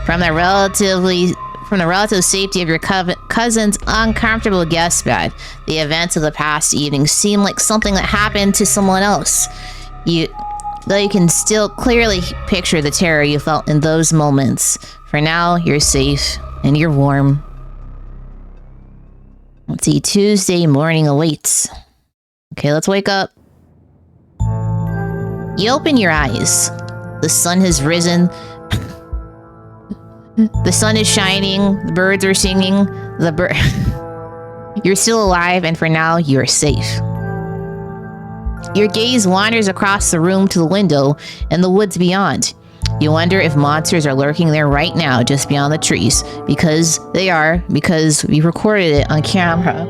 From the relative safety of your cousin's uncomfortable guest bed, the events of the past evening seem like something that happened to someone else. Though you can still clearly picture the terror you felt in those moments. For now, you're safe and you're warm. Let's see, Tuesday morning awaits. Okay, let's wake up. You open your eyes. The sun has risen. The sun is shining. The birds are singing. You're still alive, and for now, you're safe. Your gaze wanders across the room to the window and the woods beyond. You wonder if monsters are lurking there right now, just beyond the trees. Because they are, because we recorded it on camera.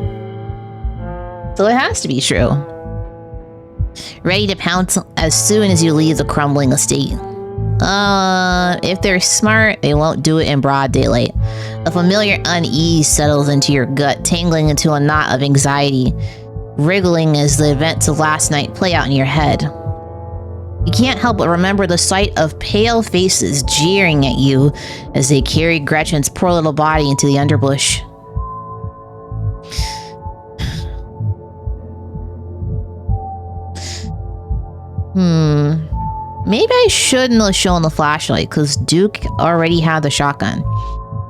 So it has to be true. Ready to pounce as soon as you leave the crumbling estate. If they're smart, they won't do it in broad daylight. A familiar unease settles into your gut, tangling into a knot of anxiety, wriggling as the events of last night play out in your head. You can't help but remember the sight of pale faces jeering at you as they carry Gretchen's poor little body into the underbush. Maybe I shouldn't have shown the flashlight, because Duke already had the shotgun.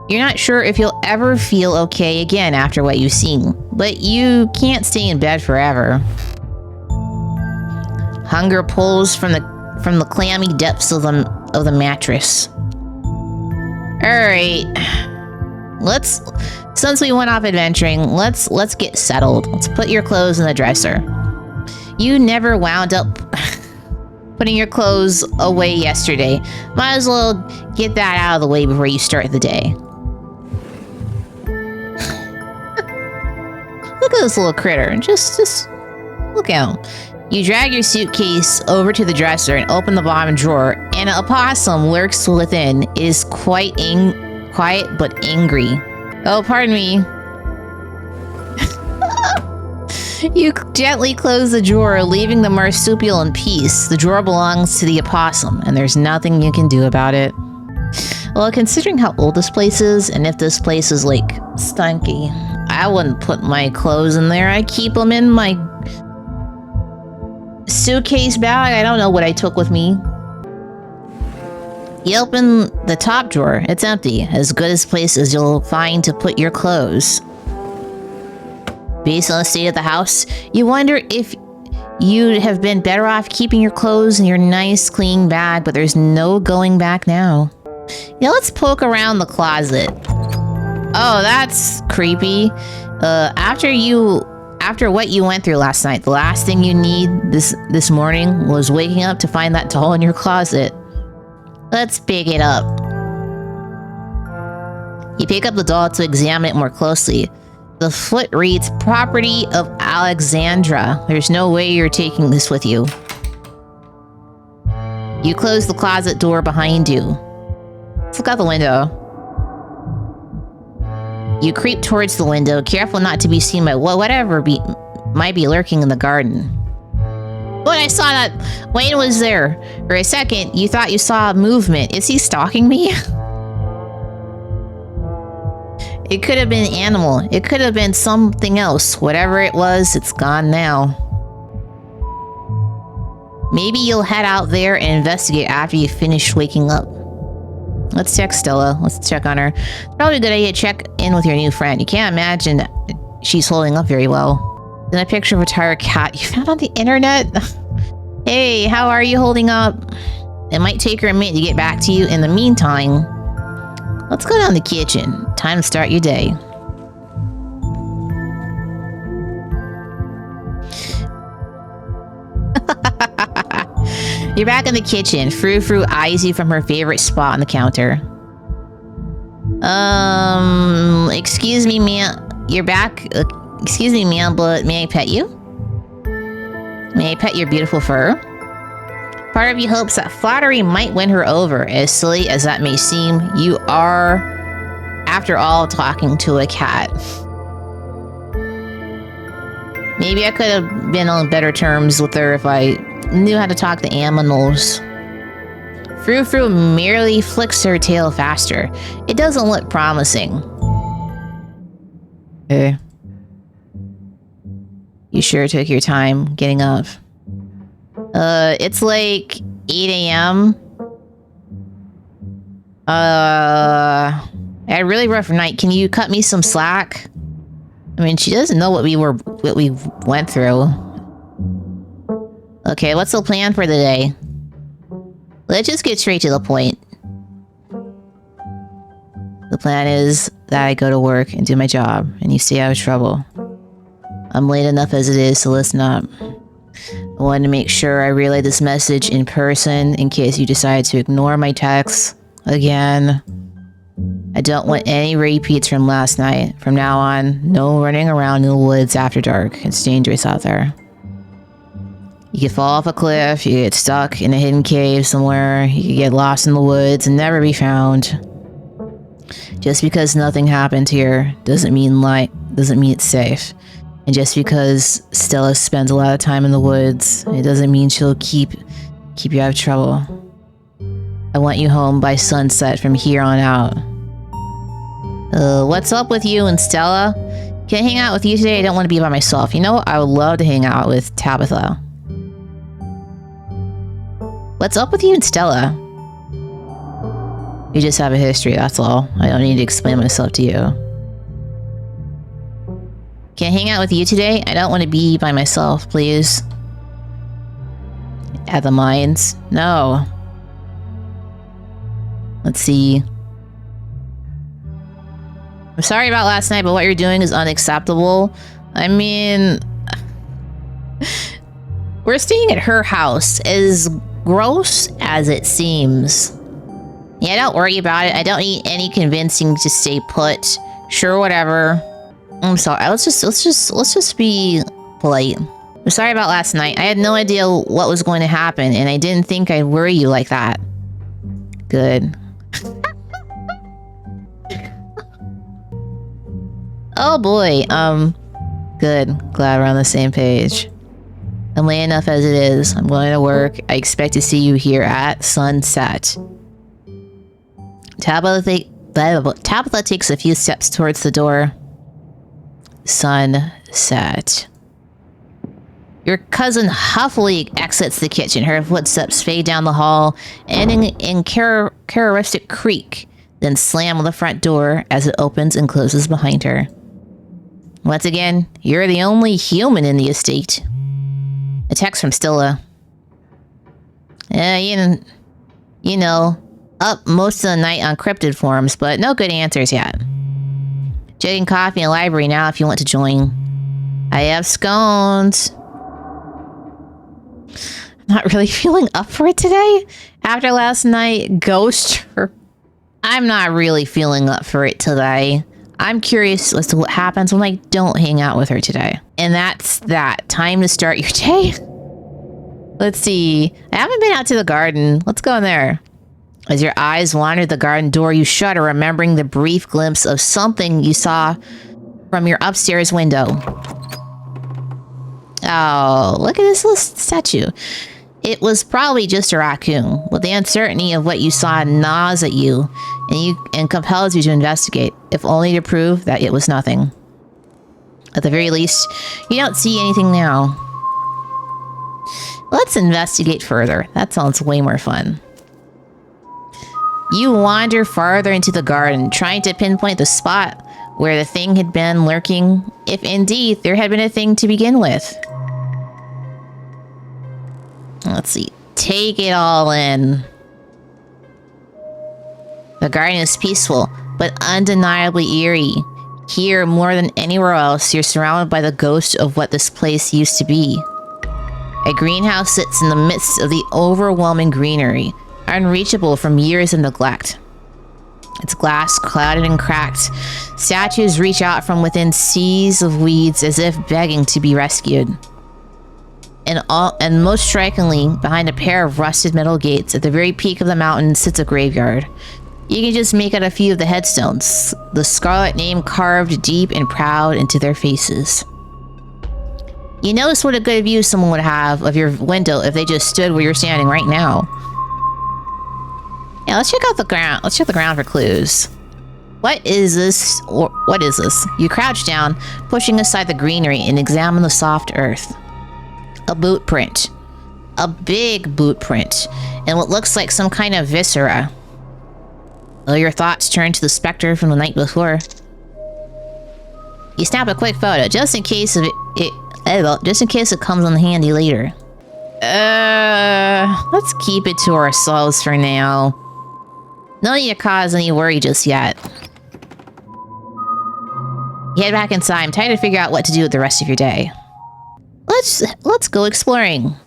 You're not sure if you'll ever feel okay again after what you've seen, but you can't stay in bed forever. Hunger pulls from the clammy depths of the mattress. Alright. Since we went off adventuring, let's get settled. Let's put your clothes in the dresser. You never wound up putting your clothes away yesterday. Might as well get that out of the way before you start the day. Look at this little critter. Just look out. You drag your suitcase over to the dresser and open the bottom drawer, and an opossum lurks within. It is quiet but angry. Oh, pardon me. You gently close the drawer, leaving the marsupial in peace. The drawer belongs to the opossum, and there's nothing you can do about it. Well, considering how old this place is, and if this place is, like, stunky, I wouldn't put my clothes in there. I keep them in my suitcase bag. I don't know what I took with me. You open the top drawer. It's empty. As good a place as you'll find to put your clothes. Based on the state of the house, you wonder if you'd have been better off keeping your clothes in your nice, clean bag, but there's no going back now. Yeah, let's poke around the closet. Oh, that's creepy. After what you went through last night, the last thing you need this morning was waking up to find that doll in your closet. Let's pick it up. You pick up the doll to examine it more closely. The foot reads, "Property of Alexandra." There's no way you're taking this with you. You close the closet door behind you. Let's look out the window. You creep towards the window, careful not to be seen by whatever might be lurking in the garden. But I saw that Wayne was there. For a second, you thought you saw movement. Is he stalking me? It could have been an animal. It could have been something else. Whatever it was, it's gone now. Maybe you'll head out there and investigate after you finish waking up. Let's check Stella. Let's check on her. It's probably a good idea to check in with your new friend. You can't imagine that she's holding up very well. Then a picture of a tired cat you found on the internet. Hey, how are you holding up? It might take her a minute to get back to you. In the meantime, let's go down the kitchen. Time to start your day. You're back in the kitchen. Frou-Frou eyes you from her favorite spot on the counter. Excuse me, ma'am. You're back. Excuse me, ma'am, but may I pet you? May I pet your beautiful fur? Part of you hopes that flattery might win her over. As silly as that may seem, you are, after all, talking to a cat. Maybe I could have been on better terms with her if I knew how to talk to animals. Frou-Frou merely flicks her tail faster. It doesn't look promising. Okay. You sure took your time getting up. It's like 8 a.m. I had a really rough night. Can you cut me some slack? I mean, she doesn't know what we went through. Okay, what's the plan for the day? Let's just get straight to the point. The plan is that I go to work and do my job, and you stay out of trouble. I'm late enough as it is, so listen up. I wanted to make sure I relay this message in person in case you decide to ignore my texts again. I don't want any repeats from last night. From now on, no running around in the woods after dark. It's dangerous out there. You could fall off a cliff, you could get stuck in a hidden cave somewhere, you could get lost in the woods and never be found. Just because nothing happened here doesn't mean it's safe. And just because Stella spends a lot of time in the woods, it doesn't mean she'll keep you out of trouble. I want you home by sunset from here on out. What's up with you and Stella? Can I hang out with you today? I don't want to be by myself. You know what? I would love to hang out with Tabitha. What's up with you and Stella? You just have a history, that's all. I don't need to explain myself to you. Can I hang out with you today? I don't want to be by myself, please. At the mines? No. Let's see. I'm sorry about last night, but what you're doing is unacceptable. I mean... we're staying at her house, as gross as it seems. Yeah, don't worry about it. I don't need any convincing to stay put. Sure, whatever. I'm sorry. Let's just be polite. I'm sorry about last night. I had no idea what was going to happen, and I didn't think I'd worry you like that. Good. Oh boy. Good. Glad we're on the same page. I'm late enough as it is. I'm going to work. I expect to see you here at sunset. Tabitha takes a few steps towards the door. Sunset. Your cousin huffily exits the kitchen. Her footsteps fade down the hall, ending in characteristic creak, then slam on the front door as it opens and closes behind her. Once again, you're the only human in the estate. A text from Stella. You know, up most of the night on cryptid forums, but no good answers yet. Drinking coffee in the library now if you want to join. I have scones. I'm not really feeling up for it today. After last night, ghost her. I'm not really feeling up for it today. I'm curious as to what happens when I don't hang out with her today. And that's that. Time to start your day. Let's see. I haven't been out to the garden. Let's go in there. As your eyes wander the garden door, you shudder, remembering the brief glimpse of something you saw from your upstairs window. Oh, look at this little statue. It was probably just a raccoon. With the uncertainty of what you saw gnaws at you and compels you to investigate, if only to prove that it was nothing. At the very least, you don't see anything now. Let's investigate further. That sounds way more fun. You wander farther into the garden, trying to pinpoint the spot where the thing had been lurking, if indeed there had been a thing to begin with. Let's see. Take it all in. The garden is peaceful, but undeniably eerie. Here, more than anywhere else, you're surrounded by the ghost of what this place used to be. A greenhouse sits in the midst of the overwhelming greenery, unreachable from years of neglect. Its glass clouded and cracked. Statues reach out from within seas of weeds as if begging to be rescued. And most strikingly, behind a pair of rusted metal gates at the very peak of the mountain sits a graveyard. You can just make out a few of the headstones, the scarlet name carved deep and proud into their faces. You notice what a good view someone would have of your window if they just stood where you're standing right now. Yeah, let's check out the ground. Let's check the ground for clues. What is this? Or what is this? You crouch down, pushing aside the greenery, and examine the soft earth. A boot print. A big boot print. And what looks like some kind of viscera. Well, your thoughts turn to the specter from the night before. You snap a quick photo, just in case of just in case it comes in handy later. Let's keep it to ourselves for now. No need to cause any worry just yet. You head back inside. I'm tired to figure out what to do with the rest of your day. Let's go exploring.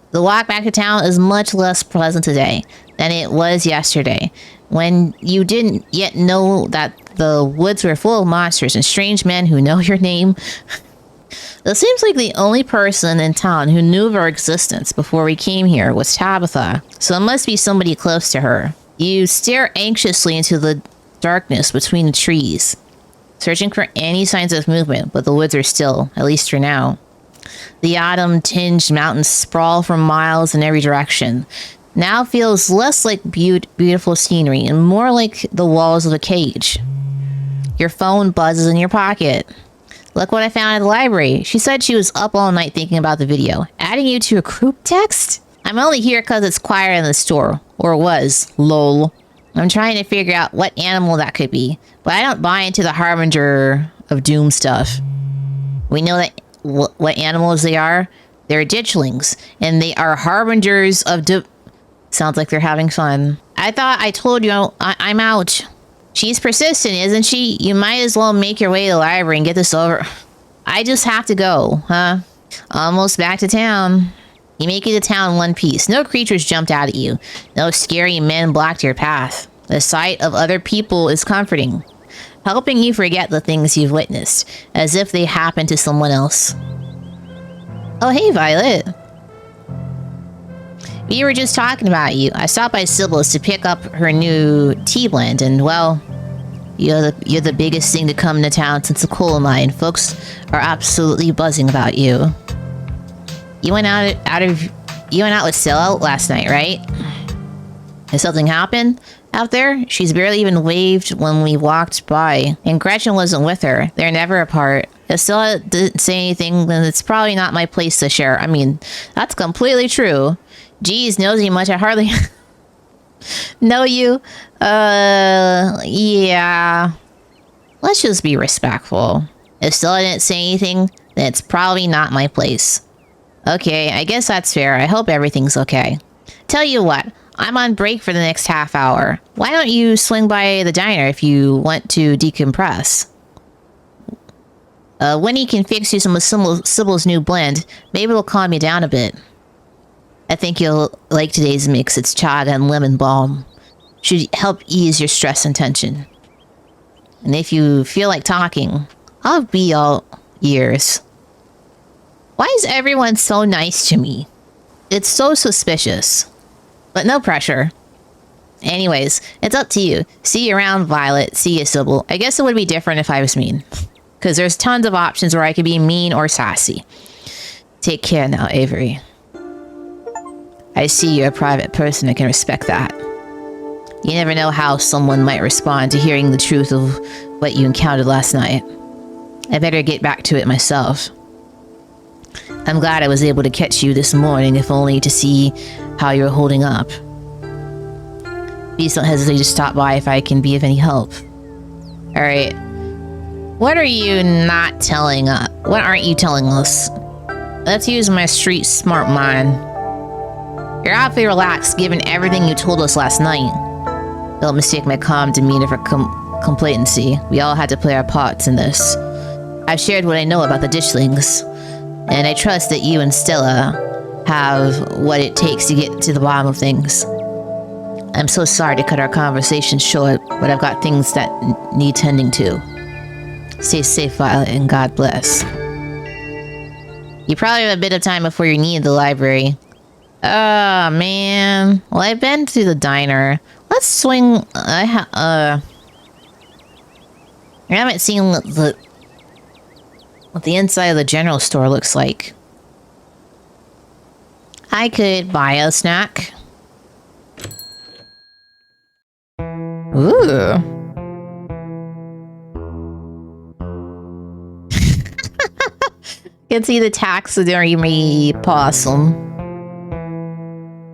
The walk back to town is much less pleasant today than it was yesterday, when you didn't yet know that the woods were full of monsters and strange men who know your name. It seems like the only person in town who knew of our existence before we came here was Tabitha, so it must be somebody close to her. You stare anxiously into the darkness between the trees, searching for any signs of movement, but the woods are still, at least for now. The autumn-tinged mountains sprawl for miles in every direction. Now feels less like beautiful scenery and more like the walls of a cage. Your phone buzzes in your pocket. Look what I found at the library. She said she was up all night thinking about the video. Adding you to a group text? I'm only here because it's quiet in the store. Or was. Lol. I'm trying to figure out what animal that could be, but I don't buy into the harbinger of doom stuff. We know that what animals they are. They're ditchlings, and they are harbingers of Sounds like they're having fun. I thought I told you I'm out. She's persistent, isn't she? You might as well make your way to the library and get this over. I just have to go, huh? Almost back to town. You make it to town in one piece. No creatures jumped out at you. No scary men blocked your path. The sight of other people is comforting, helping you forget the things you've witnessed, as if they happened to someone else. Oh, hey, Violet. We were just talking about you. I stopped by Sybil's to pick up her new tea blend, and well, you're the biggest thing to come to town since the coal mine. Folks are absolutely buzzing about you. You went out with Scylla last night, right? Has something happened out there? She's barely even waved when we walked by, and Gretchen wasn't with her. They're never apart. If Scylla didn't say anything, then it's probably not my place to share. I mean, that's completely true. Geez, nosy much. I hardly know you. Yeah. Let's just be respectful. If Scylla didn't say anything, then it's probably not my place. Okay, I guess that's fair. I hope everything's okay. Tell you what, I'm on break for the next half hour. Why don't you swing by the diner if you want to decompress? Winnie can fix you some of Sybil's new blend. Maybe it'll calm you down a bit. I think you'll like today's mix. It's chaga and lemon balm. Should help ease your stress and tension. And if you feel like talking, I'll be all ears. Why is everyone so nice to me? It's so suspicious. But no pressure. Anyways, it's up to you. See you around, Violet. See you, Sybil. I guess it would be different if I was mean. Because there's tons of options where I could be mean or sassy. Take care now, Avery. I see you're a private person. I can respect that. You never know how someone might respond to hearing the truth of what you encountered last night. I better get back to it myself. I'm glad I was able to catch you this morning, if only to see how you're holding up. Please don't hesitate to stop by if I can be of any help. Alright. What are you not telling us? What aren't you telling us? Let's use my street smart mind. You're awfully relaxed given everything you told us last night. Don't mistake my calm demeanor for complacency. We all had to play our parts in this. I've shared what I know about the ditchlings, and I trust that you and Stella have what it takes to get to the bottom of things. I'm so sorry to cut our conversation short, but I've got things that need tending to. Stay safe, Violet, and God bless. You probably have a bit of time before you need the library. Oh, man. Well, I've been to the diner. Let's swing... I haven't seen what the inside of the general store looks like. I could buy a snack. Ooh. Can see the taxidermy possum.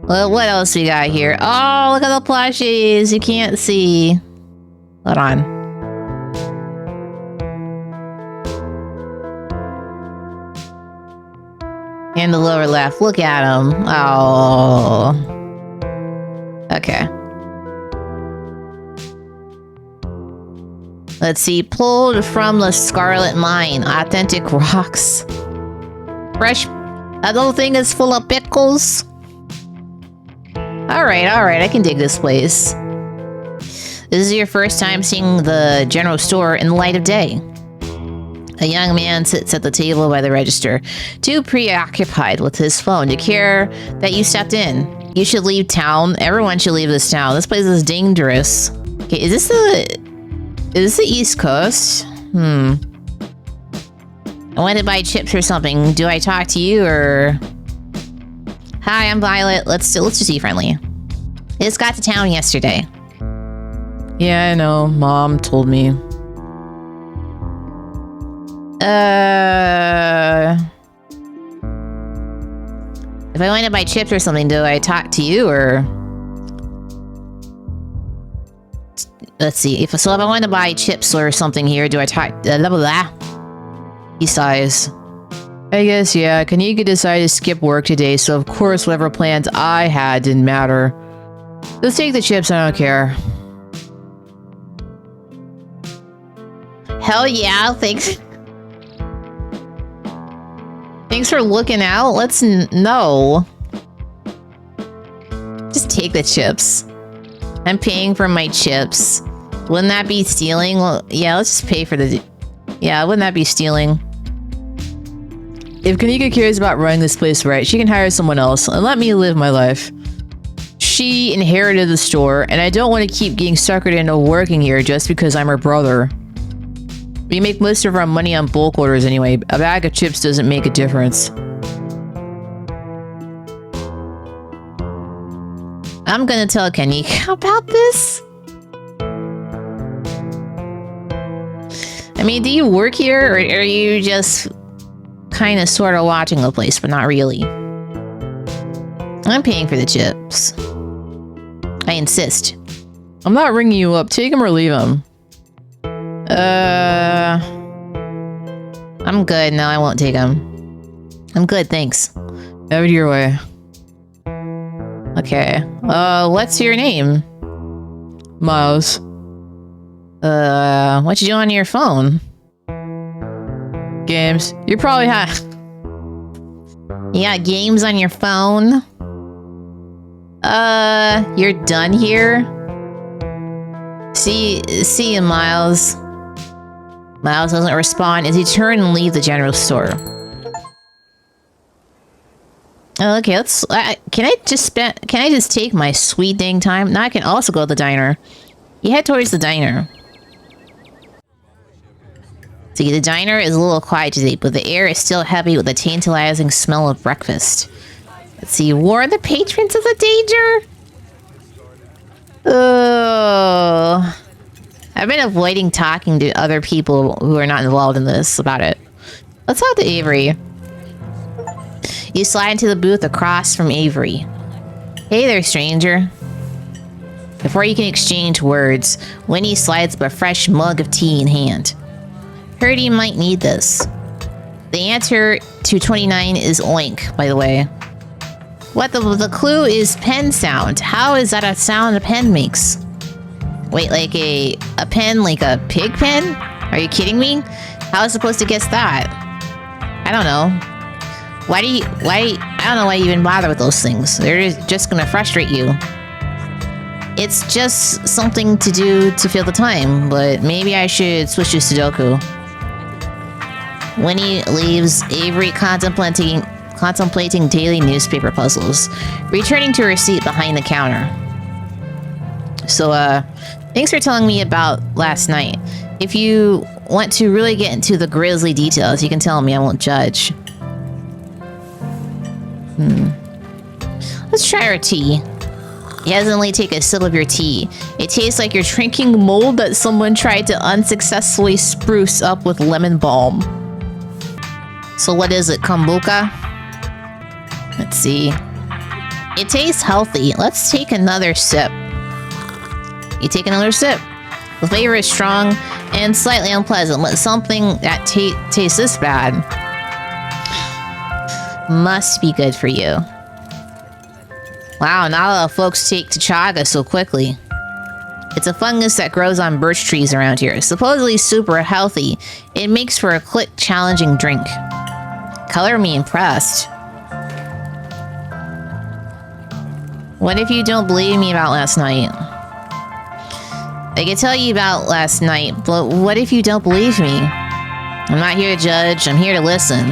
Well, what else we got here? Oh, look at the plushies. You can't see. Hold on. In the lower left. Look at him. Oh. Okay. Let's see. Pulled from the Scarlet Mine. Authentic rocks. Fresh. That little thing is full of pickles. Alright, I can dig this place. This is your first time seeing the general store in the light of day. A young man sits at the table by the register, too preoccupied with his phone to care that you stepped in. You should leave town. Everyone should leave this town. This place is dangerous. Okay, is this the East Coast? I went to buy chips or something. Do I talk to you or... Hi, I'm Violet. Let's just be friendly. I just got to town yesterday. Yeah, I know. Mom told me. If I want to buy chips or something, do I talk to you or... Let's see. If I want to buy chips or something here, do I talk... blah, blah, blah. He sighs. I guess, yeah. Kanika decided to skip work today, so of course whatever plans I had didn't matter. Let's take the chips, I don't care. Hell yeah, thanks. Thanks for looking out. Let's no. Just take the chips. I'm paying for my chips. Wouldn't that be stealing? Well, yeah, let's just pay for the... Yeah, wouldn't that be stealing? If Kanika cares about running this place right, she can hire someone else and let me live my life. She inherited the store, and I don't want to keep getting suckered into working here just because I'm her brother. We make most of our money on bulk orders anyway. A bag of chips doesn't make a difference. I'm gonna tell Kanika about this. I mean, do you work here, or are you just... kind of sort of watching the place, but not really. I'm paying for the chips. I insist. I'm not ringing you up. Take them or leave them. I'm good. No, I won't take them. I'm good, thanks. Have it your way. Okay. What's your name? Miles. What you do on your phone? Games. You probably have... You got games on your phone? You're done here? See you, Miles. Miles doesn't respond as he turns and leaves the general store. Okay, let's... can I just take my sweet dang time? Now I can also go to the diner. You head towards the diner. See, the diner is a little quiet today, but the air is still heavy with the tantalizing smell of breakfast. Let's see, warn the patrons of the danger? Oh, I've been avoiding talking to other people who are not involved in this about it. Let's talk to Avery. You slide into the booth across from Avery. Hey there, stranger. Before you can exchange words, Winnie slides up a fresh mug of tea in hand. Heard you might need this. The answer to 29 is oink, by the way. What the clue is pen sound. How is that a sound a pen makes? Wait, like a pen, like a pig pen? Are you kidding me? How was I supposed to guess that? I don't know. I don't know why you even bother with those things. They're just gonna frustrate you. It's just something to do to fill the time, but maybe I should switch to Sudoku. Winnie leaves Avery contemplating daily newspaper puzzles, returning to her seat behind the counter. So, thanks for telling me about last night. If you want to really get into the grisly details, you can tell me. I won't judge. Let's try our tea. Hesitantly take a sip of your tea. It tastes like you're drinking mold that someone tried to unsuccessfully spruce up with lemon balm. So what is it, kombucha? Let's see. It tastes healthy. Let's take another sip. You take another sip. The flavor is strong and slightly unpleasant, but something that tastes this bad must be good for you. Wow, not a lot of folks take to chaga so quickly. It's a fungus that grows on birch trees around here. Supposedly super healthy. It makes for a quick, challenging drink. Color me impressed. What if you don't believe me about last night? I can tell you about last night, but what if you don't believe me? I'm not here to judge, I'm here to listen.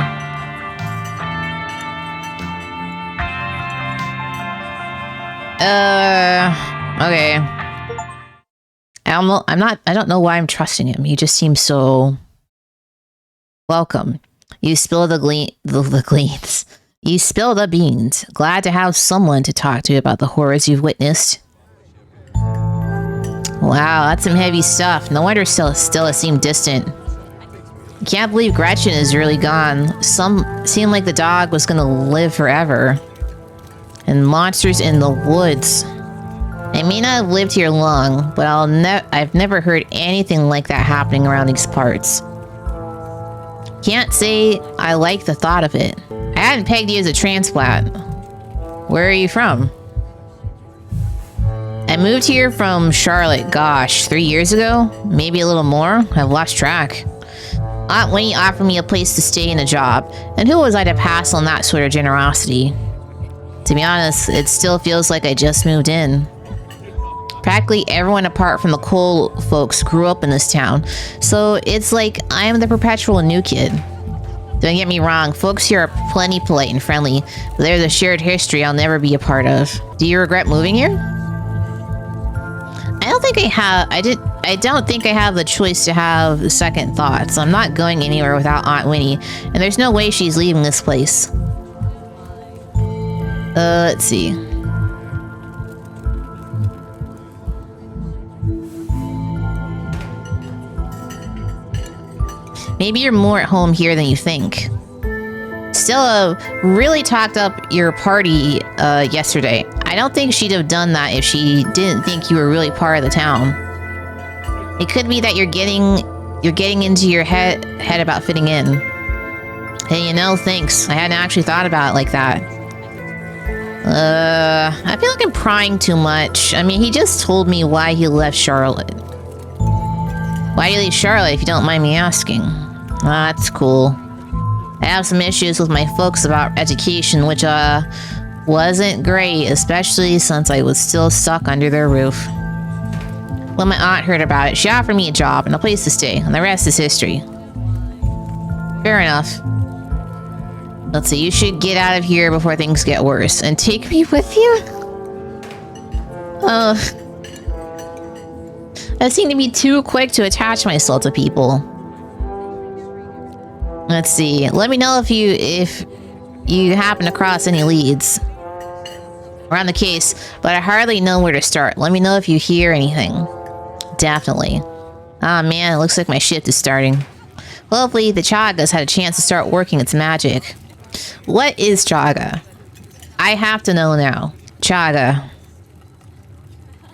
Okay. I don't know why I'm trusting him. He just seems so... Welcome. You spill the gleans. You spill the beans. Glad to have someone to talk to about the horrors you've witnessed. Wow, that's some heavy stuff. No wonder Stella seemed distant. Can't believe Gretchen is really gone. Seemed like the dog was gonna live forever. And monsters in the woods. I may not have lived here long, but I've never heard anything like that happening around these parts. Can't say I like the thought of it. I hadn't pegged you as a transplant. Where are you from? I moved here from Charlotte, gosh, 3 years ago? Maybe a little more? I've lost track. Aunt Winnie offered me a place to stay and a job, and who was I to pass on that sort of generosity? To be honest, it still feels like I just moved in. Practically everyone apart from the Cole folks grew up in this town, so it's like I am the perpetual new kid. Don't get me wrong, folks here are plenty polite and friendly, but there's a shared history I'll never be a part of. Do you regret moving here? I don't think I have. I don't think I have the choice to have second thoughts. I'm not going anywhere without Aunt Winnie, and there's no way she's leaving this place. Let's see. Maybe you're more at home here than you think. Stella really talked up your party yesterday. I don't think she'd have done that if she didn't think you were really part of the town. It could be that you're getting into your head about fitting in. Hey, you know, thanks. I hadn't actually thought about it like that. I feel like I'm prying too much. I mean, he just told me why he left Charlotte. Why do you leave Charlotte, if you don't mind me asking? That's cool. I have some issues with my folks about education, which, wasn't great, especially since I was still stuck under their roof. When my aunt heard about it, she offered me a job and a place to stay, and the rest is history. Fair enough. Let's see, you should get out of here before things get worse. And take me with you? I seem to be too quick to attach myself to people. Let's see. Let me know if you happen across any leads around the case, but I hardly know where to start. Let me know if you hear anything. Definitely. Ah, man, it looks like my shift is starting. Hopefully, the Chagas had a chance to start working its magic. What is Chaga? I have to know now. Chaga.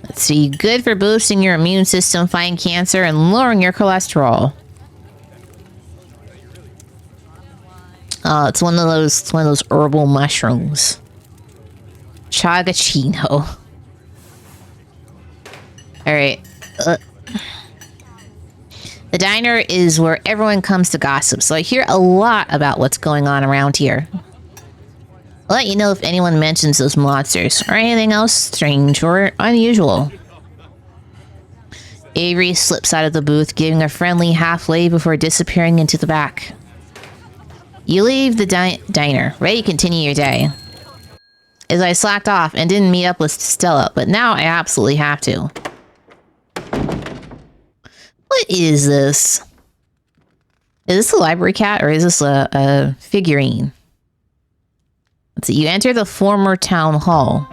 Let's see. Good for boosting your immune system, fighting cancer, and lowering your cholesterol. It's one of those herbal mushrooms. Chagachino. Alright. The diner is where everyone comes to gossip, so I hear a lot about what's going on around here. I'll let you know if anyone mentions those monsters, or anything else strange or unusual. Avery slips out of the booth, giving a friendly half-wave before disappearing into the back. You leave the diner, ready to continue your day. As I slacked off and didn't meet up with Stella, but now I absolutely have to. What is this? Is this a library cat or is this a figurine? Let's see, you enter the former town hall.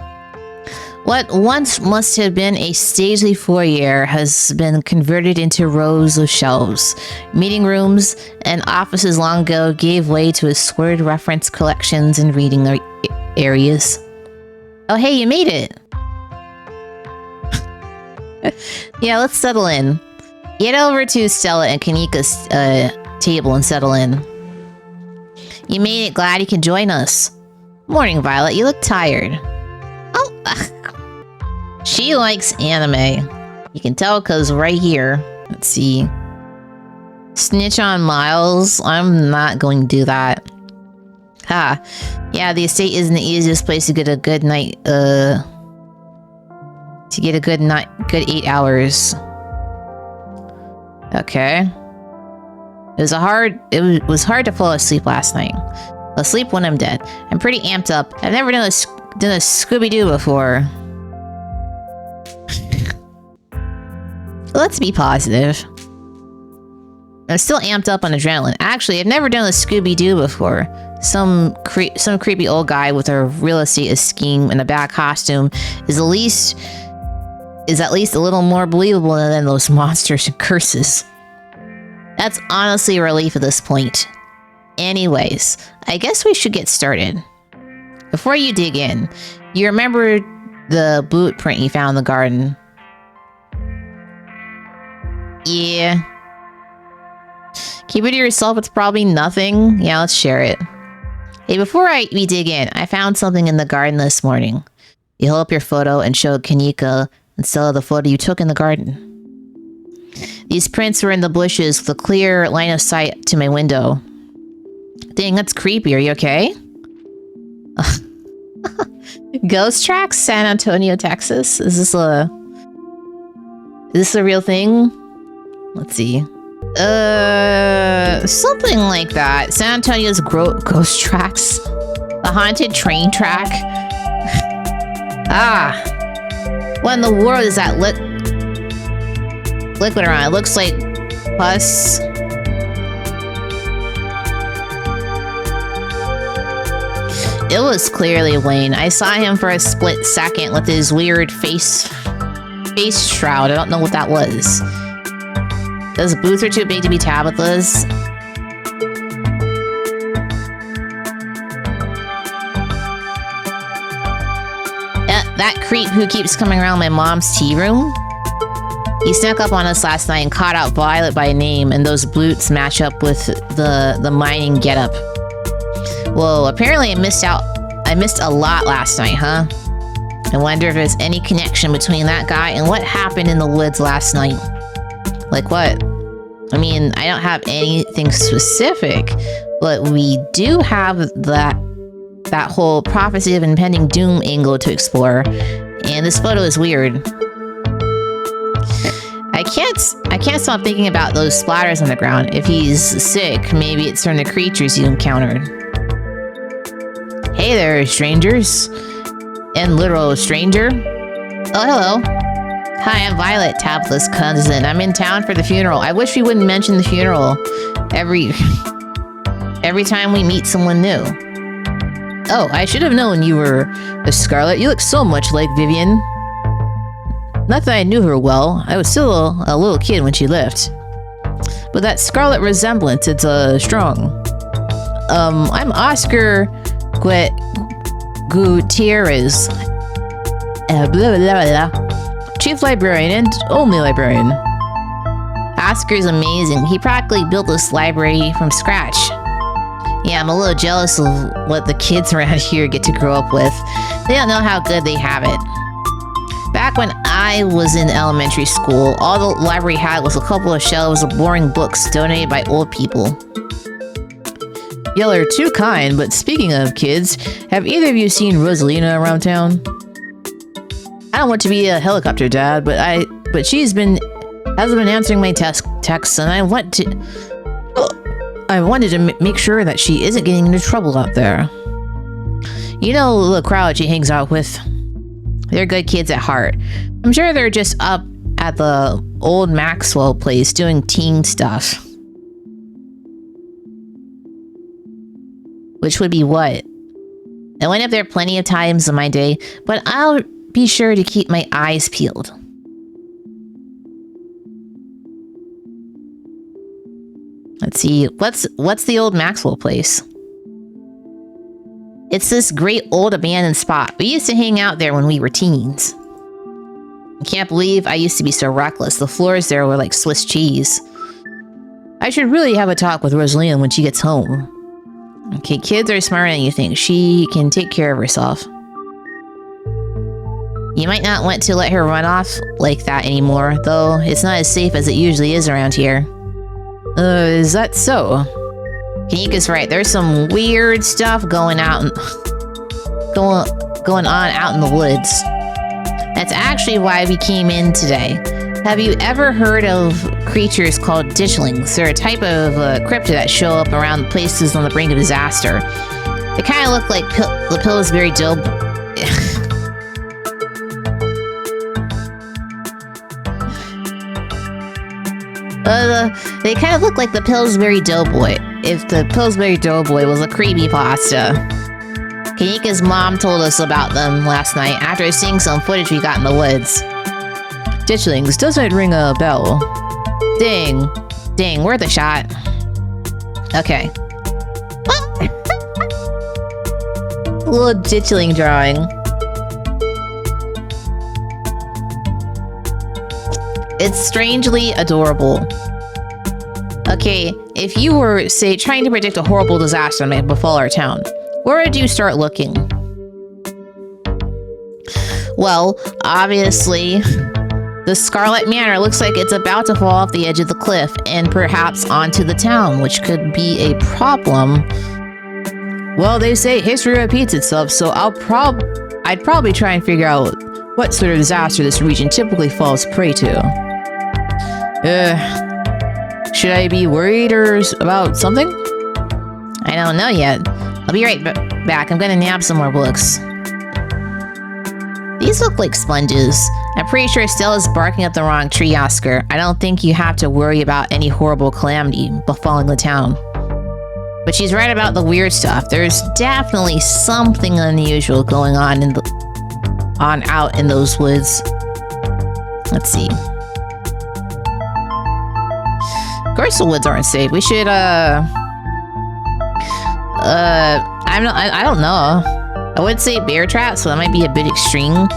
What once must have been a stately foyer has been converted into rows of shelves. Meeting rooms and offices long ago gave way to assorted reference collections and reading areas. Oh, hey, you made it! Yeah, let's settle in. Get over to Stella and Kanika's table and settle in. You made it. Glad you can join us. Morning, Violet. You look tired. Oh, she likes anime. You can tell because right here. Let's see. Snitch on Miles. I'm not going to do that. Ha. Yeah, the estate isn't the easiest place to get a good night. To get a good 8 hours. Okay. It was hard to fall asleep last night. I'll sleep when I'm dead. I'm pretty amped up. I've never done a Scooby-Doo before. Let's be positive. I'm still amped up on adrenaline. Actually, I've never done a Scooby-Doo before. Some creepy old guy with a real estate scheme and a bad costume is at least a little more believable than those monsters and curses. That's honestly a relief at this point. Anyways, I guess we should get started. Before you dig in, you remember the boot print you found in the garden? Yeah. Keep it to yourself, it's probably nothing. Yeah, let's share it. Hey, before we dig in, I found something in the garden this morning. You hold up your photo and showed Kanika and Stella the photo you took in the garden. These prints were in the bushes with a clear line of sight to my window. Dang, that's creepy. Are you okay? Ghost tracks, San Antonio, Texas. Is this a real thing? Let's see. Something like that. San Antonio's ghost tracks. The haunted train track. Ah. What in the world is that liquid around? It looks like pus. It was clearly Wayne. I saw him for a split second with his weird face shroud. I don't know what that was. Those boots are too big to be Tabitha's. That creep who keeps coming around my mom's tea room? He snuck up on us last night and caught out Violet by name, and those boots match up with the mining getup. Whoa, apparently I missed a lot last night, huh? I wonder if there's any connection between that guy and what happened in the woods last night. Like what? I mean, I don't have anything specific, but we do have that whole prophecy of impending doom angle to explore, and this photo is weird. I can't stop thinking about those splatters on the ground. If he's sick, maybe it's from the creatures you encountered. Hey there, strangers. And literal stranger. Oh, hello. Hi, I'm Violet, Tabitha's cousin. I'm in town for the funeral. I wish we wouldn't mention the funeral every time we meet someone new. Oh, I should have known you were a Scarlet. You look so much like Vivian. Not that I knew her well. I was still a little kid when she left. But that Scarlet resemblance, it's strong. I'm Oscar Gutierrez. Blah, blah, blah, blah. Chief librarian and only librarian. Oscar's amazing. He practically built this library from scratch. Yeah, I'm a little jealous of what the kids around here get to grow up with. They don't know how good they have it. Back when I was in elementary school, all the library had was a couple of shelves of boring books donated by old people. Y'all are too kind, but speaking of kids, have either of you seen Rosalina around town? I don't want to be a helicopter dad, but hasn't been answering my texts, and I wanted to make sure that she isn't getting into trouble out there. You know the crowd she hangs out with. They're good kids at heart. I'm sure they're just up at the old Maxwell place doing teen stuff. Which would be what? I went up there plenty of times in my day, but be sure to keep my eyes peeled. Let's see, what's the old Maxwell place? It's this great old abandoned spot. We used to hang out there when we were teens. I can't believe I used to be so reckless. The floors there were like Swiss cheese. I should really have a talk with Rosalina when she gets home. Okay, kids are smarter than you think. She can take care of herself. You might not want to let her run off like that anymore, though it's not as safe as it usually is around here. Is that so? Kanika's right. There's some weird stuff going on out in the woods. That's actually why we came in today. Have you ever heard of creatures called ditchlings? They're a type of cryptid that show up around places on the brink of disaster. They kind of look like the Pillsbury Dope. They kind of look like the Pillsbury Doughboy. If the Pillsbury Doughboy was a creepypasta. Kanika's mom told us about them last night after seeing some footage we got in the woods. Ditchlings doesn't ring a bell. Dang, worth a shot. Okay. Little ditchling drawing. It's strangely adorable. Okay, if you were, say, trying to predict a horrible disaster that may befall our town, where would you start looking? Well, obviously, the Scarlet Manor looks like it's about to fall off the edge of the cliff and perhaps onto the town, which could be a problem. Well, they say history repeats itself, so I'd probably try and figure out what sort of disaster this region typically falls prey to. Should I be worried about something? I don't know yet. I'll be right back. I'm gonna nab some more books. These look like sponges. I'm pretty sure Stella's barking up the wrong tree, Oscar. I don't think you have to worry about any horrible calamity befalling the town. But she's right about the weird stuff. There's definitely something unusual going on out in those woods. Let's see. Of course the woods aren't safe. We should, I don't know. I would say bear traps, so that might be a bit extreme.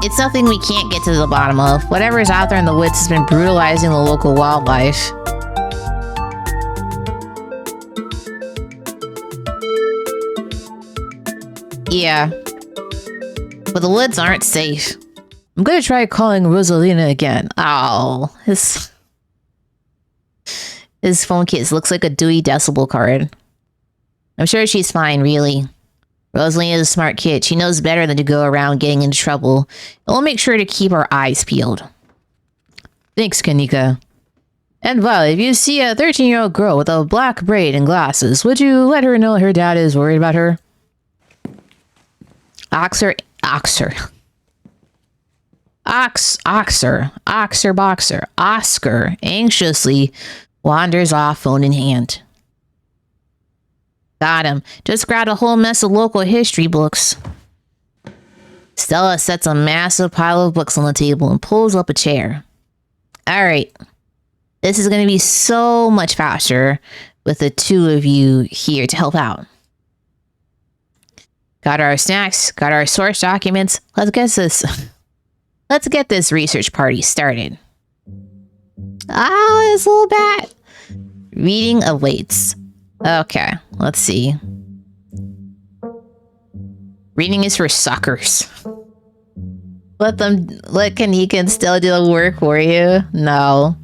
It's something we can't get to the bottom of. Whatever is out there in the woods has been brutalizing the local wildlife. Yeah. But the woods aren't safe. I'm gonna try calling Rosalina again. Oh, his phone case looks like a Dewey Decibel card. I'm sure she's fine, really. Rosalina is a smart kid. She knows better than to go around getting into trouble. And we'll make sure to keep our eyes peeled. Thanks, Kanika. And Violet, if you see a 13-year-old girl with a black braid and glasses, would you let her know her dad is worried about her? Oxer boxer. Oscar anxiously wanders off, phone in hand. Got him. Just grabbed a whole mess of local history books. Stella sets a massive pile of books on the table and pulls up a chair. All right. This is going to be so much faster with the two of you here to help out. Got our snacks, got our source documents. Let's get this research party started. Ah, this little bat. Reading awaits. Okay, let's see. Reading is for suckers. Let Kanika and Stella do the work for you. No.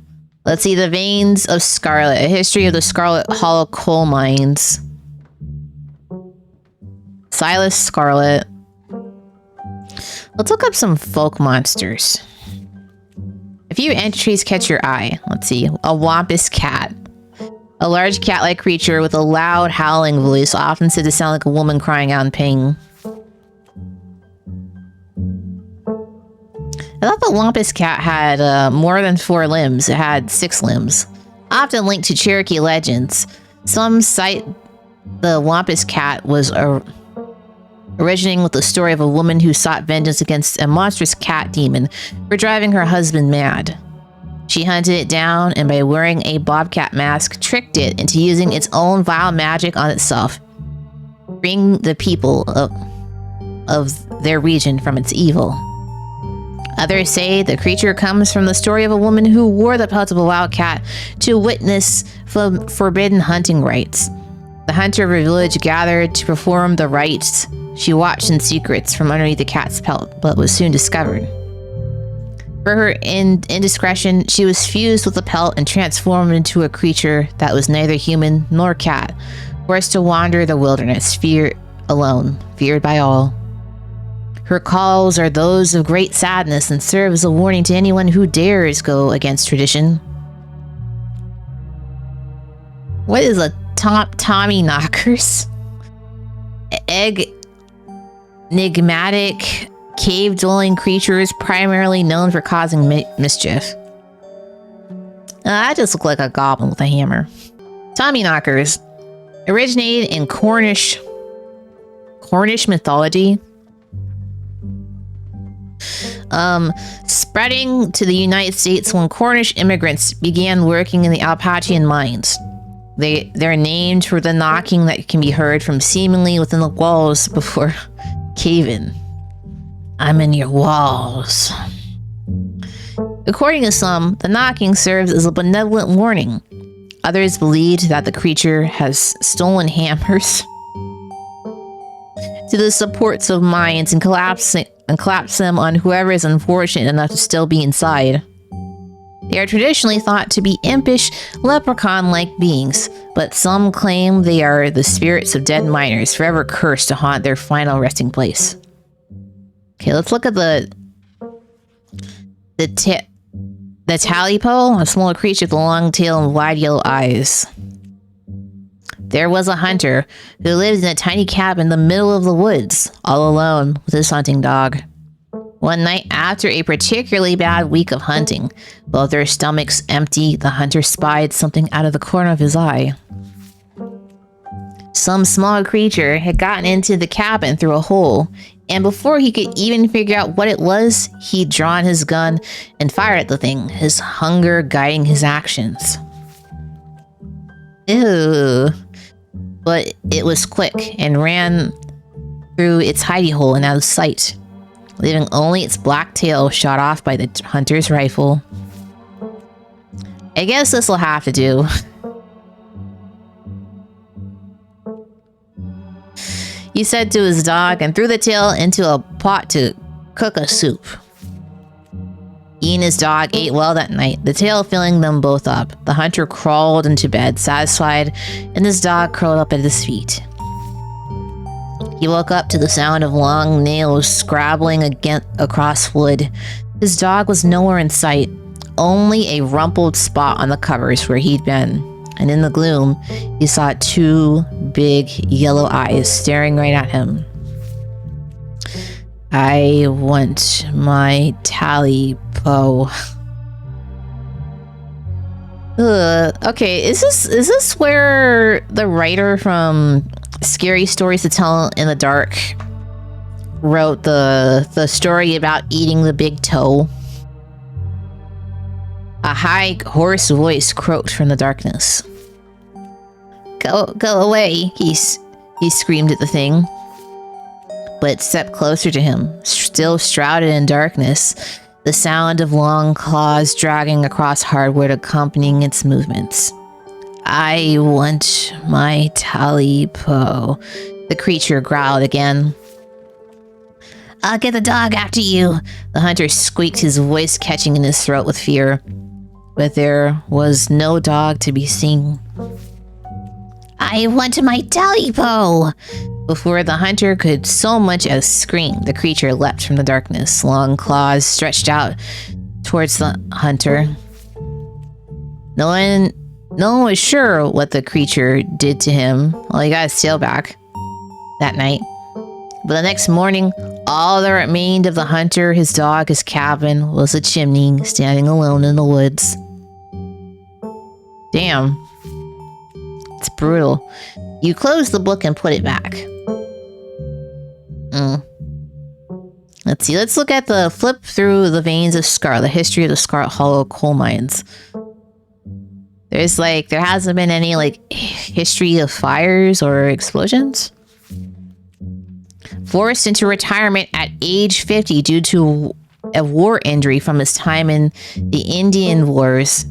Let's see. The Veins of Scarlet. A history of the Scarlet Hollow coal mines. Silas Scarlet. Let's look up some folk monsters. A few entries catch your eye. Let's see. A Wampus cat. A large cat-like creature with a loud howling voice, often said to sound like a woman crying out in pain. I thought the Wampus cat had more than 4 limbs. It had 6 limbs. Often linked to Cherokee legends. Some cite the Wampus cat was originating with the story of a woman who sought vengeance against a monstrous cat demon for driving her husband mad. She hunted it down and by wearing a bobcat mask, tricked it into using its own vile magic on itself, freeing the people of their region from its evil. Others say the creature comes from the story of a woman who wore the pelt of a wild cat to witness forbidden hunting rites. The hunter of a village gathered to perform the rites. She watched in secrets from underneath the cat's pelt, but was soon discovered. For her indiscretion, she was fused with the pelt and transformed into a creature that was neither human nor cat, forced to wander the wilderness, feared by all. Her calls are those of great sadness and serve as a warning to anyone who dares go against tradition. What is a Tommy knockers? Enigmatic cave-dwelling creatures primarily known for causing mischief. That just looked like a goblin with a hammer. Tommy knockers originated in Cornish mythology, spreading to the United States when Cornish immigrants began working in the Appalachian mines. They're named for the knocking that can be heard from seemingly within the walls before cave-in. I'm in your walls. According to some, the knocking serves as a benevolent warning. Others believed that the creature has stolen hammers to the supports of mines and collapse them on whoever is unfortunate enough to still be inside. They are traditionally thought to be impish, leprechaun-like beings, but some claim they are the spirits of dead miners forever cursed to haunt their final resting place. Okay, let's look at the talipo, a small creature with a long tail and wide yellow eyes. There was a hunter who lived in a tiny cabin in the middle of the woods, all alone with his hunting dog. One night after a particularly bad week of hunting, both their stomachs empty, the hunter spied something out of the corner of his eye. Some small creature had gotten into the cabin through a hole, and before he could even figure out what it was, he'd drawn his gun and fired at the thing, his hunger guiding his actions. Ew. But it was quick and ran through its hidey hole and out of sight, leaving only its black tail shot off by the hunter's rifle. I guess this will have to do. He said to his dog and threw the tail into a pot to cook a soup. He and his dog ate well that night, the tail filling them both up. The hunter crawled into bed, satisfied, and his dog curled up at his feet. He woke up to the sound of long nails scrabbling across wood. His dog was nowhere in sight, only a rumpled spot on the covers where he'd been. And in the gloom, he saw two big yellow eyes staring right at him. I want my talipo. Okay, is this where the writer from Scary Stories to Tell in the Dark wrote the story about eating the big toe? A high, hoarse voice croaked from the darkness. Go away, he screamed at the thing. But it stepped closer to him, still shrouded in darkness, the sound of long claws dragging across hardwood accompanying its movements. I want my talipo, the creature growled again. I'll get the dog after you, the hunter squeaked, his voice catching in his throat with fear. But there was no dog to be seen. I want my talipo! Before the hunter could so much as scream, the creature leapt from the darkness, long claws stretched out towards the hunter. No one was sure what the creature did to him. Well, he got his tail back that night. But the next morning, all that remained of the hunter, his dog, his cabin, was a chimney standing alone in the woods. Damn. It's brutal. You close the book and put it back. Let's see. Let's look at the flip through the veins of Scarlet, the history of the Scarlet Hollow coal mines. There hasn't been any history of fires or explosions. Forced into retirement at age 50 due to a war injury from his time in the Indian Wars,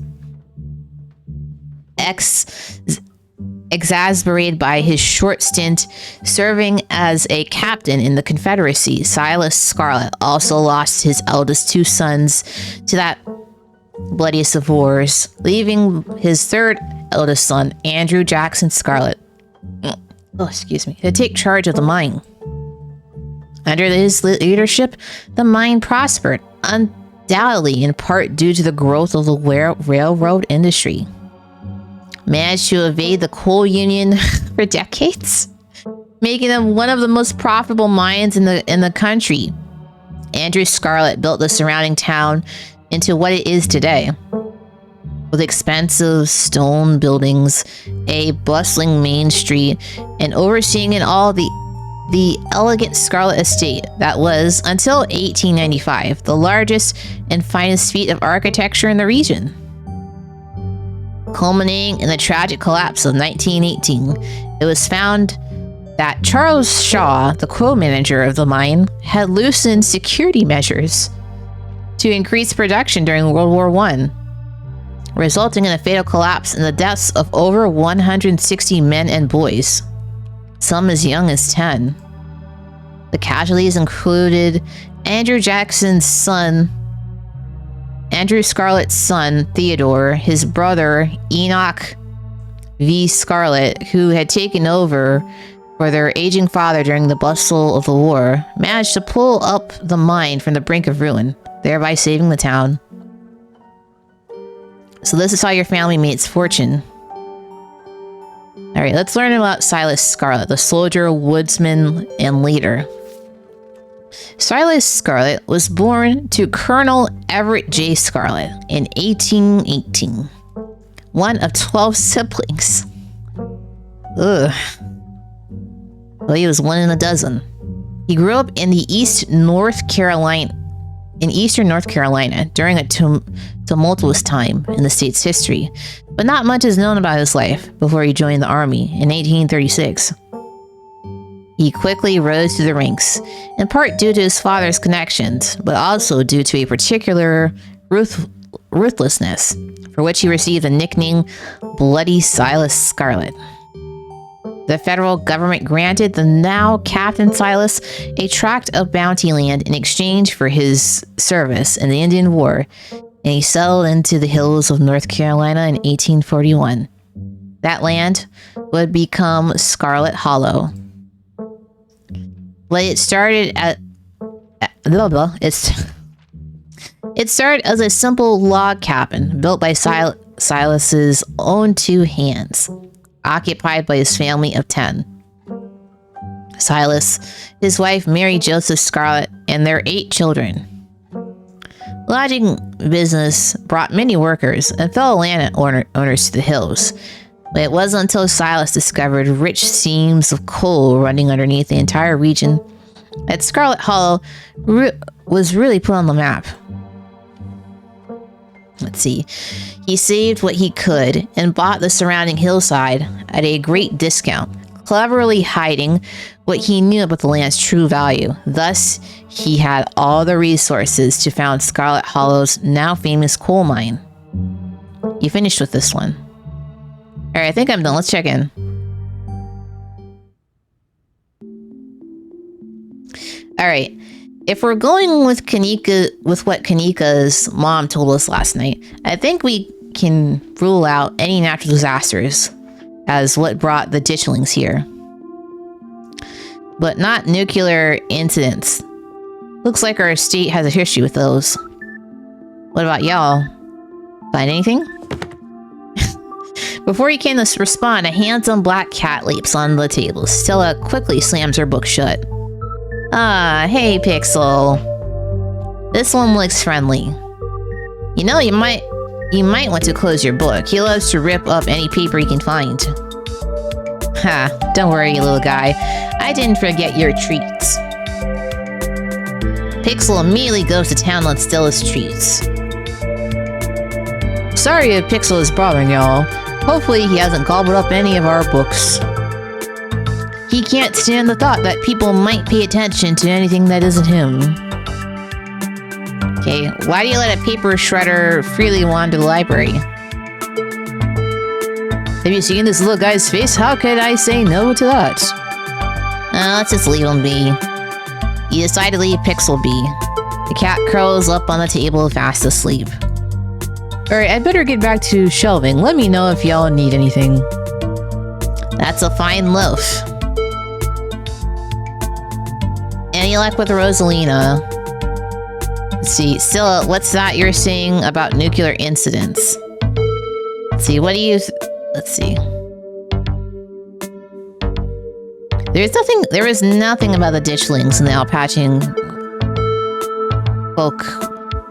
exacerbated by his short stint serving as a captain in the Confederacy, Silas Scarlet also lost his eldest two sons to that bloodiest of wars, leaving his third eldest son, Andrew Jackson Scarlet, to take charge of the mine. Under his leadership, the mine prospered, undoubtedly in part due to the growth of the railroad industry. Managed to evade the coal union for decades, making them one of the most profitable mines in the country. Andrew Scarlet built the surrounding town into what it is today, with expensive stone buildings, a bustling main street, and overseeing it all the elegant Scarlet Estate that was, until 1895, the largest and finest feat of architecture in the region. Culminating in the tragic collapse of 1918, it was found that Charles Shaw, the co-manager of the mine, had loosened security measures to increase production during World War I, resulting in a fatal collapse and the deaths of over 160 men and boys, some as young as 10. The casualties included Andrew Scarlet's son, Theodore, his brother, Enoch V. Scarlet, who had taken over for their aging father during the bustle of the war, managed to pull up the mine from the brink of ruin, thereby saving the town. So this is how your family made its fortune. Alright, let's learn about Silas Scarlet, the soldier, woodsman, and leader. Silas Scarlet was born to Colonel Everett J. Scarlet in 1818, one of 12 siblings. Ugh. Well, he was one in a dozen. He grew up in eastern North Carolina during a tumultuous time in the state's history, but not much is known about his life before he joined the Army in 1836. He quickly rose through the ranks, in part due to his father's connections, but also due to a particular ruthlessness, for which he received the nickname Bloody Silas Scarlet. The federal government granted the now Captain Silas a tract of bounty land in exchange for his service in the Indian War, and he settled into the hills of North Carolina in 1841. That land would become Scarlet Hollow. But it started it started as a simple log cabin built by Silas's own two hands, occupied by his family of 10. Silas, his wife Mary Joseph Scarlet, and their 8 children. Lodging business brought many workers and fellow landowners to the hills, but it wasn't until Silas discovered rich seams of coal running underneath the entire region that Scarlet Hollow was really put on the map. Let's see. He saved what he could and bought the surrounding hillside at a great discount, cleverly hiding what he knew about the land's true value. Thus, he had all the resources to found Scarlet Hollow's now famous coal mine. You finished with this one. Alright, I think I'm done. Let's check in. Alright. If we're going with what Kanika's mom told us last night, I think we can rule out any natural disasters as what brought the ditchlings here. But not nuclear incidents. Looks like our state has a history with those. What about y'all? Find anything? Before you can respond, a handsome black cat leaps on the table. Stella quickly slams her book shut. Ah, hey Pixel. This one looks friendly. You know, you might want to close your book. He loves to rip up any paper he can find. Ha, don't worry, little guy. I didn't forget your treats. Pixel immediately goes to town on Stella's streets. Sorry if Pixel is bothering y'all. Hopefully he hasn't gobbled up any of our books. He can't stand the thought that people might pay attention to anything that isn't him. Okay, why do you let a paper shredder freely wander the library? Have you seen this little guy's face? How could I say no to that? Let's just leave him be. You decide to leave Pixel be. The cat curls up on the table, fast asleep. Alright, I'd better get back to shelving. Let me know if y'all need anything. That's a fine loaf. Any luck with Rosalina? Let's see. Scylla, what's that you're saying about nuclear incidents? Let's see, what do you... Let's see. There was nothing about the ditchlings in the Alpatching folk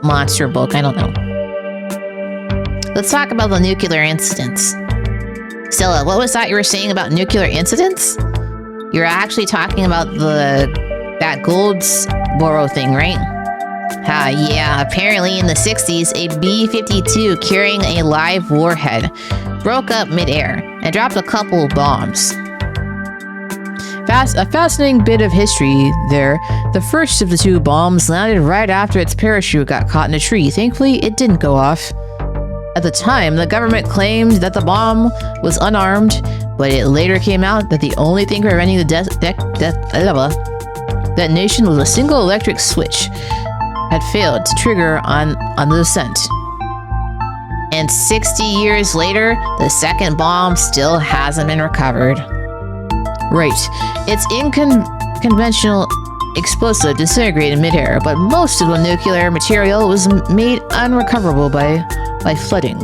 monster book. I don't know. Let's talk about the nuclear incidents. Scylla, what was that you were saying about nuclear incidents? You're actually talking about that Goldsboro thing, right? Yeah, apparently in the 60s, a B-52 carrying a live warhead broke up mid-air and dropped a couple of bombs. A fascinating bit of history there. The first of the two bombs landed right after its parachute got caught in a tree. Thankfully, it didn't go off. At the time, the government claimed that the bomb was unarmed, but it later came out that the only thing preventing the detonation was a single electric switch had failed to trigger on the descent. And 60 years later, the second bomb still hasn't been recovered. Right. Its conventional explosive disintegrated midair, but most of the nuclear material was made unrecoverable by flooding.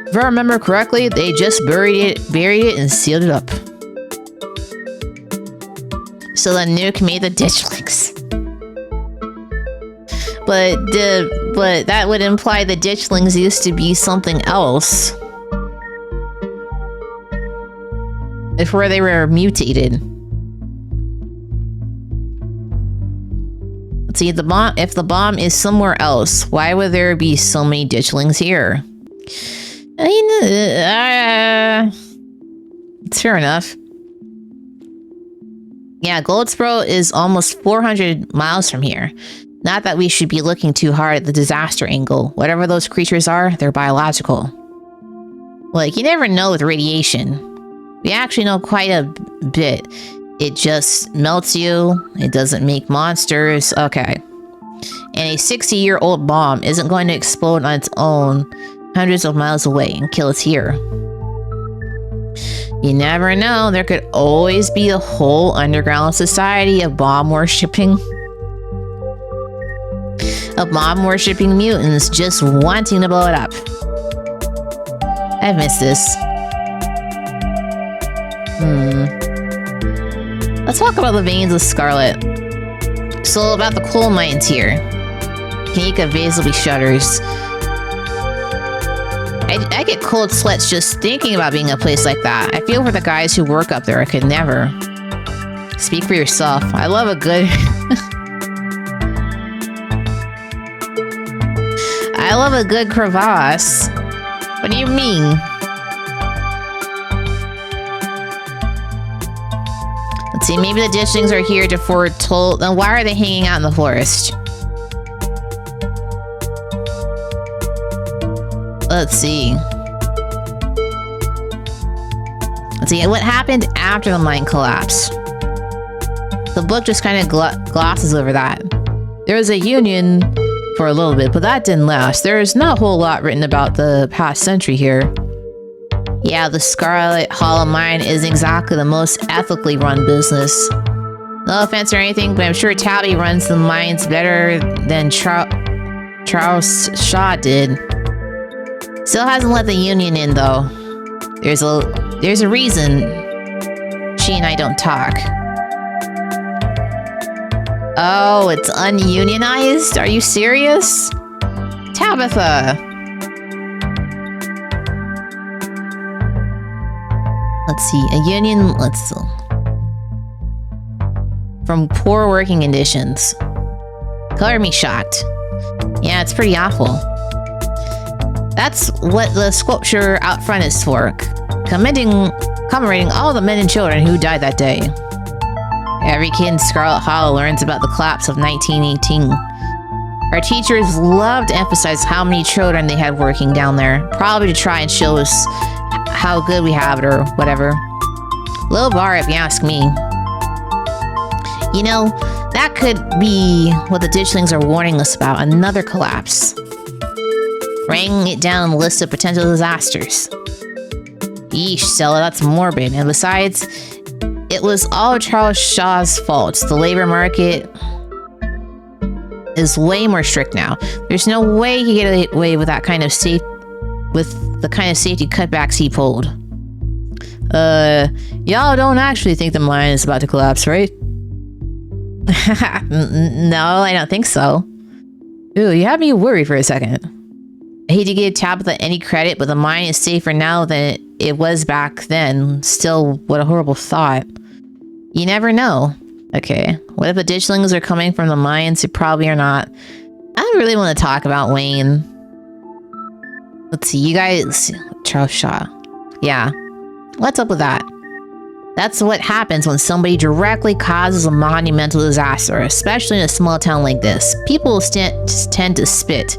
If I remember correctly, they just buried it and sealed it up. So the nuke made the ditchlings. But that would imply the ditchlings used to be something else. If where they were mutated. Let's see, if the bomb is somewhere else, why would there be so many ditchlings here? I mean, it's fair enough. Yeah, Goldsboro is almost 400 miles from here. Not that we should be looking too hard at the disaster angle. Whatever those creatures are, they're biological. Like, you never know with radiation. We actually know quite a bit. It just melts you. It doesn't make monsters. Okay. And a 60-year-old bomb isn't going to explode on its own hundreds of miles away and kill us here. You never know. There could always be a whole underground society of bomb-worshipping mutants just wanting to blow it up. I've missed this. Let's talk about the veins of Scarlet. So about the coal mines here. Kanika visibly shudders. I get cold sweats just thinking about being a place like that. I feel for the guys who work up there. I could never. Speak for yourself. I love a good... I love a good crevasse. What do you mean? Let's see, maybe the ditchlings are here to foretold. Then why are they hanging out in the forest? Let's see. What happened after the mine collapse? The book just kind of glosses over that. There was a union for a little bit, but that didn't last. There's not a whole lot written about the past century here. Yeah, the Scarlet Hollow mine isn't exactly the most ethically run business. No offense or anything, but I'm sure Tabby runs the mines better than Charles Shaw did. Still hasn't let the union in, though. There's a reason she and I don't talk. Oh, it's ununionized? Are you serious? Tabitha! Let's see, a union, let's see. From poor working conditions. Color me shocked. Yeah, it's pretty awful. That's what the sculpture out front is for. Commemorating all the men and children who died that day. Every kid in Scarlet Hollow learns about the collapse of 1918. Our teachers love to emphasize how many children they had working down there, probably to try and show us how good we have it or whatever. Low bar if you ask me. You know, that could be what the ditchlings are warning us about, another collapse. Writing it down on the list of potential disasters. Yeesh, Stella, that's morbid. And besides, it was all Charles Shaw's fault. The labor market is way more strict now. There's no way he could get away with that kind of the kind of safety cutbacks he pulled. Y'all don't actually think the mine is about to collapse, right? No, I don't think so. Ooh, you had me worried for a second. I hate to give Tabitha any credit, but the mine is safer now than it was back then. Still, what a horrible thought. You never know. Okay, what if the ditchlings are coming from the mines? Who probably are not. I don't really want to talk about Wayne. Let's see, you guys... Charles Shaw. Yeah. What's up with that? That's what happens when somebody directly causes a monumental disaster, especially in a small town like this. People tend to spit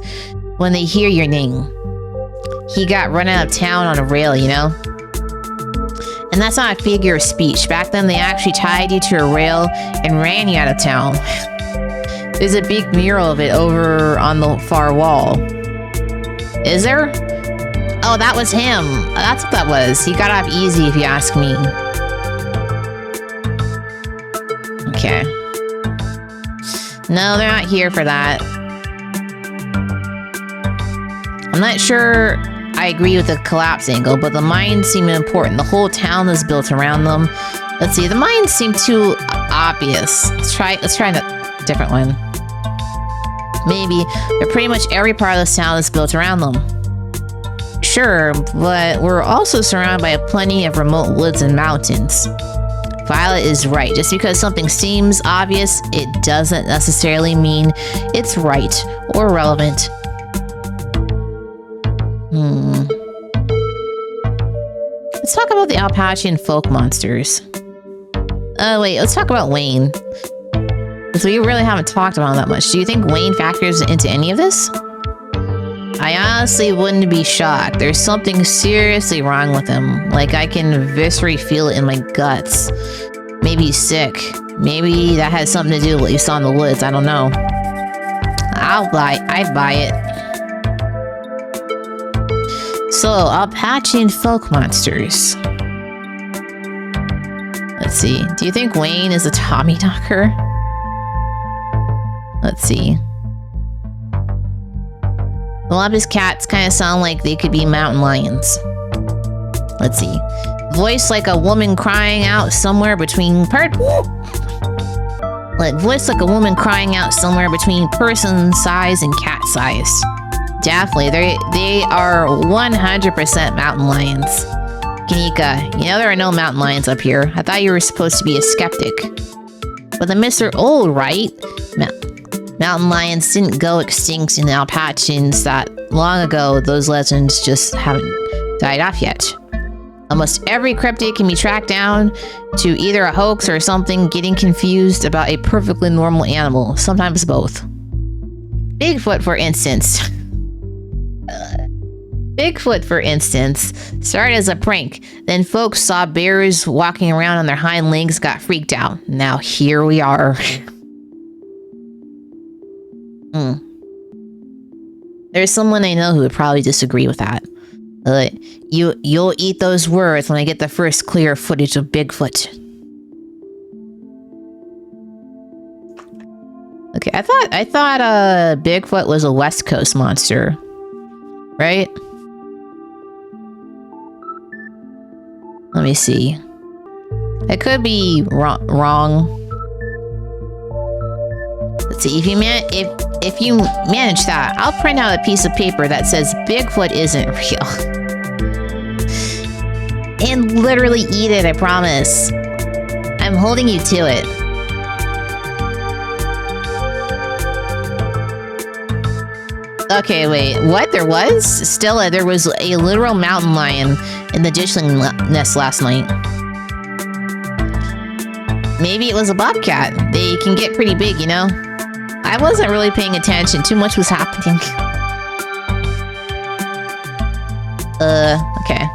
when they hear your name. He got run out of town on a rail, you know? And that's not a figure of speech. Back then, they actually tied you to a rail and ran you out of town. There's a big mural of it over on the far wall. Is there? Oh, that was him. That's what that was. He got off easy, if you ask me. Okay. No, they're not here for that. I'm not sure I agree with the collapse angle, but the mines seem important. The whole town is built around them. Let's see, the mines seem too obvious. Let's try a different one. Maybe, but pretty much every part of this town is built around them. Sure, but we're also surrounded by plenty of remote woods and mountains. Violet is right. Just because something seems obvious, it doesn't necessarily mean it's right or relevant. Let's talk about the Alpatchian folk monsters. Wait, let's talk about Wayne. Because we really haven't talked about him that much. Do you think Wayne factors into any of this? I honestly wouldn't be shocked. There's something seriously wrong with him. Like, I can viscerally feel it in my guts. Maybe he's sick. Maybe that has something to do with what you saw in the woods. I don't know. I'd buy it. So, Alpatchian folk monsters. Let's see. Do you think Wayne is a Tommy Knocker? Let's see. A lot of his cats kind of sound like they could be mountain lions. Let's see. Voice like a woman crying out somewhere between voice like a woman crying out somewhere between person size and cat size. Definitely, they are 100% mountain lions. Kanika, you know there are no mountain lions up here. I thought you were supposed to be a skeptic. But the myths are old, right? Mountain lions didn't go extinct in the Alpatchians that long ago. Those legends just haven't died off yet. Almost every cryptid can be tracked down to either a hoax or something getting confused about a perfectly normal animal, sometimes both. Bigfoot, for instance. Started as a prank. Then folks saw bears walking around on their hind legs, got freaked out. Now here we are. There's someone I know who would probably disagree with that. You'll eat those words when I get the first clear footage of Bigfoot. Okay, I thought Bigfoot was a West Coast monster, right? Let me see. I could be wrong. Let's see, if you manage that, I'll print out a piece of paper that says Bigfoot isn't real. And literally eat it, I promise. I'm holding you to it. Okay, wait. What? There was? Stella, there was a literal mountain lion in the ditchling nest last night. Maybe it was a bobcat. They can get pretty big, you know? I wasn't really paying attention. Too much was happening. Okay.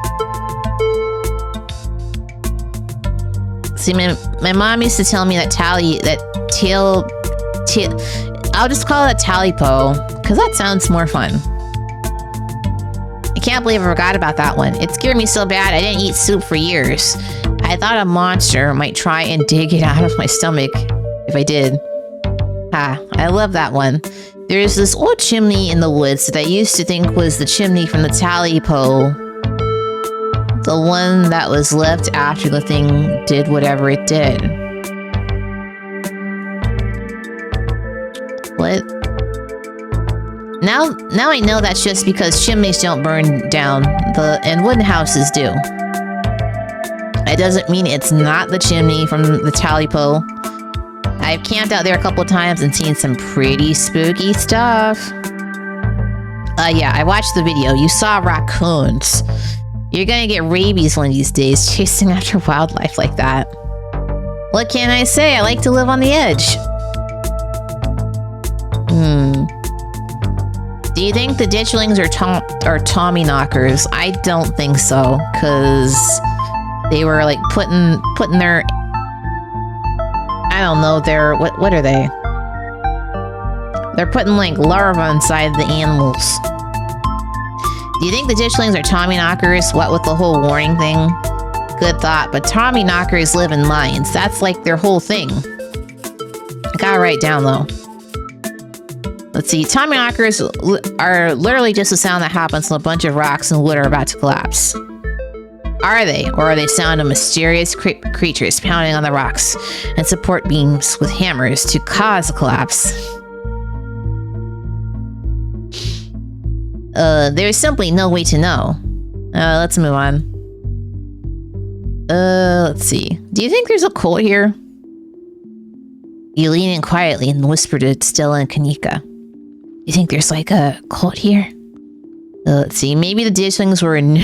See, my mom used to tell me that I'll just call it Talipo, because that sounds more fun. I can't believe I forgot about that one. It scared me so bad I didn't eat soup for years. I thought a monster might try and dig it out of my stomach if I did. I love that one. There's this old chimney in the woods that I used to think was the chimney from the Talipo. The one that was left after the thing did whatever it did. What? Now I know that's just because chimneys don't burn down, and wooden houses do. It doesn't mean it's not the chimney from the Talipo. I've camped out there a couple times and seen some pretty spooky stuff. Yeah, I watched the video. You saw raccoons. You're gonna get rabies one of these days chasing after wildlife like that. What can I say? I like to live on the edge. Do you think the ditchlings are Tommy knockers? I don't think so, because they were like putting their, I don't know, what are they? They're putting like larvae inside the animals. Do you think the ditchlings are Tommy knockers? What with the whole warning thing? Good thought, but Tommy knockers live in mines. That's like their whole thing. I gotta write down though. Let's see, Tommy knockers are literally just a sound that happens when a bunch of rocks and wood are about to collapse. Are they? Or are they sound of mysterious creatures pounding on the rocks and support beams with hammers to cause a collapse? There's simply no way to know. Let's move on. Let's see. Do you think there's a cult here? You lean in quietly and whisper to Stella and Kanika. You think there's like a cult here? Let's see. Maybe the ditchlings were in...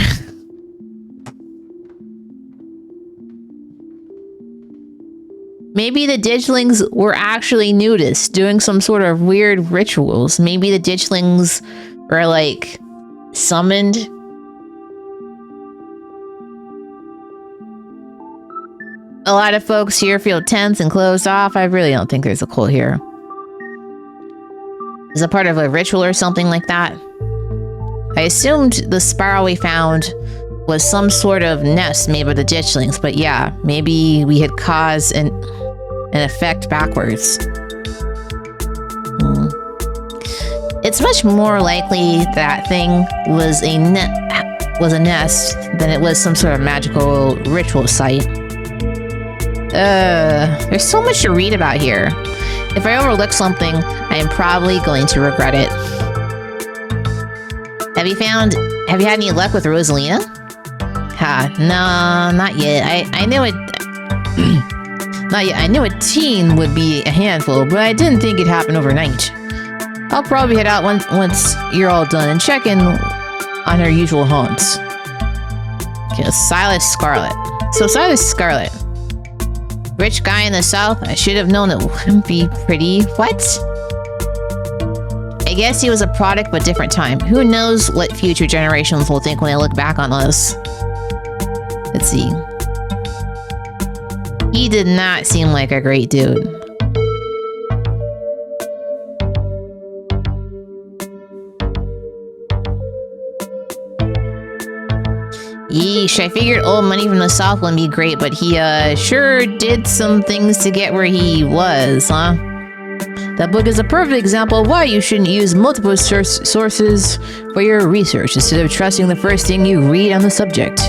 Maybe the ditchlings were actually nudists doing some sort of weird rituals. Maybe the ditchlings were like summoned. A lot of folks here feel tense and closed off. I really don't think there's a cult here. Is it part of a ritual or something like that? I assumed the spiral we found was some sort of nest made by the ditchlings, but yeah, maybe we had caused an effect backwards. It's much more likely that thing was a nest than it was some sort of magical ritual site. There's so much to read about here. If I overlook something, I am probably going to regret it. Have you had any luck with Rosalina? No, not yet. I knew it. Not yet. I knew a teen would be a handful, but I didn't think it'd happen overnight. I'll probably head out once you're all done and check in on her usual haunts. Okay, Silas Scarlet. So Silas Scarlet. Rich guy in the south? I should have known it wouldn't be pretty. What? I guess he was a product but different time. Who knows what future generations will think when they look back on us. Let's see. He did not seem like a great dude. Yeesh, I figured old money from the south wouldn't be great, but he sure did some things to get where he was, huh? That book is a perfect example of why you shouldn't use multiple sources for your research instead of trusting the first thing you read on the subject.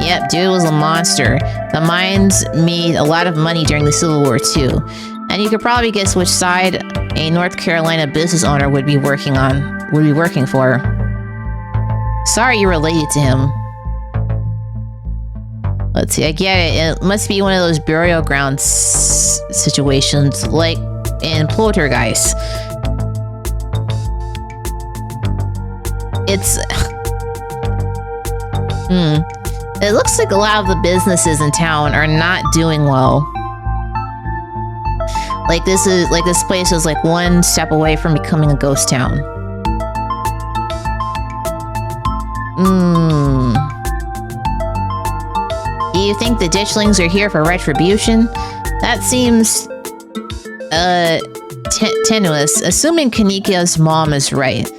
Yep, dude was a monster. The mines made a lot of money during the Civil War too, and you could probably guess which side a North Carolina business owner would be working for. Sorry you're related to him. Let's see, I get it. It must be one of those burial ground situations, like in Poltergeist. It's... It looks like a lot of the businesses in town are not doing well. Like this place is like one step away from becoming a ghost town. Do you think the ditchlings are here for retribution? That seems tenuous. Assuming Kanika's mom is right,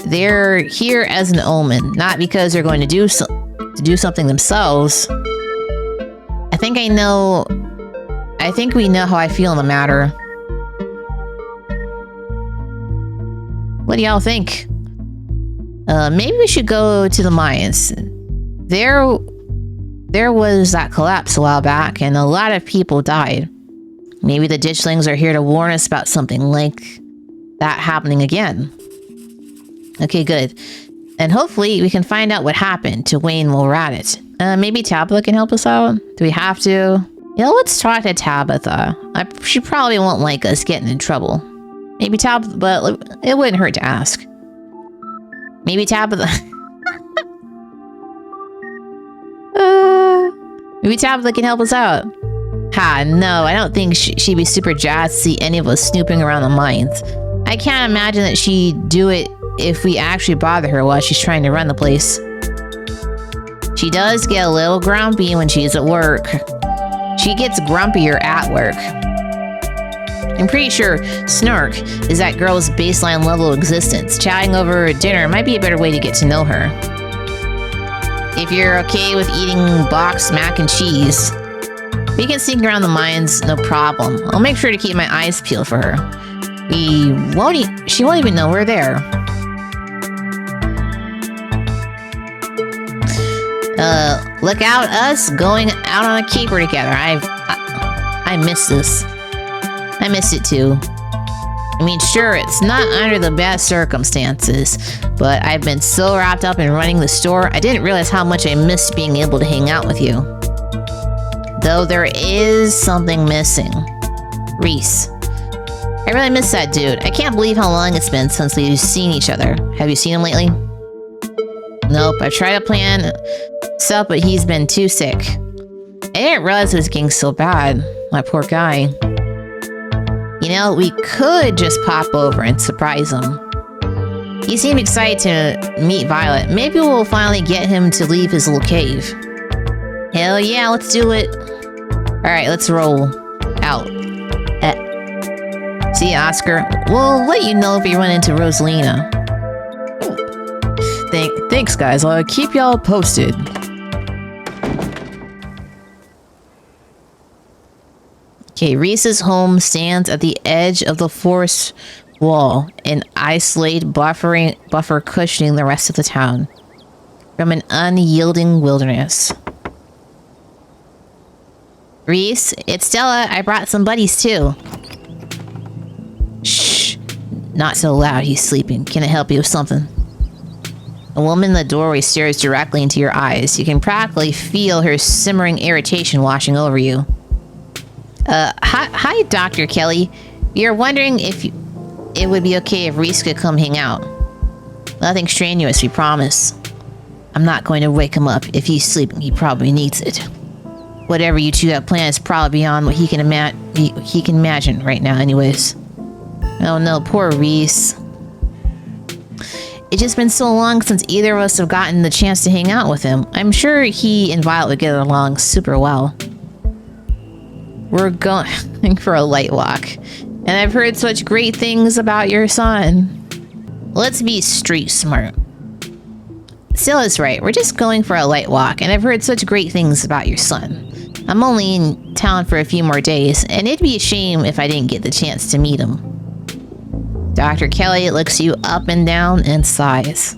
they're here as an omen, not because they're going to do something themselves. I think we know how I feel in the matter. What do y'all think? Maybe we should go to the mines. There was that collapse a while back, and a lot of people died. Maybe the ditchlings are here to warn us about something like that happening again. Okay, good. And hopefully we can find out what happened to Wayne while we're at it. Maybe Tabitha can help us out? Do we have to? Yeah, let's talk to Tabitha. She probably won't like us getting in trouble. Maybe Tabitha, but it wouldn't hurt to ask. Maybe Tabitha... maybe Tabitha can help us out. Ha, no, I don't think she'd be super jazzed to see any of us snooping around the mines. I can't imagine that she'd do it if we actually bother her while she's trying to run the place. She does get a little grumpy when she's at work. She gets grumpier at work. I'm pretty sure snark is that girl's baseline level of existence. Chatting over dinner might be a better way to get to know her. If you're okay with eating boxed mac and cheese, we can sneak around the mines, no problem. I'll make sure to keep my eyes peeled for her. She won't even know we're there. Look out, us going out on a caper together. I miss this. I missed it too. I mean, sure, it's not under the best circumstances, but I've been so wrapped up in running the store, I didn't realize how much I missed being able to hang out with you. Though there is something missing. Reese. I really miss that dude. I can't believe how long it's been since we've seen each other. Have you seen him lately? Nope, I tried to plan stuff, but he's been too sick. I didn't realize it was getting so bad. My poor guy. You know, we could just pop over and surprise him. He seemed excited to meet Violet. Maybe we'll finally get him to leave his little cave. Hell yeah, let's do it. Alright, let's roll out. See ya, Oscar. We'll let you know if we run into Rosalina. Thanks, guys. I'll keep y'all posted. Okay, Reese's home stands at the edge of the forest wall, an isolated buffer cushioning the rest of the town from an unyielding wilderness. Reese, it's Stella. I brought some buddies too. Shh, not so loud. He's sleeping. Can I help you with something? A woman in the doorway stares directly into your eyes. You can practically feel her simmering irritation washing over you. Hi, Dr. Kelly. We are wondering if it would be okay if Reese could come hang out. Nothing strenuous, we promise. I'm not going to wake him up. If he's sleeping, he probably needs it. Whatever you two have planned is probably beyond what he can imagine right now anyways. Oh no, poor Reese. It's just been so long since either of us have gotten the chance to hang out with him. I'm sure he and Violet would get along super well. We're going for a light walk, and I've heard such great things about your son. Let's be street smart. Stella's right. We're just going for a light walk, and I've heard such great things about your son. I'm only in town for a few more days, and it'd be a shame if I didn't get the chance to meet him. Dr. Kelly looks you up and down and sighs.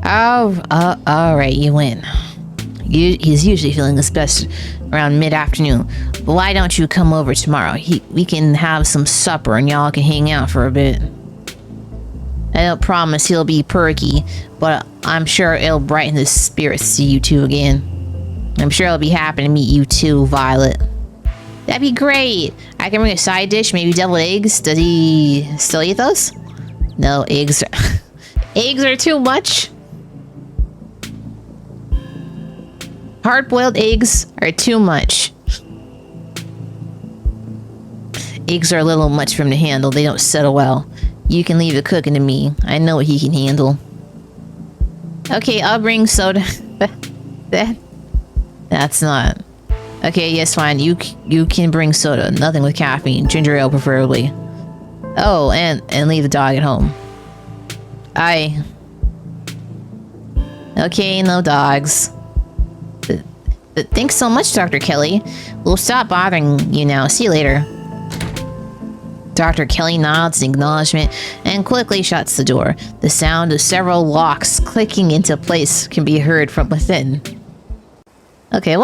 Oh, all right, you win. He's usually feeling his best around mid-afternoon, but why don't you come over tomorrow? We can have some supper and y'all can hang out for a bit. I don't promise he'll be perky, but I'm sure it'll brighten his spirits to see you two again. I'm sure he'll be happy to meet you too, Violet. That'd be great. I can bring a side dish, maybe deviled eggs. Does he still eat those? No, eggs Eggs are too much. Hard-boiled eggs are too much. Eggs are a little much for him to handle. They don't settle well. You can leave the cooking to me. I know what he can handle. Okay, I'll bring soda. That's not... Okay, yes, fine. You can bring soda. Nothing with caffeine. Ginger ale, preferably. Oh, and leave the dog at home. Okay, no dogs. But thanks so much, Dr. Kelly. We'll stop bothering you now. See you later. Dr. Kelly nods in acknowledgement and quickly shuts the door. The sound of several locks clicking into place can be heard from within. Okay,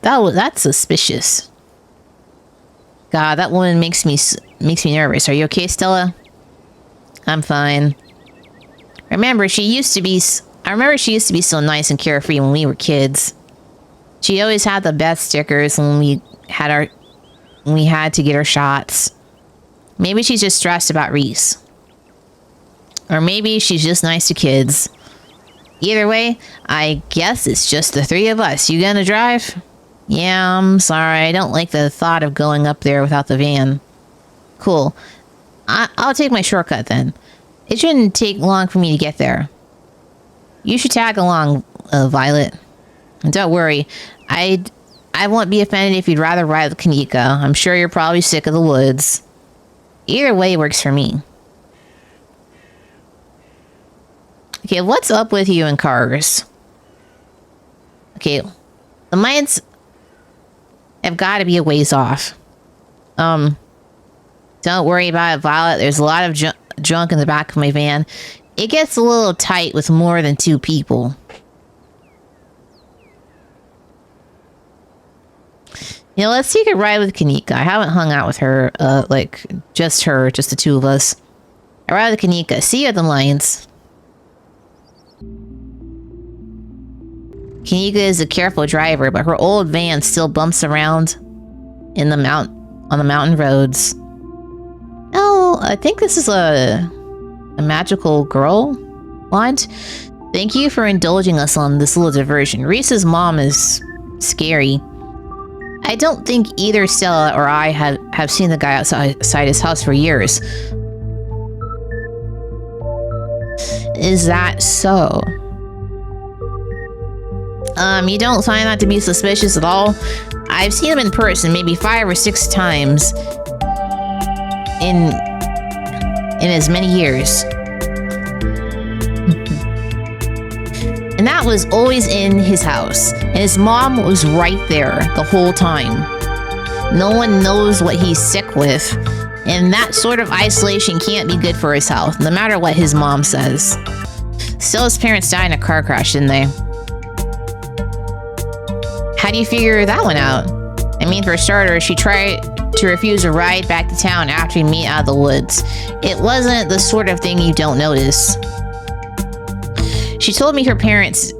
that's suspicious. God, that woman makes me nervous. Are you okay, Stella? I'm fine. I remember she used to be so nice and carefree when we were kids. She always had the best stickers when we had to get her shots. Maybe she's just stressed about Reese. Or maybe she's just nice to kids. Either way, I guess it's just the three of us. You gonna drive? Yeah, I'm sorry. I don't like the thought of going up there without the van. Cool. I'll take my shortcut then. It shouldn't take long for me to get there. You should tag along, Violet. And don't worry. I won't be offended if you'd rather ride with Kanika. I'm sure you're probably sick of the woods. Either way works for me. Okay, what's up with you and cars? Okay, the mines have got to be a ways off. Don't worry about it, Violet. There's a lot of junk in the back of my van. It gets a little tight with more than 2 people. You know, let's take a ride with Kanika. I haven't hung out with her, just the 2 of us. I ride with Kanika. See you at the mines. Kanika is a careful driver, but her old van still bumps around on the mountain roads. Oh, I think this is a magical girl wand. Thank you for indulging us on this little diversion. Reese's mom is scary. I don't think either Stella or I have seen the guy outside his house for years. Is that so? You don't find that to be suspicious at all? I've seen him in person maybe 5 or 6 times in as many years. And that was always in his house. And his mom was right there the whole time. No one knows what he's sick with. And that sort of isolation can't be good for his health, no matter what his mom says. Stella's parents died in a car crash, didn't they? How do you figure that one out? I mean, for starters, she tried to refuse a ride back to town after we meet out of the woods. It wasn't the sort of thing you don't notice. She told me her parents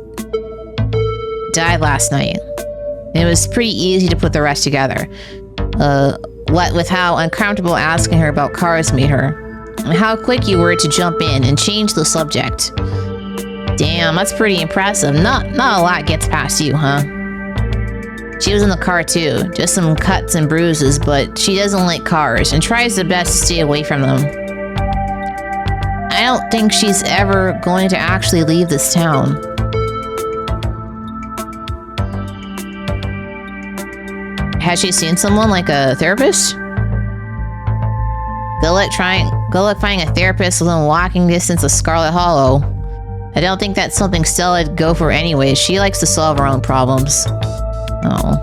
died last night. It was pretty easy to put the rest together. What with how uncomfortable asking her about cars made her. And how quick you were to jump in and change the subject. Damn, that's pretty impressive. Not a lot gets past you, huh? She was in the car too. Just some cuts and bruises, but she doesn't like cars and tries her best to stay away from them. I don't think she's ever going to actually leave this town. Has she seen someone like a therapist? Good luck finding a therapist within walking distance of Scarlet Hollow. I don't think that's something Stella'd go for anyway. She likes to solve her own problems. Oh.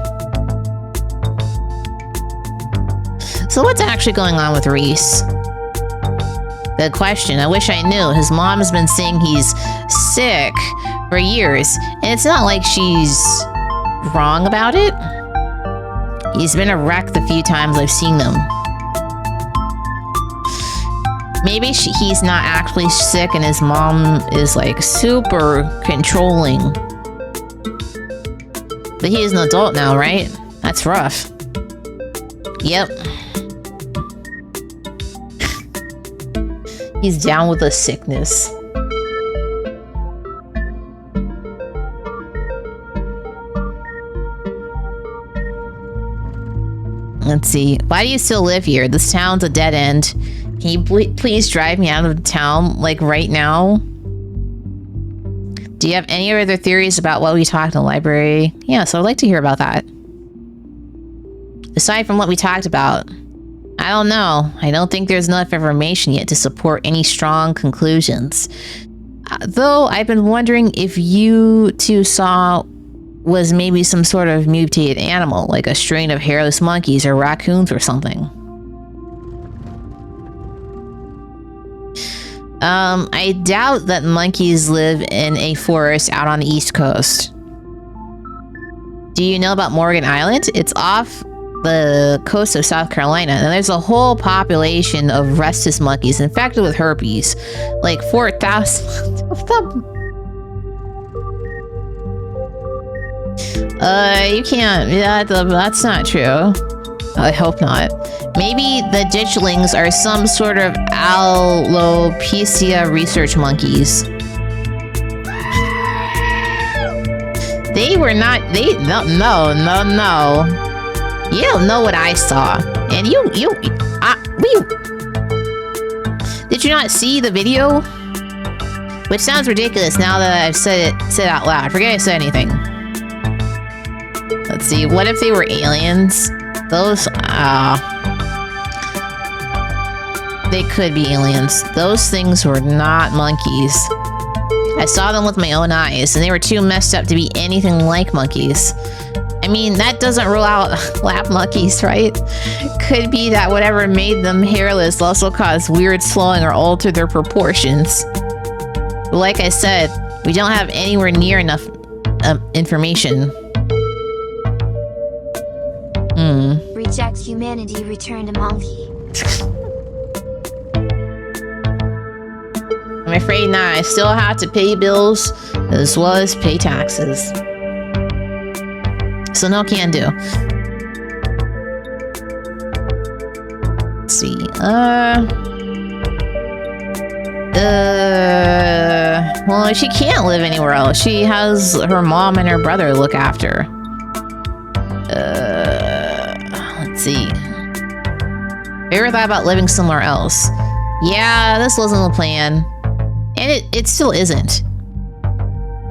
So what's actually going on with Reese? Good question. I wish I knew. His mom's been saying he's sick for years, and it's not like she's wrong about it. He's been a wreck the few times I've seen him. Maybe he's not actually sick and his mom is like super controlling. But he is an adult now, right? That's rough. Yep. He's down with the sickness. Let's see. Why do you still live here? This town's a dead end. Can you please drive me out of the town, like, right now? Do you have any other theories about what we talked in the library? Yeah, so I'd like to hear about that. Aside from what we talked about, I don't know. I don't think there's enough information yet to support any strong conclusions. Though I've been wondering if you two saw was maybe some sort of mutated animal, like a strain of hairless monkeys or raccoons or something. I doubt that monkeys live in a forest out on the East Coast. Do you know about Morgan Island? It's off the coast of South Carolina, and there's a whole population of rhesus monkeys infected with herpes. Like 4,000. You can't. That's not true. I hope not. Maybe the ditchlings are some sort of alopecia research monkeys. They were not. No. You don't know what I saw. And did you not see the video? Which sounds ridiculous now that I've said it out loud. Forget I said anything. Let's see. What if they were aliens? Those, they could be aliens. Those things were not monkeys. I saw them with my own eyes, and they were too messed up to be anything like monkeys. I mean, that doesn't rule out lap monkeys, right? Could be that whatever made them hairless also caused weird slowing or altered their proportions. But like I said, we don't have anywhere near enough information. Reject humanity, return to monkey. I'm afraid not. I still have to pay bills as well as pay taxes. So no can do. Let's see. Well, she can't live anywhere else. She has her mom and her brother to look after. Let's see. Have you ever thought about living somewhere else? Yeah, this wasn't the plan. And it still isn't.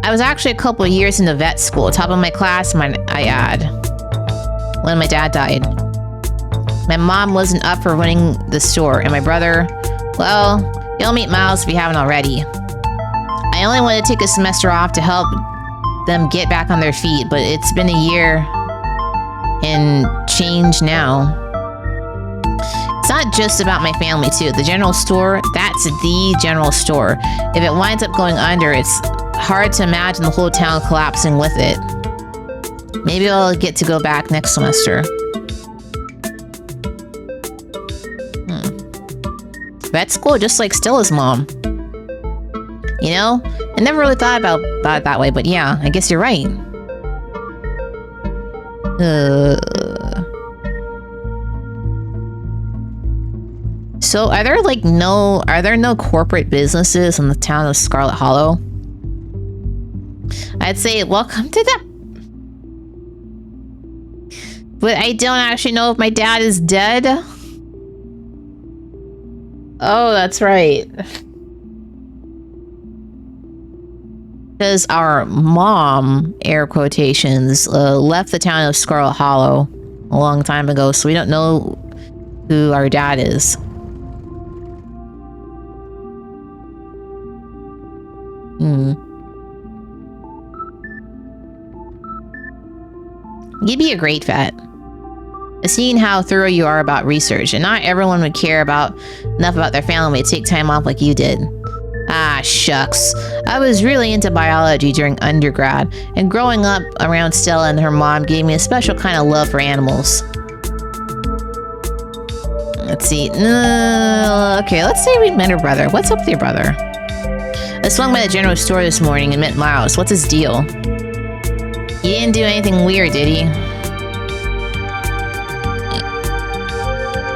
I was actually a couple of years into vet school, top of my class, I add, when my dad died. My mom wasn't up for running the store, and my brother, well, you'll meet Miles if you haven't already. I only wanted to take a semester off to help them get back on their feet, but it's been a year and change now. It's not just about my family, too. The general store, that's the general store. If it winds up going under, it's hard to imagine the whole town collapsing with it. Maybe I'll get to go back next semester. Vet school, just like Stella's mom. You know? I never really thought about it that way, but yeah, I guess you're right. So are there no corporate businesses in the town of Scarlet Hollow? I'd say welcome to that. But I don't actually know if my dad is dead. Oh, that's right. Because our mom, air quotations, left the town of Scarlet Hollow a long time ago, so we don't know who our dad is. You'd be a great vet. I've seen how thorough you are about research, and not everyone would care enough about their family to take time off like you did. Ah, shucks. I was really into biology during undergrad, and growing up around Stella and her mom gave me a special kind of love for animals. Let's see. Okay, let's say we met her brother. What's up with your brother? I swung by the general store this morning and met Miles. What's his deal? He didn't do anything weird, did he?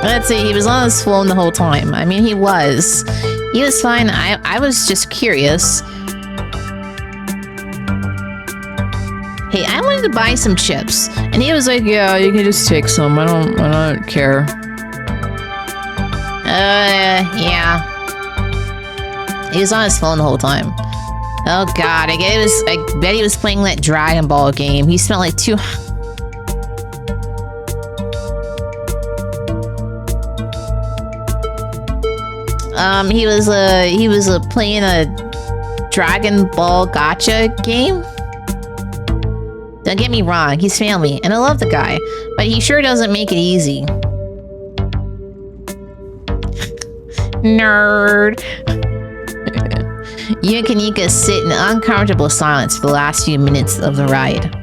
Let's see, he was on his phone the whole time. I mean, he was. He was fine. I was just curious. Hey, I wanted to buy some chips. And he was like, Yeah, you can just take some. I don't care. Yeah. He was on his phone the whole time. Oh god, I bet he was playing that Dragon Ball game. He spent like he was playing a Dragon Ball Gacha game. Don't get me wrong, he's family, and I love the guy, but he sure doesn't make it easy. Nerd. You and Kanika sit in uncomfortable silence for the last few minutes of the ride.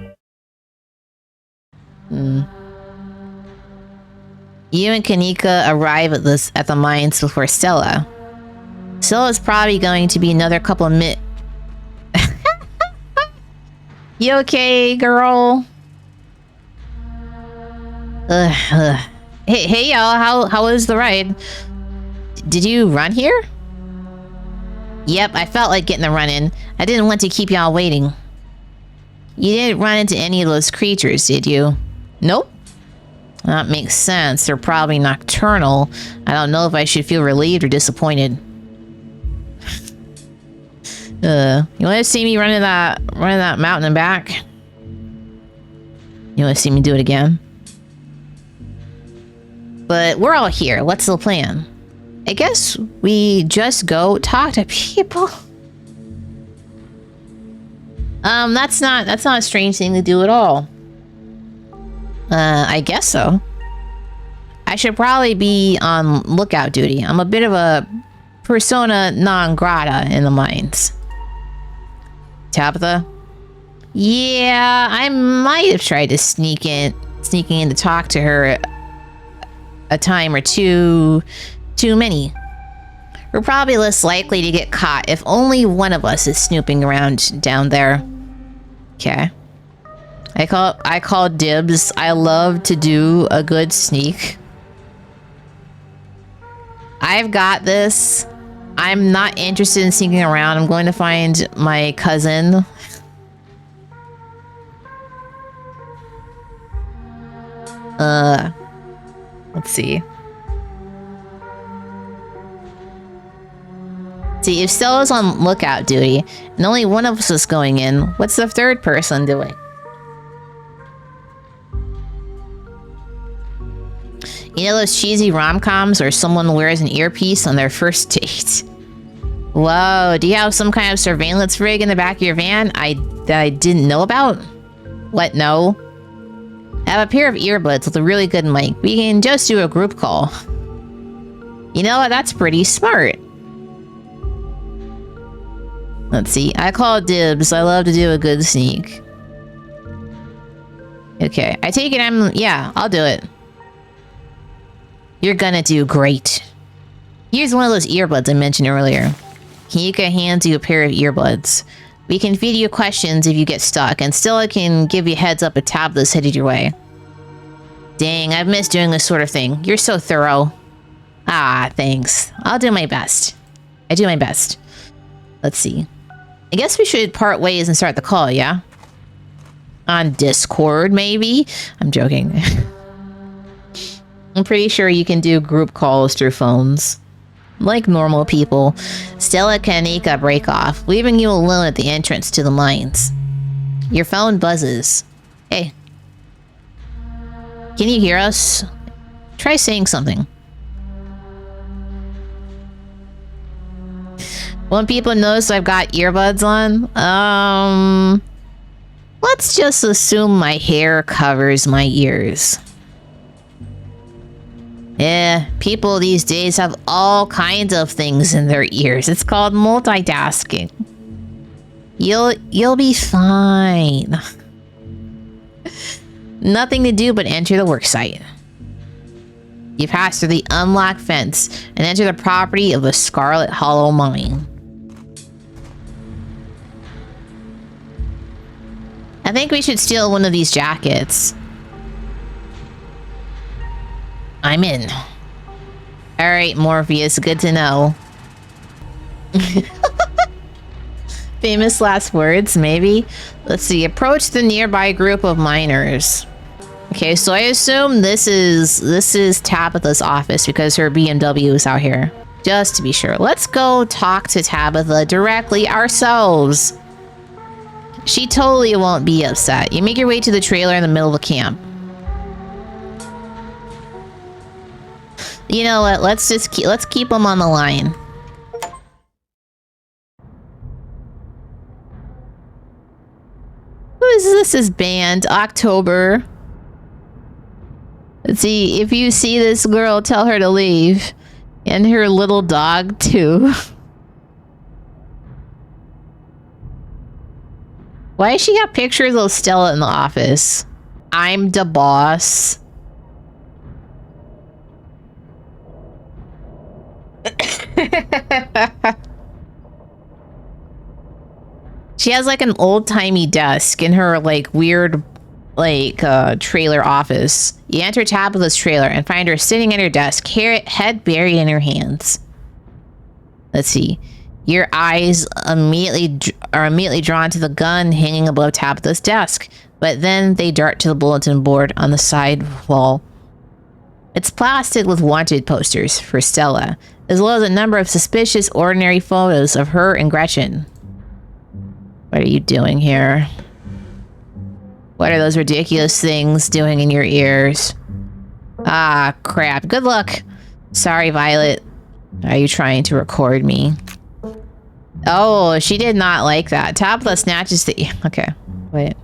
You and Kanika arrive at the mines before Stella. Stella's probably going to be another couple of minutes. You okay, girl? Hey, y'all. How was the ride? Did you run here? Yep, I felt like getting the run in. I didn't want to keep y'all waiting. You didn't run into any of those creatures, did you? Nope. That makes sense. They're probably nocturnal. I don't know if I should feel relieved or disappointed. You want to see me running that mountain and back? You want to see me do it again? But we're all here. What's the plan? I guess we just go talk to people. That's not a strange thing to do at all. I guess so. I should probably be on lookout duty. I'm a bit of a persona non grata in the mines. Tabitha? Yeah, I might have tried to sneaking in to talk to her a time or two too many. We're probably less likely to get caught if only one of us is snooping around down there. Okay. I call dibs. I love to do a good sneak. I've got this. I'm not interested in sneaking around. I'm going to find my cousin. Let's see. See, if Stella's on lookout duty, and only one of us is going in, what's the third person doing? You know those cheesy rom-coms where someone wears an earpiece on their first date? Whoa, do you have some kind of surveillance rig in the back of your van that I didn't know about? What, no? I have a pair of earbuds with a really good mic. We can just do a group call. You know what? That's pretty smart. Let's see. I call dibs. I love to do a good sneak. Okay. I take it yeah, I'll do it. You're gonna do great. Here's one of those earbuds I mentioned earlier. Kanika hands you a pair of earbuds. We can feed you questions if you get stuck, and Stella can give you a heads up if Tabitha's headed your way. Dang, I've missed doing this sort of thing. You're so thorough. Ah, thanks. I'll do my best. I do my best. Let's see. I guess we should part ways and start the call, yeah? On Discord, maybe? I'm joking. I'm pretty sure you can do group calls through phones. Like normal people. Stella and Kanika break off, leaving you alone at the entrance to the mines. Your phone buzzes. Hey. Can you hear us? Try saying something. When people notice I've got earbuds on, let's just assume my hair covers my ears. Yeah, people these days have all kinds of things in their ears. It's called multitasking. You'll be fine. Nothing to do but enter the worksite. You pass through the unlocked fence and enter the property of the Scarlet Hollow mine. I think we should steal one of these jackets. I'm in. Alright, Morpheus, good to know. Famous last words, maybe? Let's see. Approach the nearby group of miners. Okay, so I assume this is Tabitha's office because her BMW is out here. Just to be sure. Let's go talk to Tabitha directly ourselves. She totally won't be upset. You make your way to the trailer in the middle of the camp. You know what? Let's keep them on the line. Who is this? Is band October. Let's see. If you see this girl, tell her to leave. And her little dog too. Why does she have pictures of Stella in the office? I'm the boss. She has like an old-timey desk in her like weird trailer office. You enter Tabitha's trailer and find her sitting at her desk, head buried in her hands. Let's see. Your eyes are immediately drawn to the gun hanging above Tabitha's desk, but then they dart to the bulletin board on the side wall. It's plastered with wanted posters for Stella, as well as a number of suspicious ordinary photos of her and Gretchen. What are you doing here? What are those ridiculous things doing in your ears? Ah, crap. Good luck. Sorry, Violet. Are you trying to record me? Oh, she did not like that. Tabitha snatches the... Okay, wait.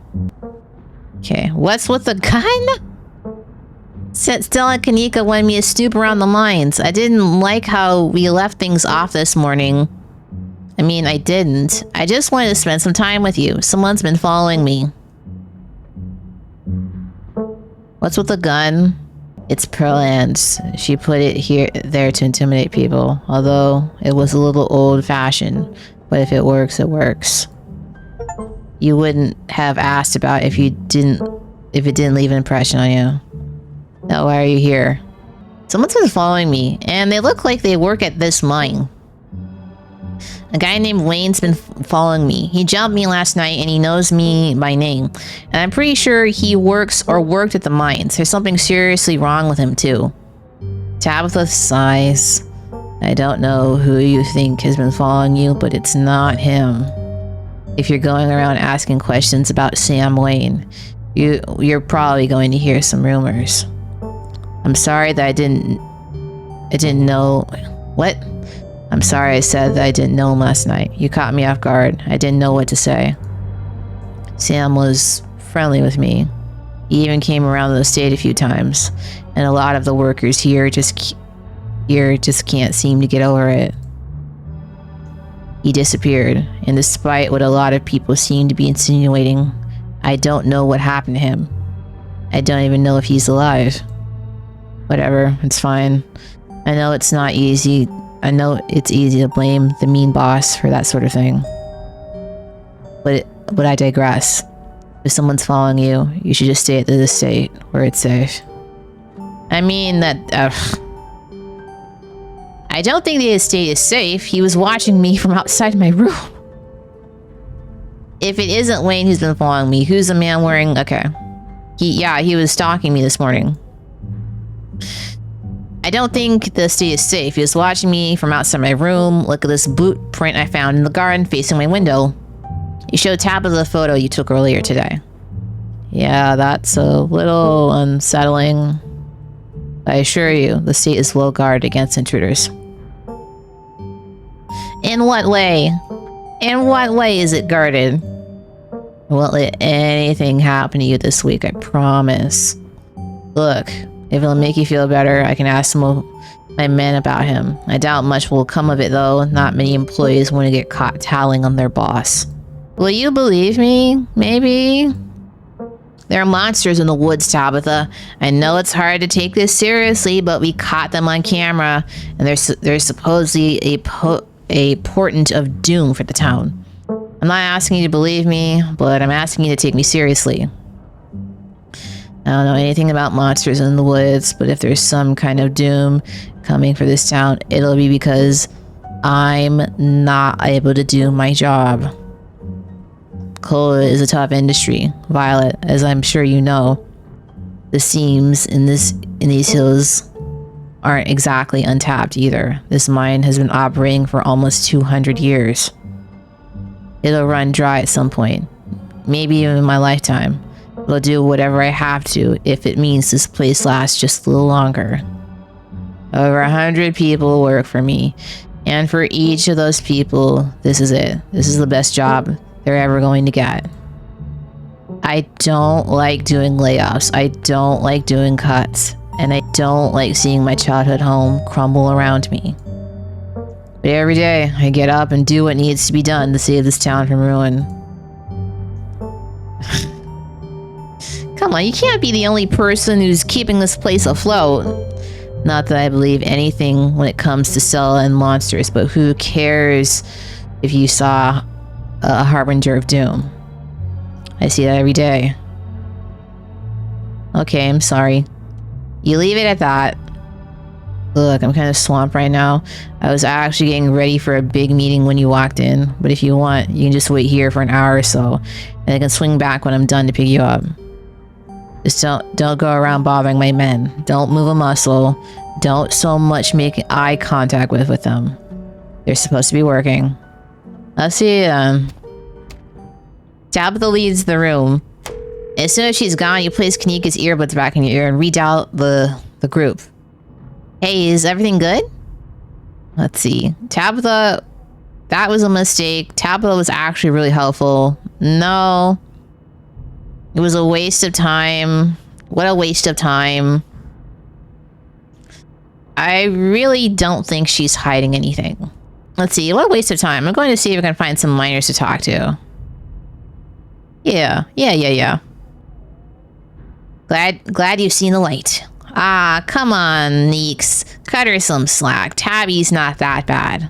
Okay, what's with the gun? Stella and Kanika wanted me to snoop around the mines. I didn't like how we left things off this morning. I mean, I didn't. I just wanted to spend some time with you. Someone's been following me. What's with the gun? It's Pearland's. She put it there to intimidate people. Although it was a little old-fashioned. But if it works, it works. You wouldn't have asked about if it didn't leave an impression on you. Now why are you here? Someone's been following me, and they look like they work at this mine. A guy named Wayne's been following me. He jumped me last night and he knows me by name. And I'm pretty sure he works or worked at the mines. There's something seriously wrong with him too. Tabitha sighs. I don't know who you think has been following you, but it's not him. If you're going around asking questions about Sam Wayne, you're probably going to hear some rumors. I'm sorry that I didn't know... What? I'm sorry I said that I didn't know him last night. You caught me off guard. I didn't know what to say. Sam was friendly with me. He even came around the estate a few times. And a lot of the workers here just can't seem to get over it. He disappeared. And despite what a lot of people seem to be insinuating, I don't know what happened to him. I don't even know if he's alive. Whatever, it's fine. I know it's not easy. I know it's easy to blame the mean boss for that sort of thing. But I digress. If someone's following you, you should just stay at the estate where it's safe. I mean that... I don't think the estate is safe. He was watching me from outside my room. If it isn't Wayne who's been following me, who's the man wearing... Okay. He was stalking me this morning. I don't think the estate is safe. He was watching me from outside my room. Look at this boot print I found in the garden facing my window. You showed Tabitha the photo you took earlier today. Yeah, that's a little unsettling. I assure you, the estate is well guarded against intruders. In what way? In what way is it guarded? Won't let anything happen to you this week, I promise. Look. If it'll make you feel better, I can ask some of my men about him. I doubt much will come of it, though. Not many employees want to get caught tallying on their boss. Will you believe me? Maybe? There are monsters in the woods, Tabitha. I know it's hard to take this seriously, but we caught them on camera, and they're supposedly a portent of doom for the town. I'm not asking you to believe me, but I'm asking you to take me seriously. I don't know anything about monsters in the woods, but if there's some kind of doom coming for this town, it'll be because I'm not able to do my job. Coal is a tough industry, Violet, as I'm sure you know. The seams in these hills aren't exactly untapped either. This mine has been operating for almost 200 years. It'll run dry at some point. Maybe even in my lifetime. I'll do whatever I have to if it means this place lasts just a little longer. Over 100 people work for me. And for each of those people, this is it. This is the best job they're ever going to get. I don't like doing layoffs. I don't like doing cuts. And I don't like seeing my childhood home crumble around me. But every day, I get up and do what needs to be done to save this town from ruin. Come on, you can't be the only person who's keeping this place afloat. Not that I believe anything when it comes to Cell and monsters, but who cares if you saw a harbinger of doom? I see that every day. Okay, I'm sorry. You leave it at that. Look, I'm kind of swamped right now. I was actually getting ready for a big meeting when you walked in, but if you want, you can just wait here for an hour or so, and I can swing back when I'm done to pick you up. Just don't go around bothering my men. Don't move a muscle. Don't so much make eye contact with them. They're supposed to be working. Let's see. Tabitha leaves the room. As soon as she's gone, you place Kanika's earbuds back in your ear and redial the group. Hey, is everything good? Let's see. Tabitha, that was a mistake. Tabitha was actually really helpful. No. It was a waste of time. What a waste of time. I really don't think she's hiding anything. Let's see. What a waste of time. I'm going to see if I can find some miners to talk to. Yeah. Glad you've seen the light. Ah, come on, Neeks. Cut her some slack. Tabby's not that bad.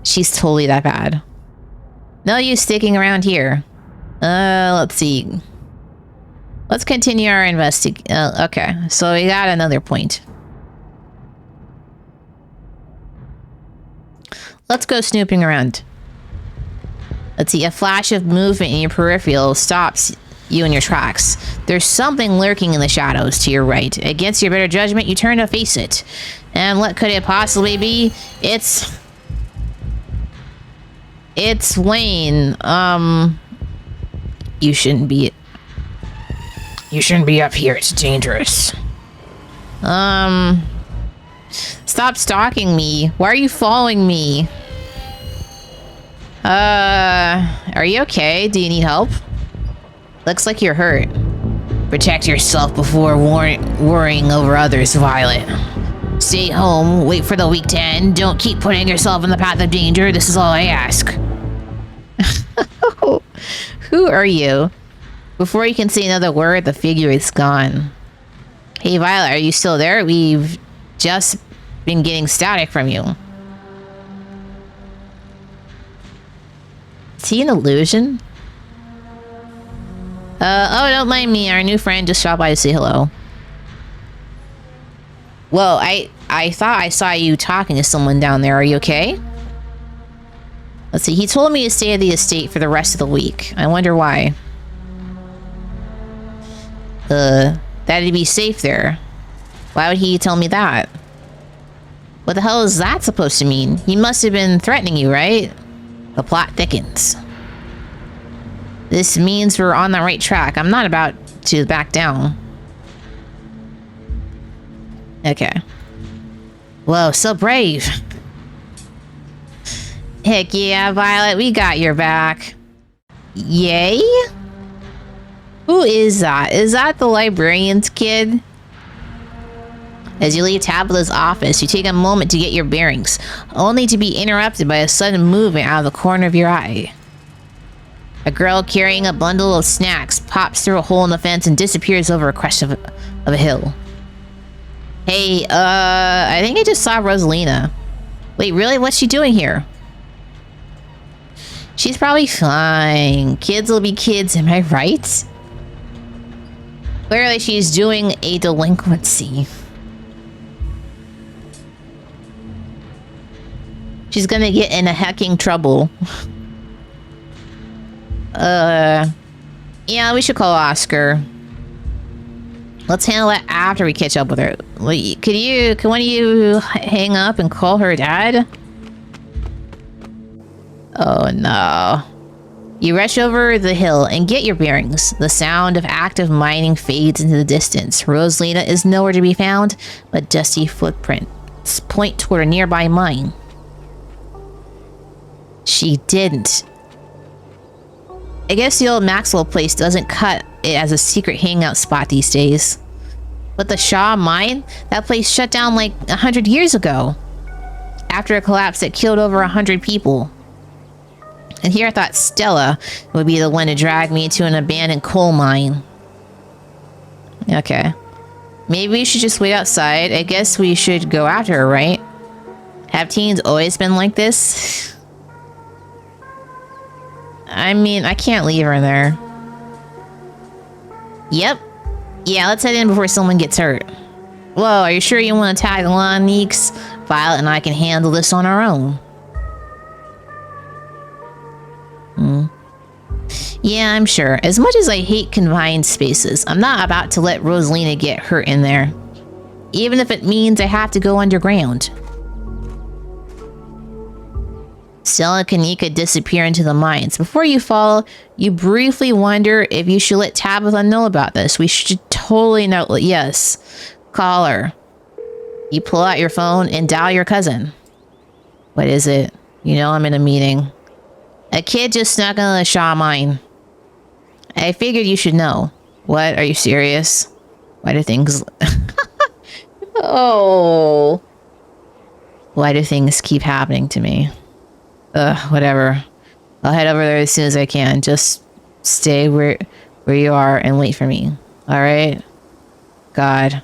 She's totally that bad. No use sticking around here. Let's see. Let's continue our okay, so we got another point. Let's go snooping around. Let's see, a flash of movement in your peripheral stops you in your tracks. There's something lurking in the shadows to your right. Against your better judgment, you turn to face it. And what could it possibly be? It's Wayne. You shouldn't be up here. It's dangerous. Stop stalking me. Why are you following me? Are you okay? Do you need help? Looks like you're hurt. Protect yourself before worrying over others, Violet. Stay home, wait for the week to end. Don't keep putting yourself in the path of danger. This is all I ask. Who are you? Before you can say another word, the figure is gone. Hey, Violet, are you still there? We've just been getting static from you. Is he an illusion? Oh, don't mind me. Our new friend just stopped by to say hello. Well, I thought I saw you talking to someone down there. Are you okay? Let's see. He told me to stay at the estate for the rest of the week. I wonder why. That'd be safe there. Why would he tell me that? What the hell is that supposed to mean? He must have been threatening you, right? The plot thickens. This means we're on the right track. I'm not about to back down. Okay. Whoa, so brave. Heck yeah, Violet, we got your back. Yay? Who is that? Is that the librarian's kid? As you leave Tabitha's office, you take a moment to get your bearings, only to be interrupted by a sudden movement out of the corner of your eye. A girl carrying a bundle of snacks pops through a hole in the fence and disappears over a crest of a hill. Hey, I think I just saw Rosalina. Wait, really? What's she doing here? She's probably fine. Kids will be kids, am I right? Clearly she's doing a delinquency. She's gonna get in a hecking trouble. Yeah, we should call Oscar. Let's handle it after we catch up with her. Can one of you hang up and call her dad? Oh no. You rush over the hill and get your bearings. The sound of active mining fades into the distance. Rosalina is nowhere to be found, but dusty footprints point toward a nearby mine. She didn't. I guess the old Maxwell place doesn't cut it as a secret hangout spot these days. But the Shaw mine? That place shut down like 100 years ago. After a collapse that killed over 100 people. And here I thought Stella would be the one to drag me to an abandoned coal mine. Okay. Maybe we should just wait outside. I guess we should go after her, right? Have teens always been like this? I mean, I can't leave her in there. Yep. Yeah, let's head in before someone gets hurt. Whoa, are you sure you want to tag along, Neeks? Violet and I can handle this on our own. Yeah, I'm sure. As much as I hate confined spaces, I'm not about to let Rosalina get hurt in there. Even if it means I have to go underground. Stella and Kanika disappear into the mines. Before you follow, you briefly wonder if you should let Tabitha know about this. We should totally know. Yes. Call her. You pull out your phone and dial your cousin. What is it? You know I'm in a meeting. A kid just snuck into the Shaw mine. I figured you should know. What? Are you serious? Why do things... Oh. Why do things keep happening to me? Whatever. I'll head over there as soon as I can. Just stay where you are and wait for me. Alright? God.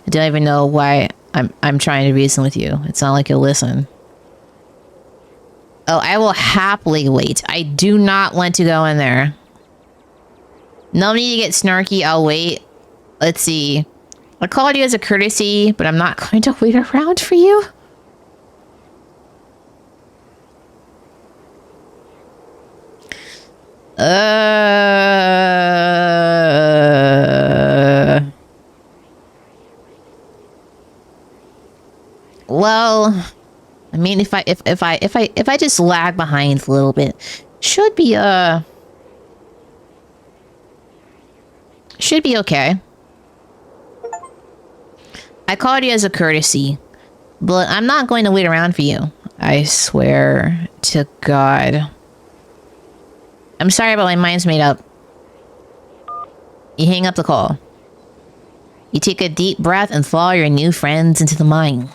I don't even know why I'm trying to reason with you. It's not like you'll listen. Oh, I will happily wait. I do not want to go in there. No need to get snarky. I'll wait. Let's see. I called you as a courtesy, but I'm not going to wait around for you. Well, I mean, if I just lag behind a little bit, should be okay. I called you as a courtesy, but I'm not going to wait around for you. I swear to God. I'm sorry, but my mind's made up. You hang up the call. You take a deep breath and follow your new friends into the mine.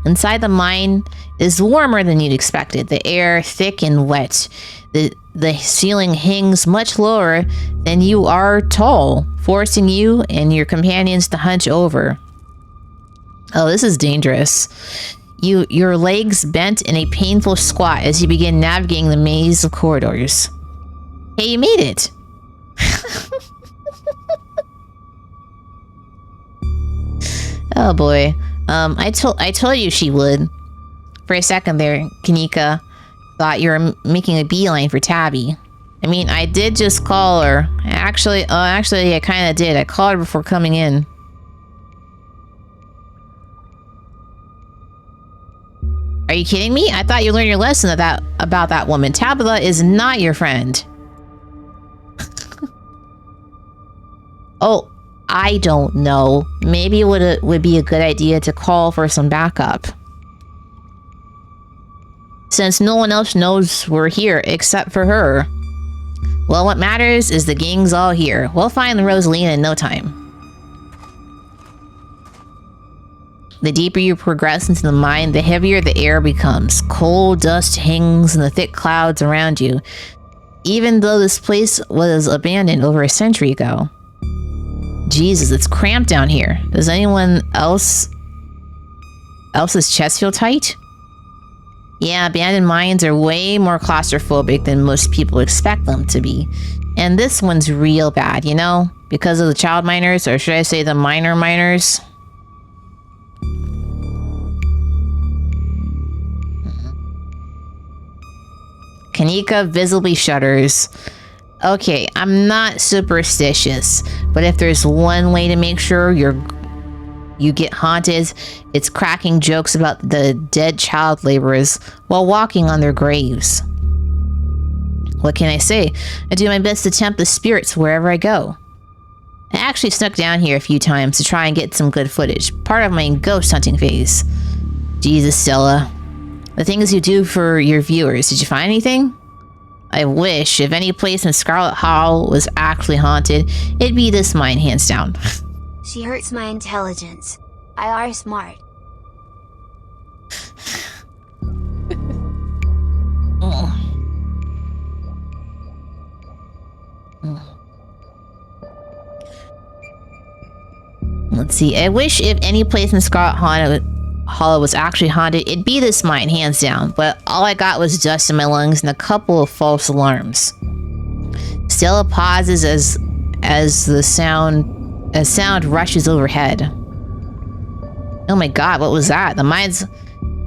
Inside the mine is warmer than you'd expected. The air thick and wet. The ceiling hangs much lower than you are tall, forcing you and your companions to hunch over. Oh, this is dangerous. Your legs bent in a painful squat as you begin navigating the maze of corridors. Hey, you made it! Oh boy. I told you she would. For a second there, Kanika thought you were making a beeline for Tabby. I mean, I did just call her. Actually, I kind of did. I called her before coming in. Are you kidding me? I thought you learned your lesson about that woman. Tabitha is not your friend. Oh, I don't know. Maybe it would be a good idea to call for some backup. Since no one else knows we're here except for her. Well, what matters is the gang's all here. We'll find Rosalina in no time. The deeper you progress into the mine, the heavier the air becomes. Coal dust hangs in the thick clouds around you, even though this place was abandoned over a century ago. Jesus, it's cramped down here. Does anyone else's chest feel tight? Yeah, abandoned mines are way more claustrophobic than most people expect them to be. And this one's real bad, you know? Because of the child miners, or should I say the minor miners? Kanika visibly shudders. Okay, I'm not superstitious, but if there's one way to make sure you get haunted, it's cracking jokes about the dead child laborers while walking on their graves. What can I say? I do my best to tempt the spirits wherever I go. I actually snuck down here a few times to try and get some good footage, part of my ghost hunting phase. Jesus, Stella. The things you do for your viewers, did you find anything? I wish if any place in Scarlet Hollow was actually haunted, it'd be this mine, hands down. She hurts my intelligence. I are smart. Let's see. I wish if any place in Scarlet Hollow was actually haunted, it'd be this mine, hands down. But all I got was dust in my lungs and a couple of false alarms. Stella pauses as sound rushes overhead. Oh my god, what was that? The mine's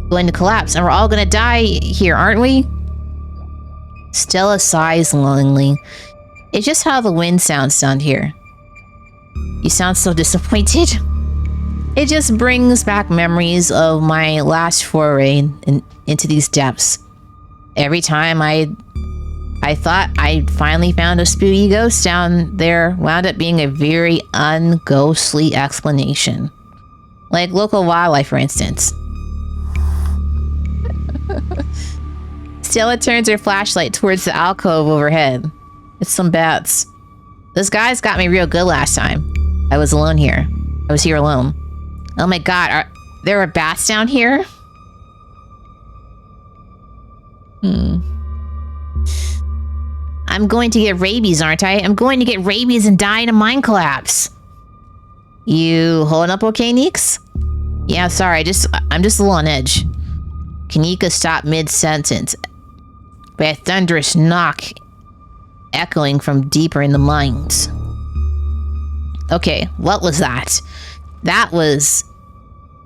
going to collapse and we're all gonna die here, aren't we? Stella sighs longingly. It's just how the wind sounds down here. You sound so disappointed. It just brings back memories of my last foray into these depths. Every time I thought I'd finally found a spooky ghost down there, wound up being a very unghostly explanation. Like local wildlife, for instance. Stella turns her flashlight towards the alcove overhead. It's some bats. Those guys got me real good last time. I was alone here. I was here alone. Oh my god, there are bats down here? I'm going to get rabies, aren't I? I'm going to get rabies and die in a mine collapse. You holding up okay, Neeks? Yeah, sorry, I'm just a little on edge. Kanika stopped mid-sentence by a thunderous knock echoing from deeper in the mines. Okay, what was that? That was...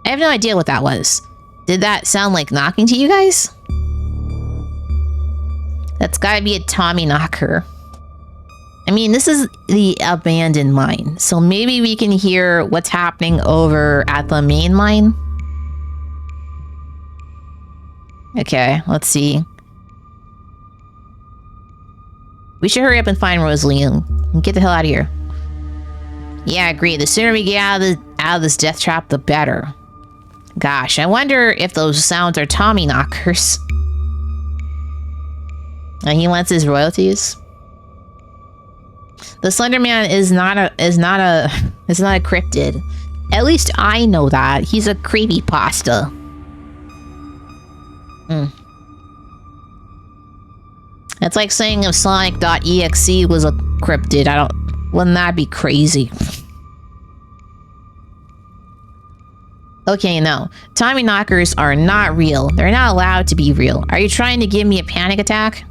I have no idea what that was. Did that sound like knocking to you guys? That's gotta be a Tommy knocker. I mean, this is the abandoned mine, so maybe we can hear what's happening over at the main mine. Okay, let's see. We should hurry up and find Rosalie and get the hell out of here. Yeah, I agree. The sooner we get out of this death trap, the better. Gosh, I wonder if those sounds are Tommy knockers. And he wants his royalties. The Slender Man is not a cryptid. At least I know that. He's a creepypasta. It's like saying if Sonic.exe was a cryptid. Wouldn't that be crazy? Okay, no. Tommy knockers are not real. They're not allowed to be real. Are you trying to give me a panic attack?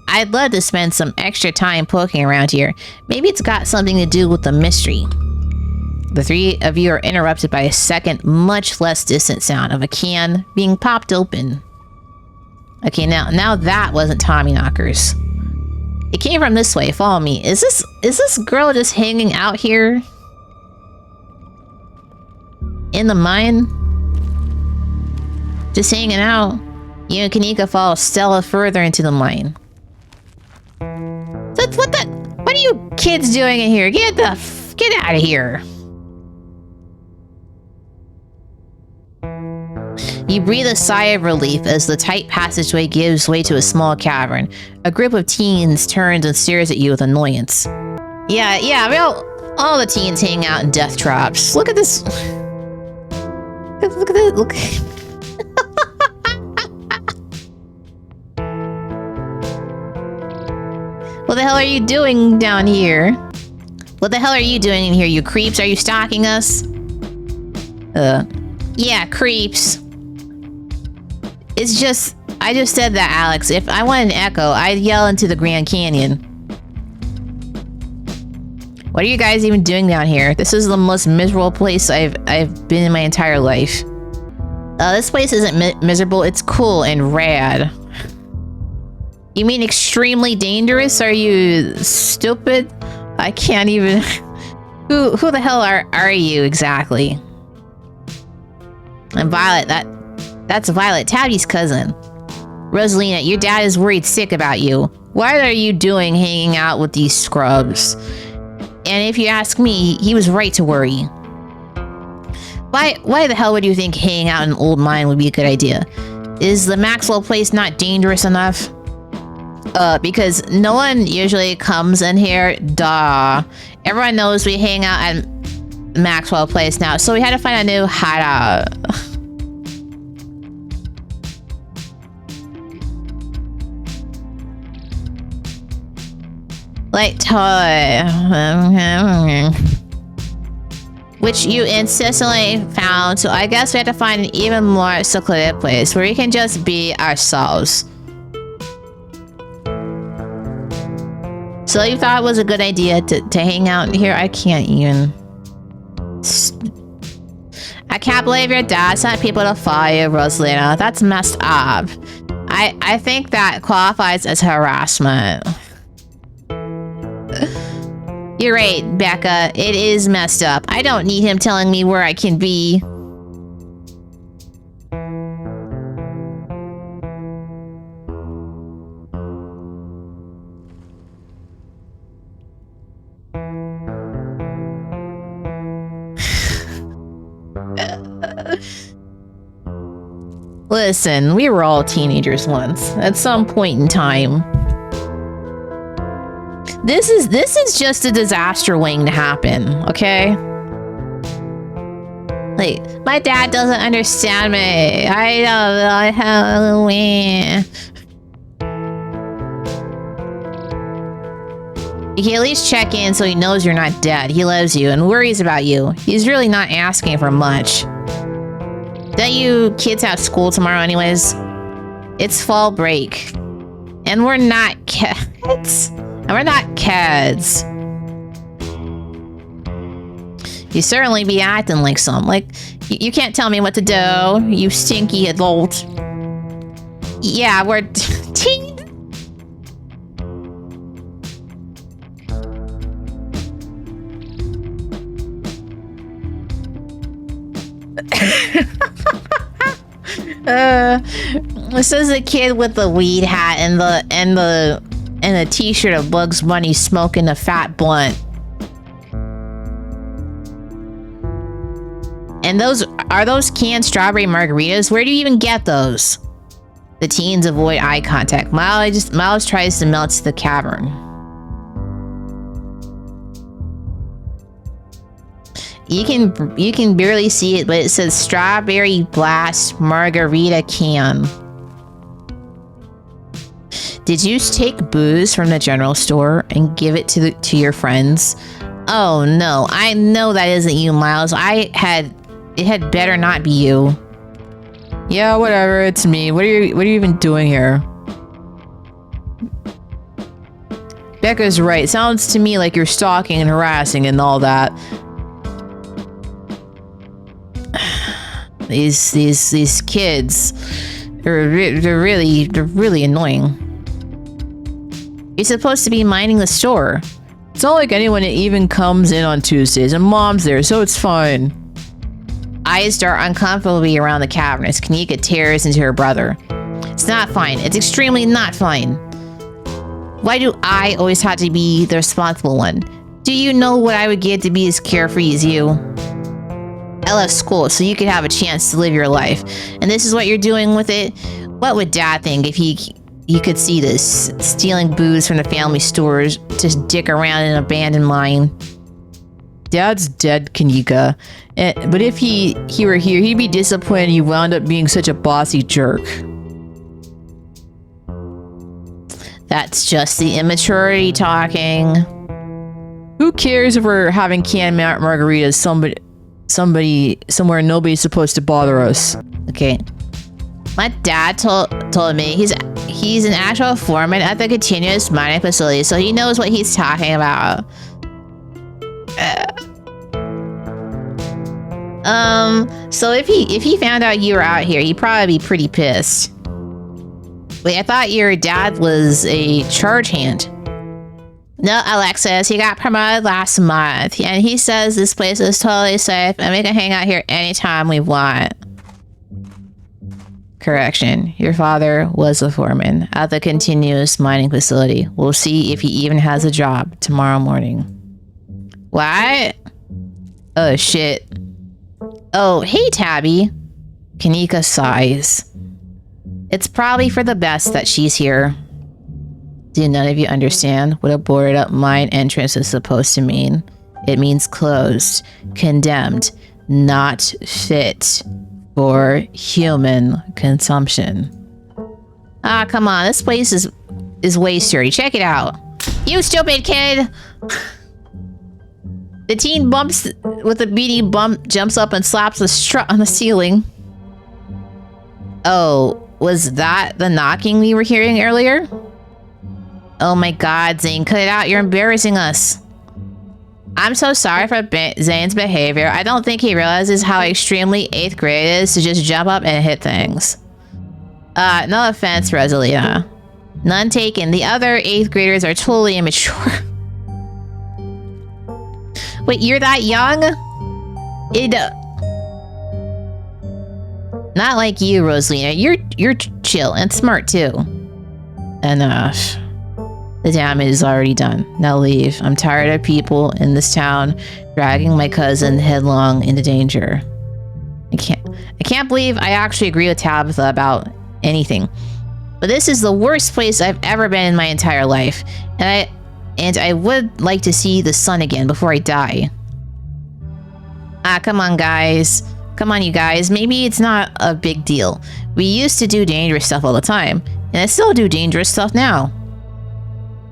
I'd love to spend some extra time poking around here. Maybe it's got something to do with the mystery. The three of you are interrupted by a second, much less distant sound of a can being popped open. Okay, now that wasn't Tommy knockers. It came from this way. Follow me. Is this girl just hanging out here? In the mine? Just hanging out? You and Kanika follow Stella further into the mine. What are you kids doing in here? Get out of here. You breathe a sigh of relief as the tight passageway gives way to a small cavern. A group of teens turns and stares at you with annoyance. Yeah, all the teens hang out in death traps. Look at this. Look at this. Look. What the hell are you doing down here? What the hell are you doing in here, you creeps? Are you stalking us? Yeah, creeps. It's just... I just said that, Alex. If I wanted an echo, I'd yell into the Grand Canyon. What are you guys even doing down here? This is the most miserable place I've been in my entire life. This place isn't miserable. It's cool and rad. You mean extremely dangerous? Are you stupid? I can't even... Who the hell are you exactly? And Violet, that's Violet, Tabby's cousin. Rosalina, your dad is worried sick about you. What are you doing hanging out with these scrubs? And if you ask me, he was right to worry. Why the hell would you think hanging out in an old mine would be a good idea? Is the Maxwell place not dangerous enough? Because no one usually comes in here. Duh. Everyone knows we hang out at Maxwell place now, so we had to find a new hideout. Like toy. Which you insistently found, so I guess we have to find an even more secluded place where we can just be ourselves. So you thought it was a good idea to hang out here? I can't even. I can't believe your dad sent people to follow you, Rosalina. That's messed up. I think that qualifies as harassment. You're right, Becca. It is messed up. I don't need him telling me where I can be. Listen, we were all teenagers once, at some point in time. This is just a disaster waiting to happen, okay? Like, my dad doesn't understand me. I don't know Halloween. You can at least check in so he knows you're not dead. He loves you and worries about you. He's really not asking for much. Don't you kids have school tomorrow anyways? It's fall break. And we're not kids. And we're not kids. You certainly be acting like some. Like, you can't tell me what to do, you stinky adult. Yeah, we're teen. This is a kid with the weed hat and a t-shirt of Bugs Bunny smoking a fat blunt. And are those canned strawberry margaritas? Where do you even get those? The teens avoid eye contact. Miles tries to melt the cavern. You can barely see it, but it says Strawberry Blast Margarita Can. Did you take booze from the general store and give it to your friends? Oh no, I know that isn't you, Miles. It had better not be you. Yeah, whatever, it's me. What are you even doing here? Becca's right. Sounds to me like you're stalking and harassing and all that. These kids, they're really annoying. You're supposed to be minding the store. It's not like anyone even comes in on Tuesdays, and Mom's there, so it's fine. Eyes dart uncomfortably around the cavern as Kanika tears into her brother. It's not fine. It's extremely not fine. Why do I always have to be the responsible one? Do you know what I would give to be as carefree as you? I left school so you could have a chance to live your life. And this is what you're doing with it? What would Dad think if he could see this? Stealing booze from the family stores to dick around in an abandoned mine. Dad's dead, Kanika. But if he were here, he'd be disappointed you wound up being such a bossy jerk. That's just the immaturity talking. Who cares if we're having canned margaritas somewhere nobody's supposed to bother us? Okay. My dad told me he's an actual foreman at the continuous mining facility, so he knows what he's talking about. So if he found out you were out here, he'd probably be pretty pissed. Wait, I thought your dad was a charge hand. No, Alexis, he got promoted last month, and he says this place is totally safe, and we can hang out here anytime we want. Correction, your father was a foreman at the continuous mining facility. We'll see if he even has a job tomorrow morning. What? Oh, shit. Oh, hey, Tabby. Kanika sighs. It's probably for the best that she's here. Do none of you understand what a boarded up mine entrance is supposed to mean? It means closed, condemned, not fit for human consumption. Ah, come on, this place is way sturdy. Check it out. You stupid kid! The teen bumps with a beady bump, jumps up and slaps a strut on the ceiling. Oh, was that the knocking we were hearing earlier? Oh my god, Zane, cut it out. You're embarrassing us. I'm so sorry for Zane's behavior. I don't think he realizes how extremely 8th grade it is to just jump up and hit things. No offense, Rosalina. None taken. The other 8th graders are totally immature. Wait, you're that young? Not like you, Rosalina. You're chill and smart too. Enough. The damage is already done. Now leave. I'm tired of people in this town dragging my cousin headlong into danger. I can't believe I actually agree with Tabitha about anything. But this is the worst place I've ever been in my entire life. And I would like to see the sun again before I die. Ah, come on, guys. Come on, you guys. Maybe it's not a big deal. We used to do dangerous stuff all the time. And I still do dangerous stuff now.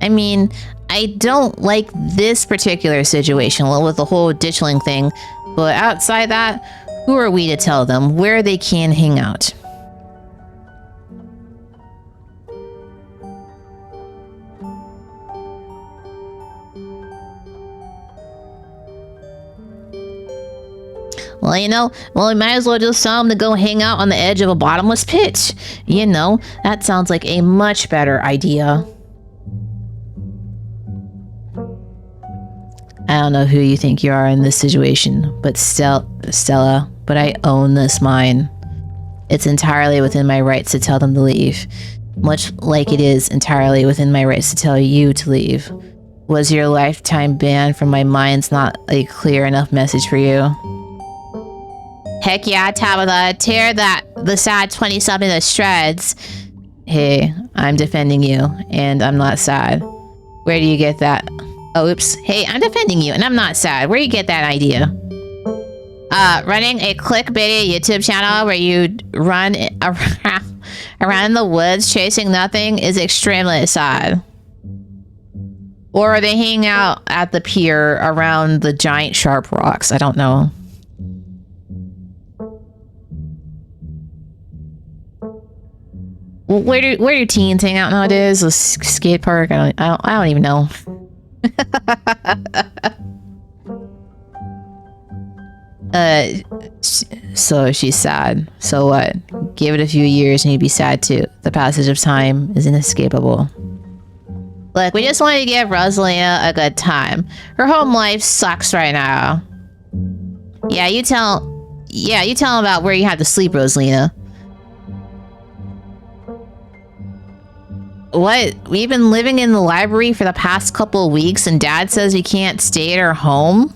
I mean, I don't like this particular situation with the whole ditchling thing, but outside that, who are we to tell them where they can hang out? Well, we might as well just tell them to go hang out on the edge of a bottomless pit. You know, that sounds like a much better idea. I don't know who you think you are in this situation, but Stella, but I own this mine. It's entirely within my rights to tell them to leave, much like it is entirely within my rights to tell you to leave. Was your lifetime ban from my mines not a clear enough message for you? Heck yeah, Tabitha, tear the sad 20-something to shreds. Hey, I'm defending you, and I'm not sad. Where do you get that? Oh, oops. Hey, I'm defending you, and I'm not sad. Where do you get that idea? Running a clickbait YouTube channel where you run around in the woods chasing nothing is extremely sad. Or they hang out at the pier around the giant sharp rocks. I don't know. Where do teens hang out nowadays? A skate park? I don't even know. So she's sad. So what? Give it a few years and you'd be sad too. The passage of time is inescapable. Look, we just wanted to give Rosalina a good time. Her home life sucks right now. Yeah, you tell them about where you had to sleep, Rosalina. What? We've been living in the library for the past couple of weeks and Dad says we can't stay at our home?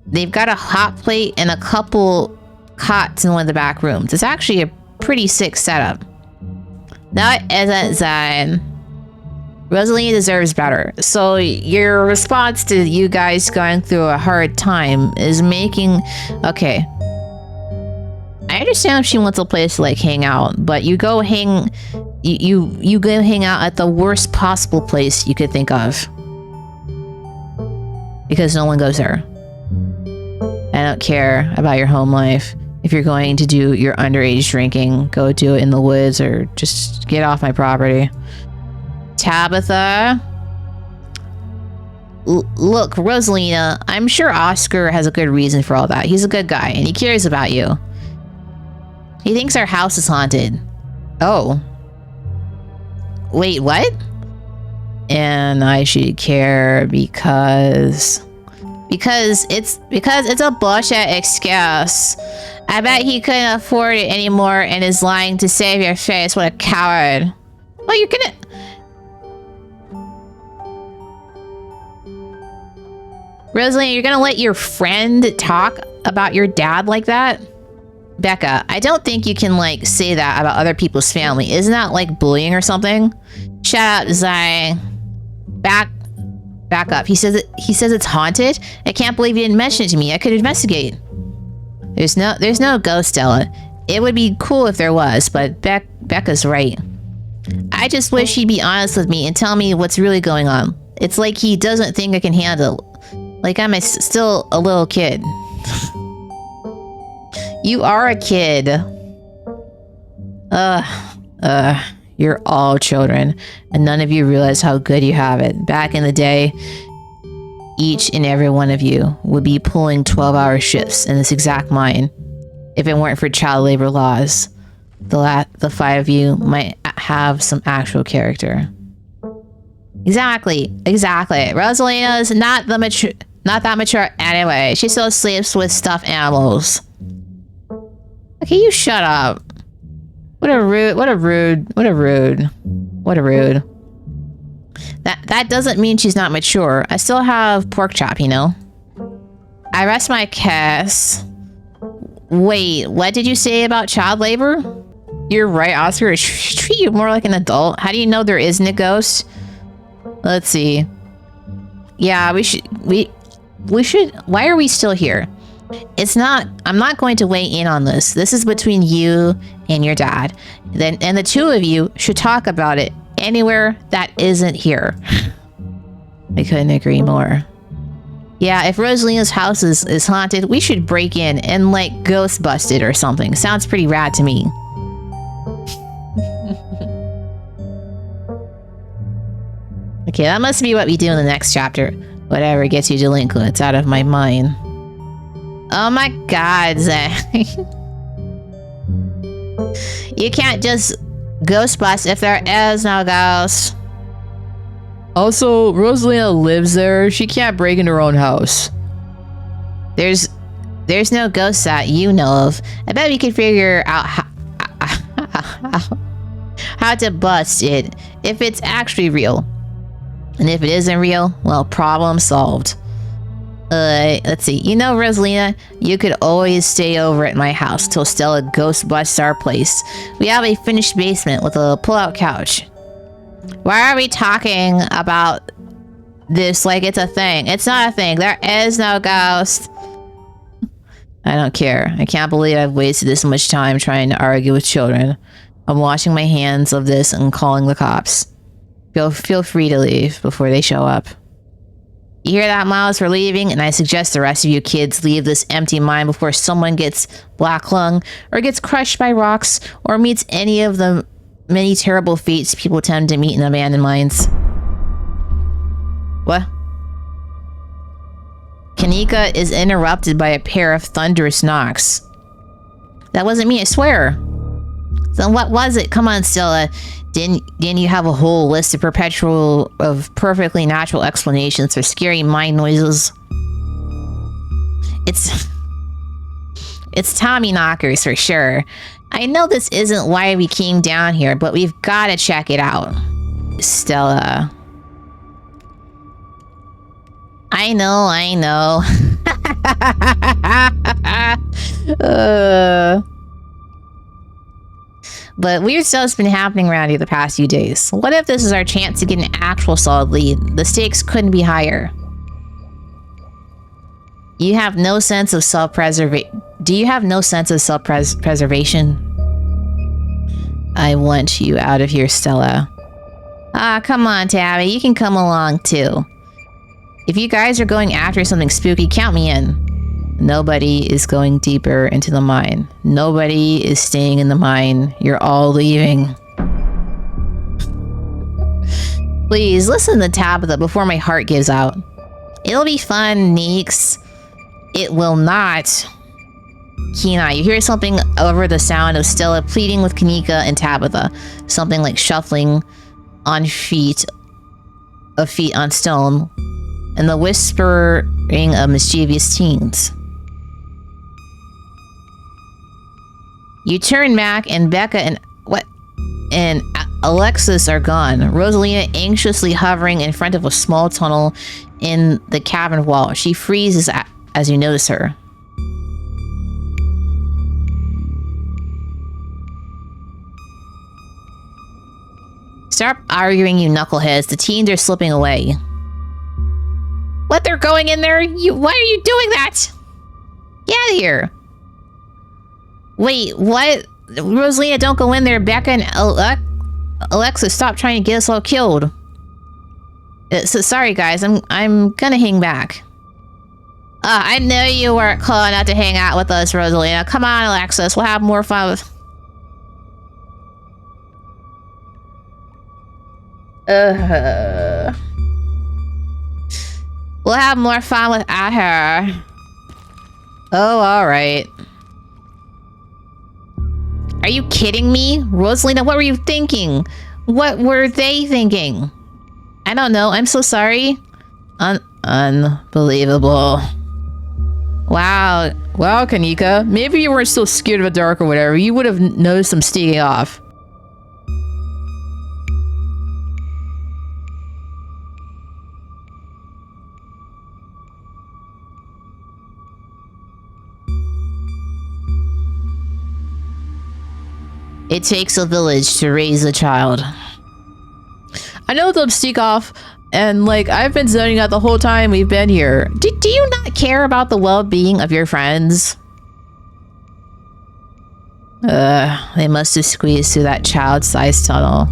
They've got a hot plate and a couple cots in one of the back rooms. It's actually a pretty sick setup. No, it isn't, Zen. Rosalina deserves better. So your response to you guys going through a hard time is making... Okay. I understand if she wants a place to like hang out, but you go hang... You go hang out at the worst possible place you could think of. Because no one goes there. I don't care about your home life. If you're going to do your underage drinking, go do it in the woods or just get off my property. Tabitha? Look, Rosalina, I'm sure Oscar has a good reason for all that. He's a good guy, and he cares about you. He thinks our house is haunted. Oh, Wait, what? And I should care because it's a bullshit excuse. I bet he couldn't afford it anymore and is lying to save your face. What a coward. Well, you're gonna... Rosalina, you're gonna let your friend talk about your dad like that? Becca, I don't think you can, like, say that about other people's family. Isn't that, like, bullying or something? Shut up, Zai. Back up. He says it's haunted? I can't believe you didn't mention it to me. I could investigate. There's no ghost, Stella. It would be cool if there was, but Becca's right. I just wish he'd be honest with me and tell me what's really going on. It's like he doesn't think I can handle. Like I'm still a little kid. You are a kid. You're all children, and none of you realize how good you have it. Back in the day, each and every one of you would be pulling 12-hour shifts in this exact mine. If it weren't for child labor laws, the 5 of you might have some actual character. Exactly. Rosalina's not that mature anyway. She still sleeps with stuffed animals. Okay, you shut up. What a rude. That doesn't mean she's not mature. I still have pork chop, you know? I rest my case. Wait, what did you say about child labor? You're right, Oscar. Treat you more like an adult. How do you know there isn't a ghost? Let's see. Yeah, we should. Why are we still here? I'm not going to weigh in on this. This is between you and your dad. And the two of you should talk about it anywhere that isn't here. I couldn't agree more. Yeah, if Rosalina's house is haunted, we should break in and, like, ghost bust it or something. Sounds pretty rad to me. Okay, that must be what we do in the next chapter. Whatever gets you delinquent, it's out of my mind. Oh my god, Zach. You can't just ghost bust if there is no ghost. Also, Rosalina lives there. She can't break into her own house. There's no ghost that you know of. I bet we could figure out how to bust it if it's actually real. And if it isn't real, well, problem solved. Let's see. You know, Rosalina, you could always stay over at my house till Stella ghost busts our place. We have a finished basement with a pull-out couch. Why are we talking about this like it's a thing? It's not a thing. There is no ghost. I don't care. I can't believe I've wasted this much time trying to argue with children. I'm washing my hands of this and calling the cops. Feel free to leave before they show up. You hear that, Miles? We're leaving, and I suggest the rest of you kids leave this empty mine before someone gets black lung, or gets crushed by rocks, or meets any of the many terrible fates people tend to meet in abandoned mines. What? Kanika is interrupted by a pair of thunderous knocks. That wasn't me, I swear. Then what was it? Come on, Stella. Didn't you have a whole list of perfectly natural explanations for scary mine noises? It's Tommy knockers for sure. I know this isn't why we came down here, but we've got to check it out. Stella. I know. But weird stuff's been happening around here the past few days. What if this is our chance to get an actual solid lead? The stakes couldn't be higher. You have no sense of self-preservation. Do you have no sense of self-preservation? I want you out of here, Stella. Ah, come on, Tabby. You can come along, too. If you guys are going after something spooky, count me in. Nobody is going deeper into the mine. Nobody is staying in the mine. You're all leaving. Please, listen to Tabitha before my heart gives out. It'll be fun, Neeks. It will not. Kenai, you hear something over the sound of Stella pleading with Kanika and Tabitha. Something like shuffling on feet on stone, and the whispering of mischievous teens. You turn back, and Becca and Alexis are gone. Rosalina anxiously hovering in front of a small tunnel in the cabin wall. She freezes as you notice her. Stop arguing, you knuckleheads. The teens are slipping away. What? They're going in there? Why are you doing that? Get out of here. Wait, what? Rosalina, don't go in there. Becca and Alexa, stop trying to get us all killed. So sorry, guys. I'm gonna hang back. I know you weren't cool enough to hang out with us, Rosalina. Come on, Alexis. We'll have more fun with... We'll have more fun without her. Oh, alright. Are you kidding me? Rosalina, what were you thinking? What were they thinking? I don't know. I'm so sorry. Unbelievable. Wow. Wow, Kanika. Maybe you weren't so scared of the dark or whatever. You would have noticed them sneaking off. It takes a village to raise a child. I know they'll sneak off, and like I've been zoning out the whole time we've been here. Do you not care about the well-being of your friends? They must have squeezed through that child-sized tunnel.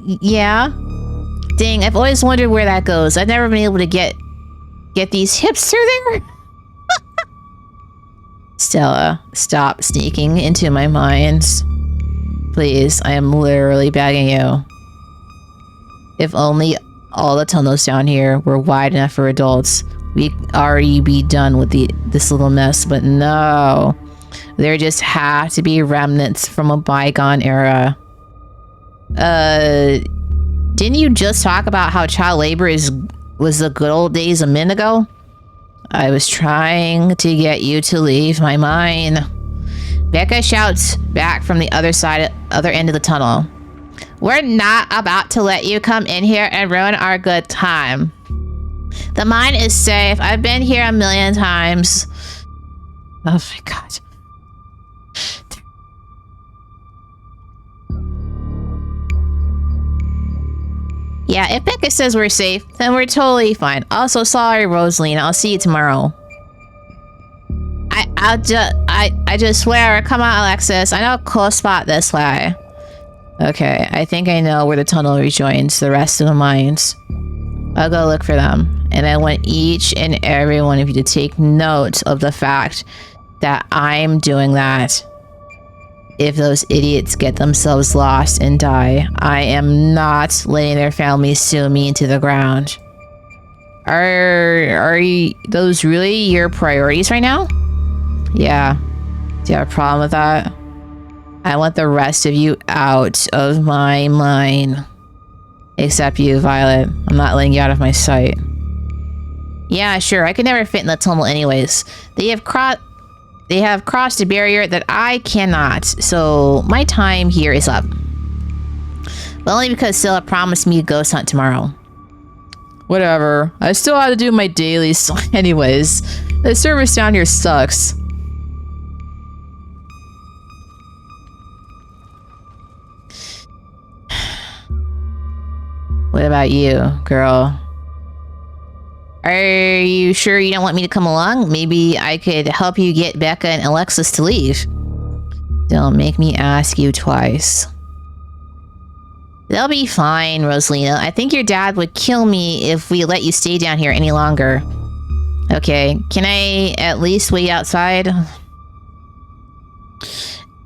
Yeah. Dang, I've always wondered where that goes. I've never been able to get these hips through there. Stella, stop sneaking into my mind. Please, I am literally begging you. If only all the tunnels down here were wide enough for adults, we'd already be done with this little mess, but no. There just have to be remnants from a bygone era. Didn't you just talk about how child labor was the good old days a minute ago? I was trying to get you to leave my mind. Becca shouts back from the other end of the tunnel. We're not about to let you come in here and ruin our good time. The mine is safe. I've been here a million times. Oh my god. Yeah, if Becca says we're safe, then we're totally fine. Also, sorry, Rosalina. I'll see you tomorrow. I just swear. Come on, Alexis. I know a cool spot this way. Okay, I think I know where the tunnel rejoins the rest of the mines. I'll go look for them. And I want each and every one of you to take note of the fact that I'm doing that. If those idiots get themselves lost and die, I am not letting their families sue me into the ground. Are those really your priorities right now? Yeah. Do you have a problem with that? I want the rest of you out of my mind. Except you, Violet. I'm not letting you out of my sight. Yeah, sure. I could never fit in the tunnel anyways. They have crossed a barrier that I cannot, so my time here is up. But only because Scylla promised me a ghost hunt tomorrow. Whatever. I still have to do my dailies anyways. The service down here sucks. What about you, girl? Are you sure you don't want me to come along? Maybe I could help you get Becca and Alexis to leave. Don't make me ask you twice. They'll be fine, Rosalina. I think your dad would kill me if we let you stay down here any longer. Okay, can I at least wait outside?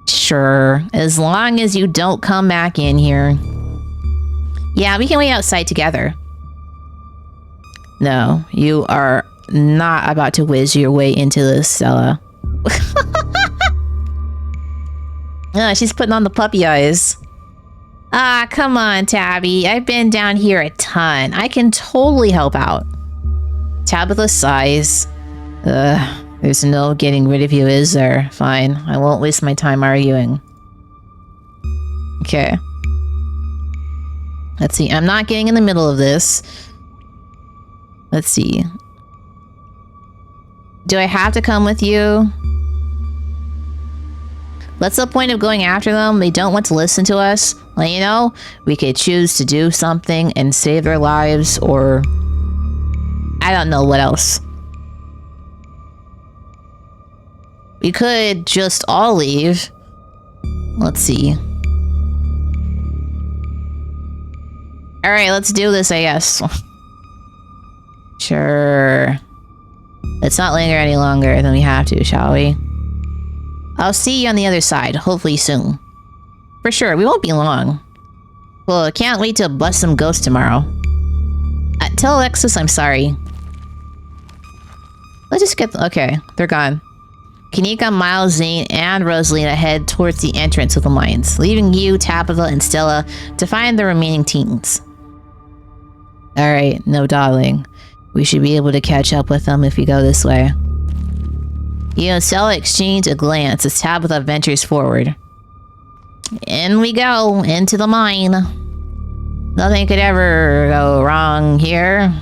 Sure, as long as you don't come back in here. Yeah, we can wait outside together. No, you are not about to whiz your way into this, Stella. She's putting on the puppy eyes. Ah, come on, Tabby. I've been down here a ton. I can totally help out. Tabitha sighs. There's no getting rid of you, is there? Fine. I won't waste my time arguing. Okay. Let's see. I'm not getting in the middle of this. Let's see. Do I have to come with you? What's the point of going after them? They don't want to listen to us. Well, you know, we could choose to do something and save their lives, or I don't know what else. We could just all leave. Let's see. All right, let's do this, I guess. Sure. Let's not linger any longer than we have to, shall we? I'll see you on the other side, hopefully soon. For sure, we won't be long. Well, I can't wait to bust some ghosts tomorrow. Tell Alexis I'm sorry. Let's just get... Okay, they're gone. Kanika, Miles, Zane, and Rosalina head towards the entrance of the mines, leaving you, Tabitha, and Stella to find the remaining teens. Alright, no dawdling. We should be able to catch up with them if we go this way. You and Stella exchange a glance as Tabitha ventures forward. In we go, into the mine. Nothing could ever go wrong here.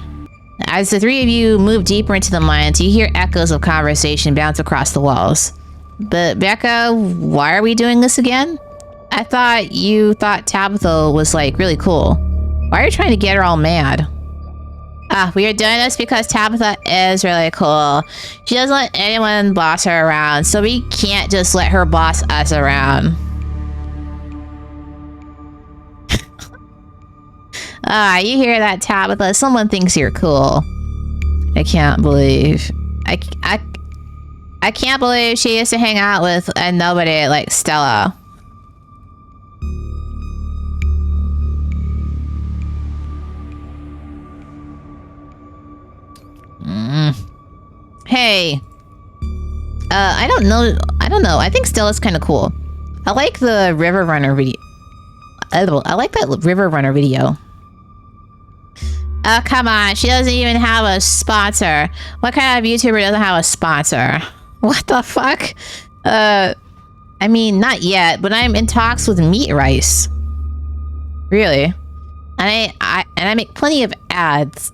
As the three of you move deeper into the mines, you hear echoes of conversation bounce across the walls. But Becca, why are we doing this again? I thought you thought Tabitha was like really cool. Why are you trying to get her all mad? We are doing this because Tabitha is really cool. She doesn't let anyone boss her around, so we can't just let her boss us around. You hear that, Tabitha? Someone thinks you're cool. I can't believe... I can't believe she used to hang out with a nobody like Stella. Hey. I don't know. I think Stella's kind of cool. I like the River Runner video. I like that River Runner video. Oh, come on. She doesn't even have a sponsor. What kind of YouTuber doesn't have a sponsor? What the fuck? I mean, not yet, but I'm in talks with Meat Rice. Really? And I make plenty of ads.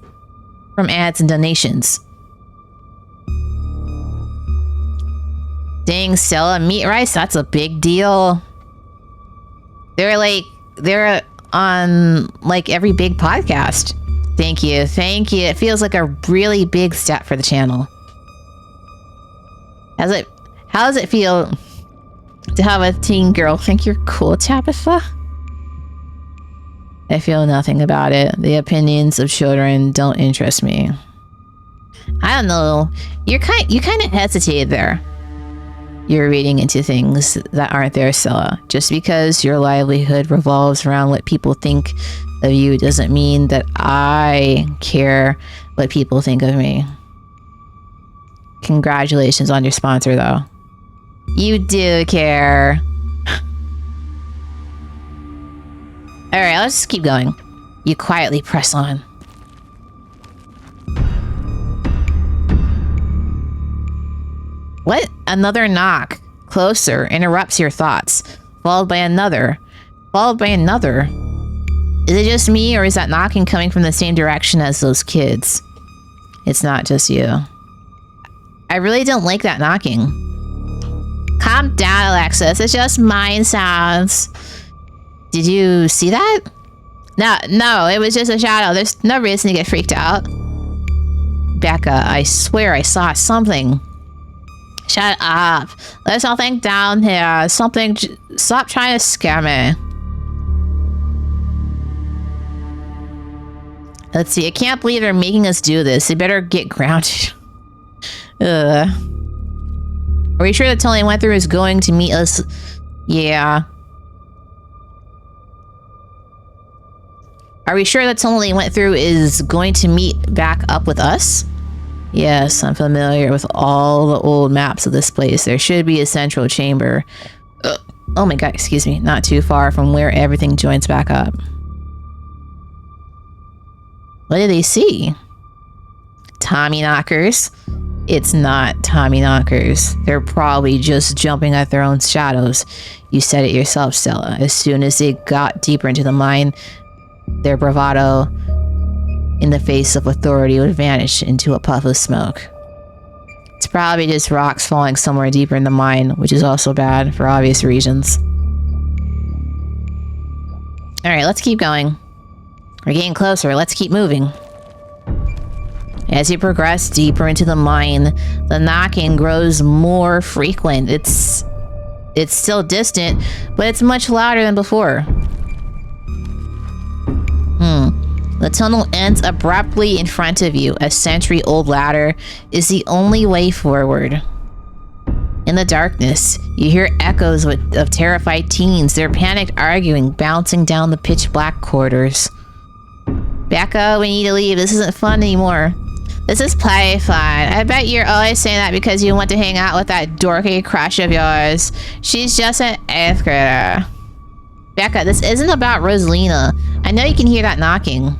From ads and donations. Dang, Stella, Meat Rice, that's a big deal. They're on like every big podcast. Thank you. It feels like a really big step for the channel. How does it feel to have a teen girl think you're cool, Tabitha? I feel nothing about it. The opinions of children don't interest me. I don't know. You kind of hesitated there. You're reading into things that aren't there, Stella. Just because your livelihood revolves around what people think of you doesn't mean that I care what people think of me. Congratulations on your sponsor, though. You do care. Alright, let's just keep going. You quietly press on. What? Another knock. Closer. Interrupts your thoughts. Followed by another. Followed by another. Is it just me, or is that knocking coming from the same direction as those kids? It's not just you. I really don't like that knocking. Calm down, Alexis. It's just mine sounds. Did you see that? No, it was just a shadow. There's no reason to get freaked out. Becca, I swear I saw something. Shut up. There's something down here. Something. Stop trying to scare me. Let's see. I can't believe they're making us do this. They better get grounded. Are we sure that Tony went through is going to meet us? Yeah. Are we sure that Tony went through is going to meet back up with us? Yes, I'm familiar with all the old maps of this place. There should be a central chamber. oh my god, excuse me, not too far from where everything joins back up. What do they see? Tommy knockers? It's not Tommy knockers. They're probably just jumping at their own shadows. You said it yourself, Stella. As soon as they got deeper into the mine, their bravado in the face of authority would vanish into a puff of smoke. It's probably just rocks falling somewhere deeper in the mine, which is also bad for obvious reasons. Alright, let's keep going. We're getting closer. Let's keep moving. As you progress deeper into the mine, the knocking grows more frequent. It's still distant, but it's much louder than before. The tunnel ends abruptly in front of you. A century-old ladder is the only way forward. In the darkness, you hear echoes of terrified teens, their panicked arguing bouncing down the pitch-black corridors. Becca, we need to leave. This isn't fun anymore. This is play fun. I bet you're always saying that because you want to hang out with that dorky crush of yours. She's just an 8th grader. Becca, this isn't about Rosalina. I know you can hear that knocking.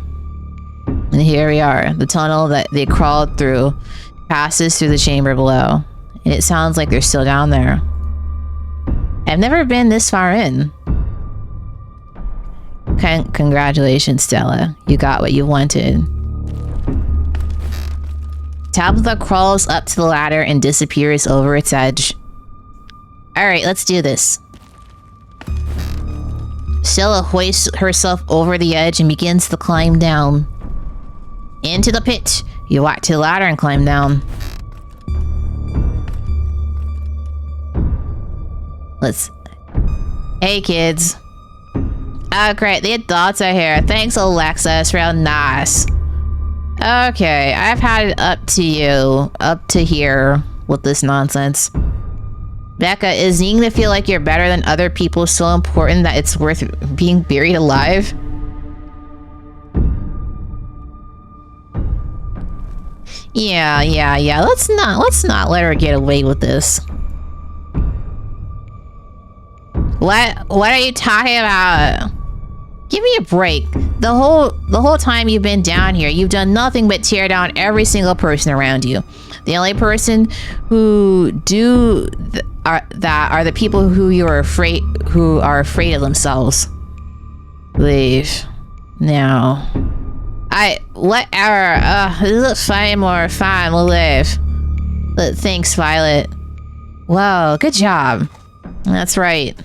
And here we are. The tunnel that they crawled through passes through the chamber below. And it sounds like they're still down there. I've never been this far in. Congratulations, Stella. You got what you wanted. Tabitha crawls up to the ladder and disappears over its edge. Alright, let's do this. Stella hoists herself over the edge and begins to climb down. Into the pit. You walk to the ladder and climb down. Hey, kids. Oh, great. The adults are here. Thanks, Alexa. It's real nice. Okay, I've had it up to here with this nonsense. Becca, is needing to feel like you're better than other people so important that it's worth being buried alive? Yeah. Let's not let her get away with this. What are you talking about? Give me a break. The whole time you've been down here, you've done nothing but tear down every single person around you. The only person who are the people who are afraid of themselves. Leave now. Whatever. This is fine or fine. We'll leave. But thanks, Violet. Wow, good job. That's right.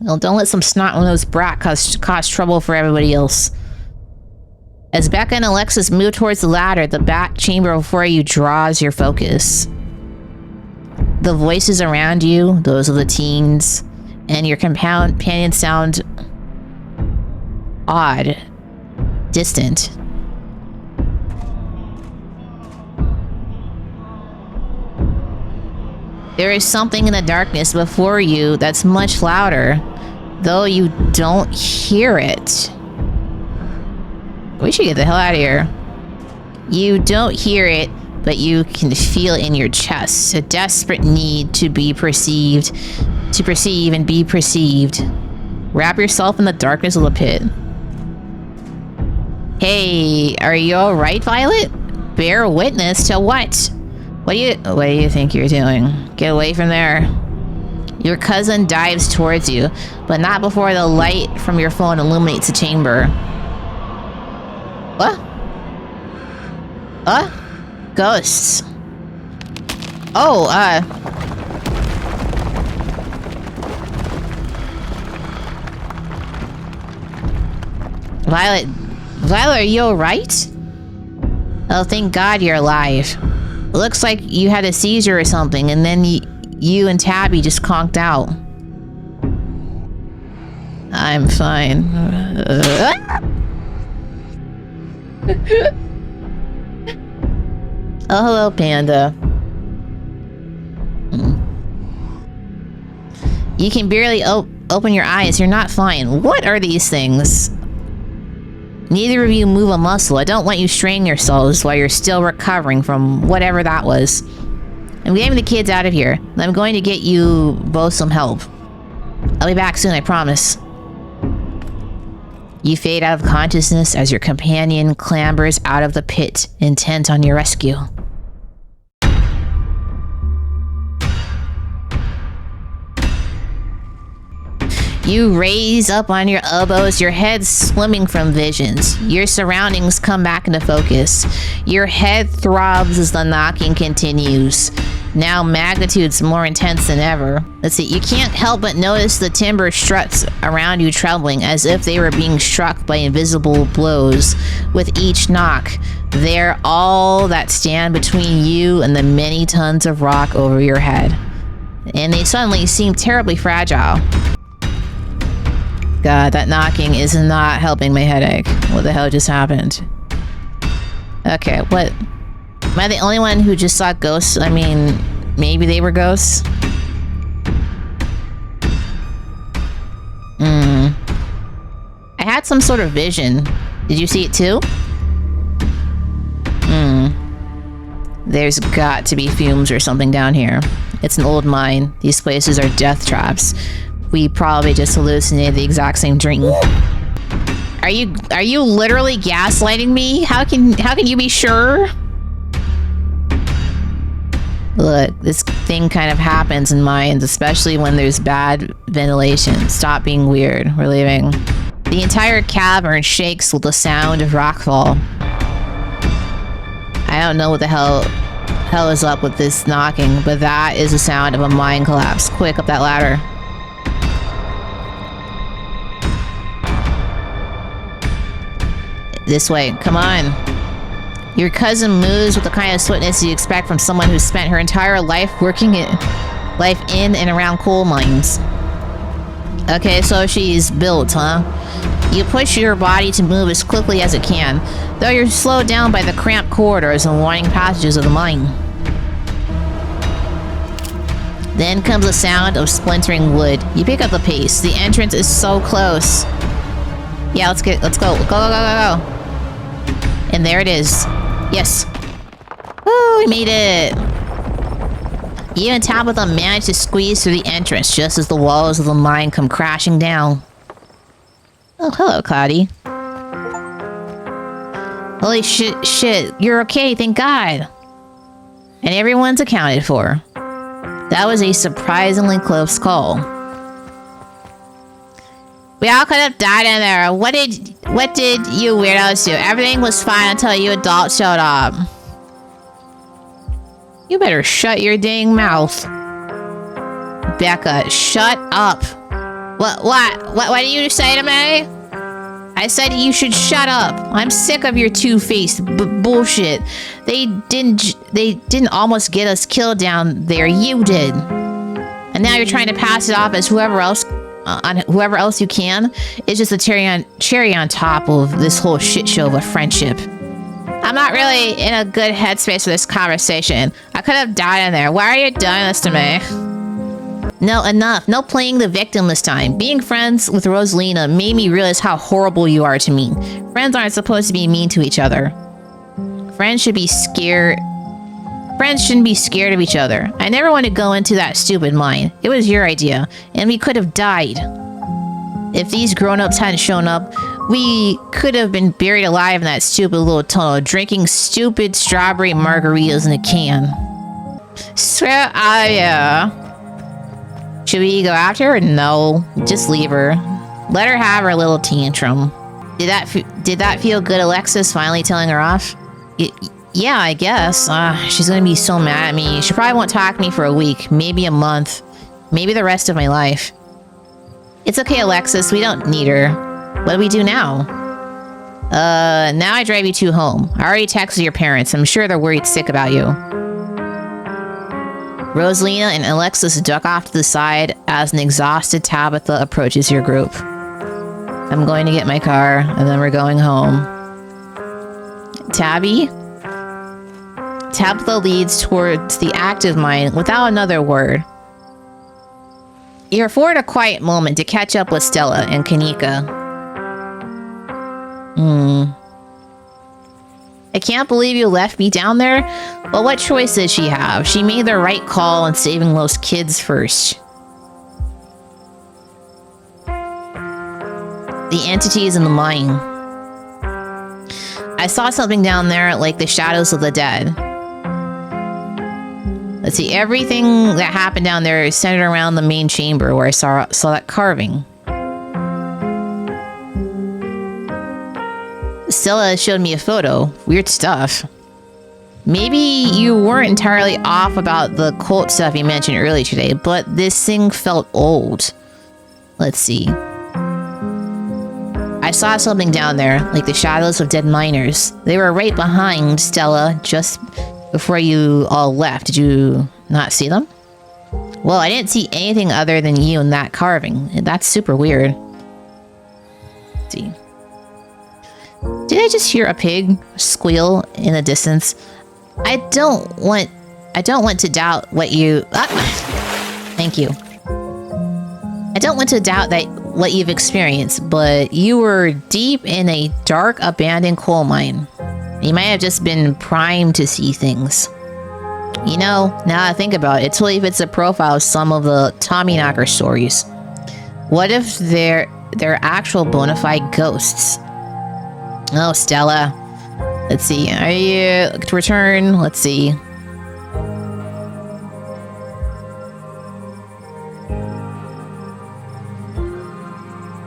Well, don't let some snot-nosed brat cause trouble for everybody else. As Becca and Alexis move towards the ladder, the back chamber before you draws your focus. The voices around you, those of the teens, and your companion sound odd, distant. There is something in the darkness before you that's much louder, though you don't hear it. We should get the hell out of here. You don't hear it, but you can feel it in your chest. A desperate need to perceive and be perceived. Wrap yourself in the darkness of the pit. Hey, are you alright, Violet? Bear witness to what? What do you think you're doing? Get away from there. Your cousin dives towards you, but not before the light from your phone illuminates the chamber. What? Ghosts. Oh, Violet, are you alright? Oh, thank God you're alive. It looks like you had a seizure or something, and then you and Tabby just conked out. I'm fine. Oh, hello, Panda. You can barely open your eyes. You're not fine. What are these things? Neither of you move a muscle. I don't want you straining yourselves while you're still recovering from whatever that was. I'm getting the kids out of here. I'm going to get you both some help. I'll be back soon, I promise. You fade out of consciousness as your companion clambers out of the pit, intent on your rescue. You raise up on your elbows, your head swimming from visions. Your surroundings come back into focus. Your head throbs as the knocking continues. Now magnitude's more intense than ever. Let's see, you can't help but notice the timber struts around you trembling as if they were being struck by invisible blows. With each knock, they're all that stand between you and the many tons of rock over your head. And they suddenly seem terribly fragile. God, that knocking is not helping my headache. What the hell just happened? Okay, what? Am I the only one who just saw ghosts? I mean, maybe they were ghosts? I had some sort of vision. Did you see it too? There's got to be fumes or something down here. It's an old mine. These places are death traps. We probably just hallucinated the exact same dream. Are you literally gaslighting me? How can you be sure? Look, this thing kind of happens in mines, especially when there's bad ventilation. Stop being weird. We're leaving. The entire cavern shakes with the sound of rockfall. I don't know what the hell is up with this knocking, but that is the sound of a mine collapse. Quick, up that ladder. This way, come on. Your cousin moves with the kind of swiftness you expect from someone who spent her entire life working in and around coal mines. Okay, so she's built, huh? You push your body to move as quickly as it can, though you're slowed down by the cramped corridors and winding passages of the mine. Then comes the sound of splintering wood. You pick up the pace. The entrance is so close. Yeah, let's go. Go. And there it is. Yes. Woo, we made it. You and Tabitha manage to squeeze through the entrance just as the walls of the mine come crashing down. Oh, hello, Cloudy. Holy shit. You're okay, thank God. And everyone's accounted for. That was a surprisingly close call. We all could have died in there. What did you weirdos do? Everything was fine until you adults showed up. You better shut your dang mouth. Becca, shut up. What did you say to me? I said you should shut up. I'm sick of your two-faced bullshit. They didn't almost get us killed down there. You did. And now you're trying to pass it off as whoever else you can. It's just a cherry on top of this whole shit show of a friendship. I'm not really in a good headspace for this conversation. I could have died in there. Why are you doing this to me? No, enough. No playing the victim this time. Being friends with Rosalina made me realize how horrible you are to me. Friends aren't supposed to be mean to each other. Friends shouldn't be scared of each other. I never wanted to go into that stupid mine. It was your idea, and we could have died. If these grown-ups hadn't shown up, we could have been buried alive in that stupid little tunnel, drinking stupid strawberry margaritas in a can. Swear, yeah. Should we go after her? No, just leave her. Let her have her little tantrum. Did that feel good, Alexis, finally telling her off? Yeah, I guess. She's gonna be so mad at me. She probably won't talk to me for a week, maybe a month, maybe the rest of my life. It's okay, Alexis, we don't need her. What do we do now? Now I drive you two home. I already texted your parents. I'm sure they're worried sick about you. Rosalina and Alexis duck off to the side as an exhausted Tabitha approaches your group. I'm going to get my car, and then we're going home. Tabby? Tabitha leads towards the active mine without another word. You're afforded a quiet moment to catch up with Stella and Kanika. I can't believe you left me down there. Well, what choice did she have? She made the right call in saving those kids first. The entities in the mine. I saw something down there like the shadows of the dead. Let's see, everything that happened down there is centered around the main chamber where I saw that carving. Stella showed me a photo. Weird stuff. Maybe you weren't entirely off about the cult stuff you mentioned earlier today, but this thing felt old. Let's see. I saw something down there, like the shadows of dead miners. They were right behind Stella just before you all left. Did you not see them? Well, I didn't see anything other than you and that carving. That's super weird. Let's see. Did I just hear a pig squeal in the distance? I don't want to doubt what you... Thank you. I don't want to doubt that what you've experienced, but you were deep in a dark, abandoned coal mine. You might have just been primed to see things. You know, now I think about it, it totally fits the profile of some of the Tommyknocker stories. What if they're actual bona fide ghosts? Oh, Stella. Let's see. Are you to return? Let's see.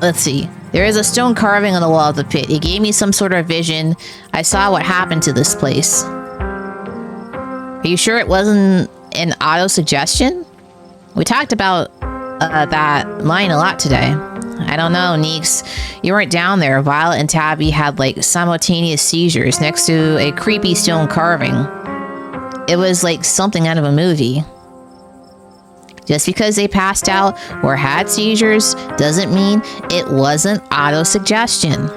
Let's see. There is a stone carving on the wall of the pit. It gave me some sort of vision. I saw what happened to this place. Are you sure it wasn't an auto-suggestion? We talked about that mine a lot today. I don't know, Neeks. You weren't down there. Violet and Tabby had like simultaneous seizures next to a creepy stone carving. It was like something out of a movie. Just because they passed out or had seizures doesn't mean it wasn't auto-suggestion.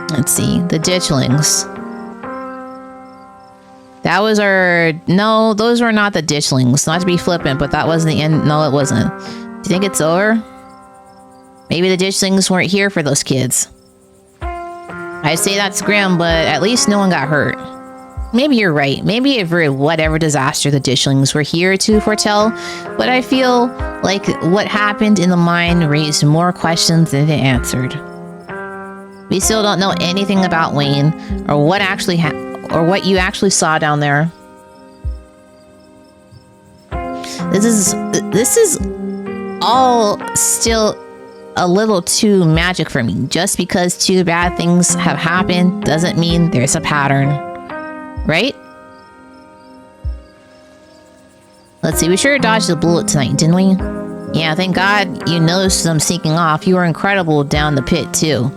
Let's see, the ditchlings. That was our... No, those were not the ditchlings. Not to be flippant, but that wasn't the end. No, it wasn't. Do you think it's over? Maybe the ditchlings weren't here for those kids. I say that's grim, but at least no one got hurt. Maybe you're right. Maybe for whatever disaster the ditchlings were here to foretell, but I feel like what happened in the mine raised more questions than it answered. We still don't know anything about Wayne or what actually or what you actually saw down there. This is all still a little too magic for me. Just because two bad things have happened doesn't mean there's a pattern. Right? Let's see, we sure dodged a bullet tonight, didn't we? Yeah, thank God you noticed them sneaking off. You were incredible down the pit, too.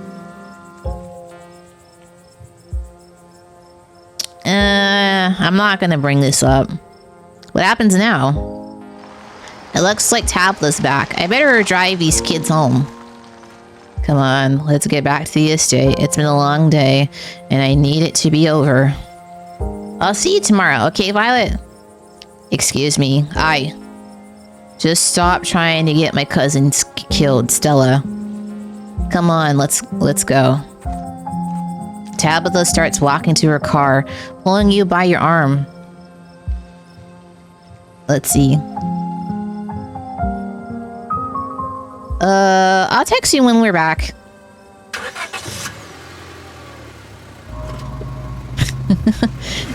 I'm not gonna bring this up. What happens now? It looks like Tabitha's back. I better drive these kids home. Come on, let's get back to the estate. It's been a long day, and I need it to be over. I'll see you tomorrow, okay, Violet? Excuse me, just stop trying to get my cousins killed, Stella. Come on, let's go. Tabitha starts walking to her car, pulling you by your arm. Let's see. I'll text you when we're back.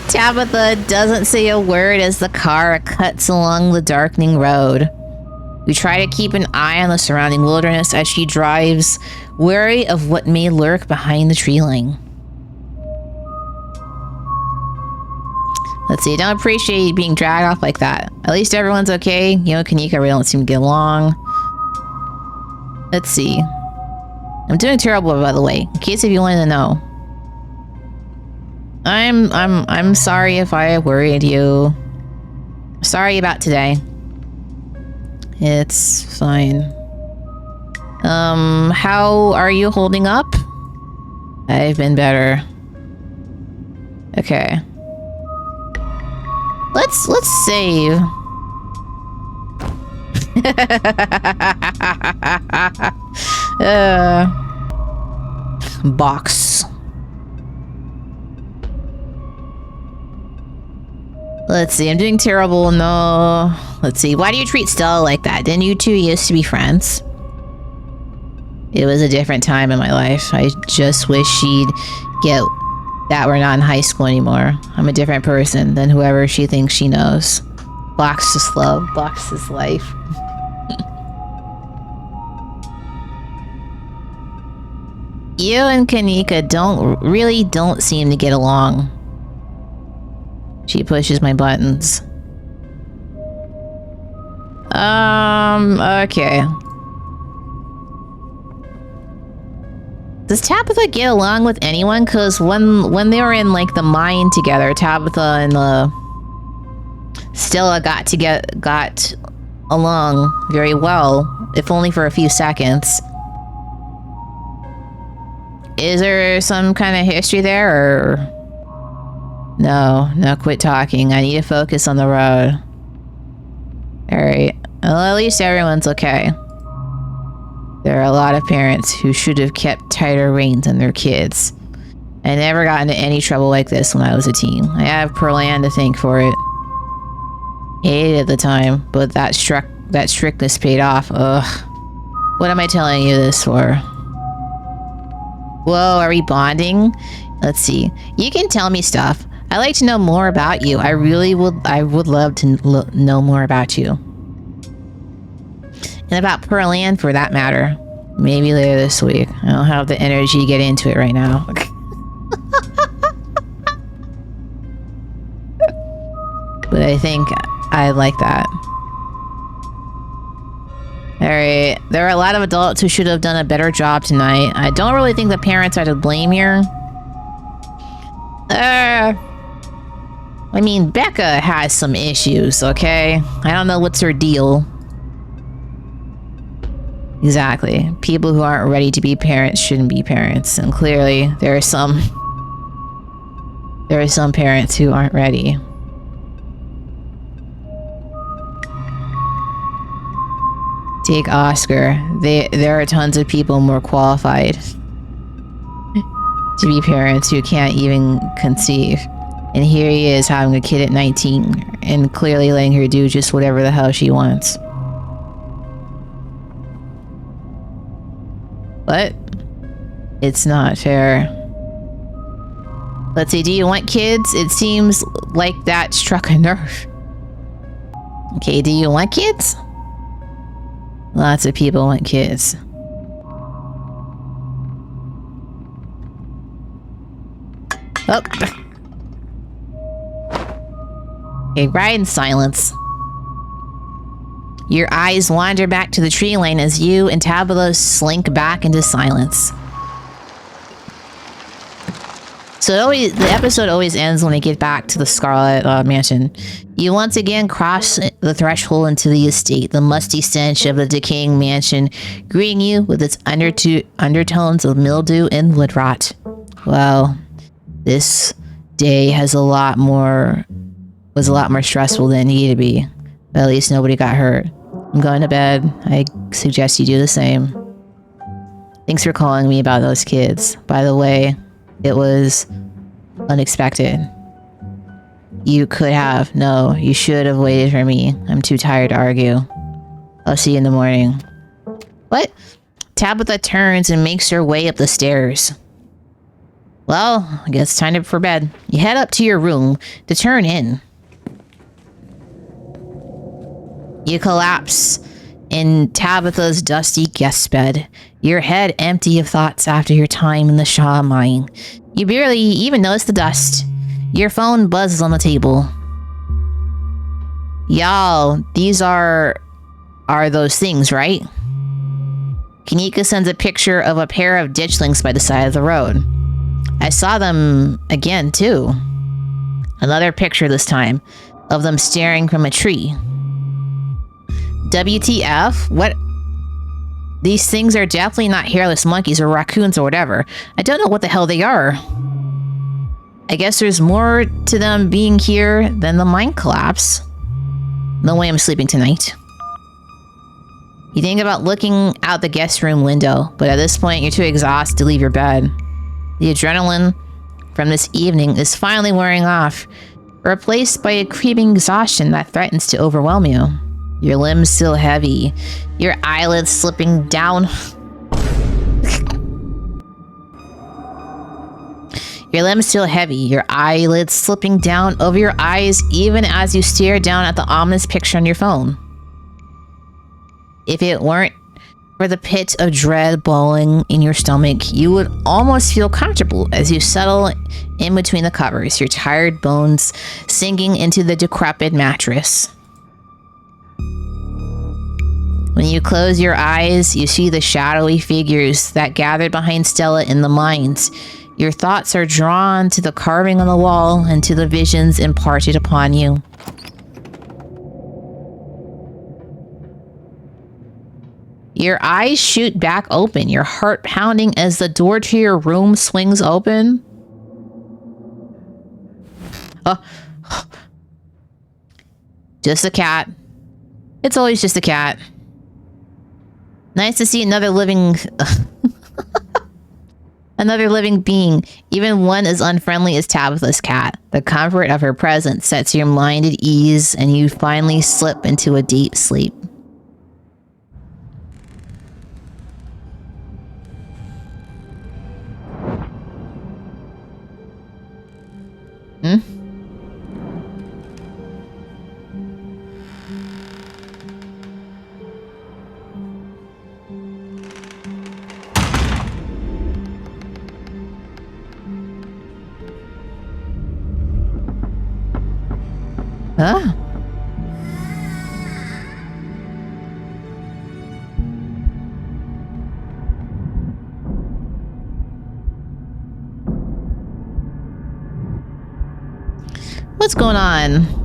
Tabitha doesn't say a word as the car cuts along the darkening road. We try to keep an eye on the surrounding wilderness as she drives, wary of what may lurk behind the tree line. Let's see, I don't appreciate being dragged off like that. At least everyone's okay. You know, Kanika really don't seem to get along. Let's see. I'm doing terrible, by the way, in case if you wanted to know. I'm sorry if I worried you. Sorry about today. It's fine. How are you holding up? I've been better. Okay. Let's save. Box. Let's see, I'm doing terrible. No. Let's see, why do you treat Stella like that? Didn't you two used to be friends? It was a different time in my life. I just wish she'd get that we're not in high school anymore. I'm a different person than whoever she thinks she knows. Box is love, box is life. You and Kanika don't seem to get along. She pushes my buttons. Okay. Does Tabitha get along with anyone? Cause when they were in like the mine together, Tabitha and Stella got along very well, if only for a few seconds. Is there some kind of history there, or... No, quit talking. I need to focus on the road. Alright. Well, at least everyone's okay. There are a lot of parents who should have kept tighter reins on their kids. I never got into any trouble like this when I was a teen. I have Perlan to thank for it. Hated it at the time, but that strictness paid off. Ugh. What am I telling you this for? Whoa, are we bonding? Let's see. You can tell me stuff. I'd like to know more about you. I would love to know more about you. And about Perlan, for that matter. Maybe later this week. I don't have the energy to get into it right now. But I think I like that. Alright, there are a lot of adults who should have done a better job tonight. I don't really think the parents are to blame here. I mean, Becca has some issues, okay? I don't know what's her deal. Exactly. People who aren't ready to be parents shouldn't be parents. And clearly, there are some parents who aren't ready. Take Oscar. There are tons of people more qualified to be parents who can't even conceive. And here he is having a kid at 19 and clearly letting her do just whatever the hell she wants. But it's not fair. Let's see, do you want kids? It seems like that struck a nerve. Okay, do you want kids? Lots of people want kids. Oh. Okay, ride in silence. Your eyes wander back to the tree line as you and Tabitha slink back into silence. So the episode always ends when we get back to the Scarlet Mansion. You once again cross the threshold into the estate, the musty stench of the decaying mansion greeting you with its undertones of mildew and wood rot. Well, this day was a lot more stressful than it needed to be. But at least nobody got hurt. I'm going to bed. I suggest you do the same. Thanks for calling me about those kids. By the way, it was unexpected. You should have waited for me. I'm too tired to argue. I'll see you in the morning. What? Tabitha turns and makes her way up the stairs. Well, I guess it's time for bed. You head up to your room to turn in. You collapse in Tabitha's dusty guest bed, your head empty of thoughts after your time in the Shaw mine. You barely even notice the dust. Your phone buzzes on the table. Y'all, these are those things, right? Kanika sends a picture of a pair of ditchlings by the side of the road. I saw them again, too. Another picture this time, of them staring from a tree. WTF? What? These things are definitely not hairless monkeys or raccoons or whatever. I don't know what the hell they are. I guess there's more to them being here than the mine collapse. No way I'm sleeping tonight. You think about looking out the guest room window, but at this point you're too exhausted to leave your bed. The adrenaline from this evening is finally wearing off. replaced by a creeping exhaustion that threatens to overwhelm you. Your limbs still heavy, your eyelids slipping down. Your limbs still heavy, your eyelids slipping down over your eyes even as you stare down at the ominous picture on your phone. If it weren't for the pit of dread boiling in your stomach, you would almost feel comfortable as you settle in between the covers, your tired bones sinking into the decrepit mattress. When you close your eyes, you see the shadowy figures that gathered behind Stella in the mines. Your thoughts are drawn to the carving on the wall and to the visions imparted upon you. Your eyes shoot back open, your heart pounding as the door to your room swings open. Oh, just a cat. It's always just a cat. Nice to see another living... another living being, even one as unfriendly as Tabitha's cat. The comfort of her presence sets your mind at ease, and you finally slip into a deep sleep. Huh? What's going on?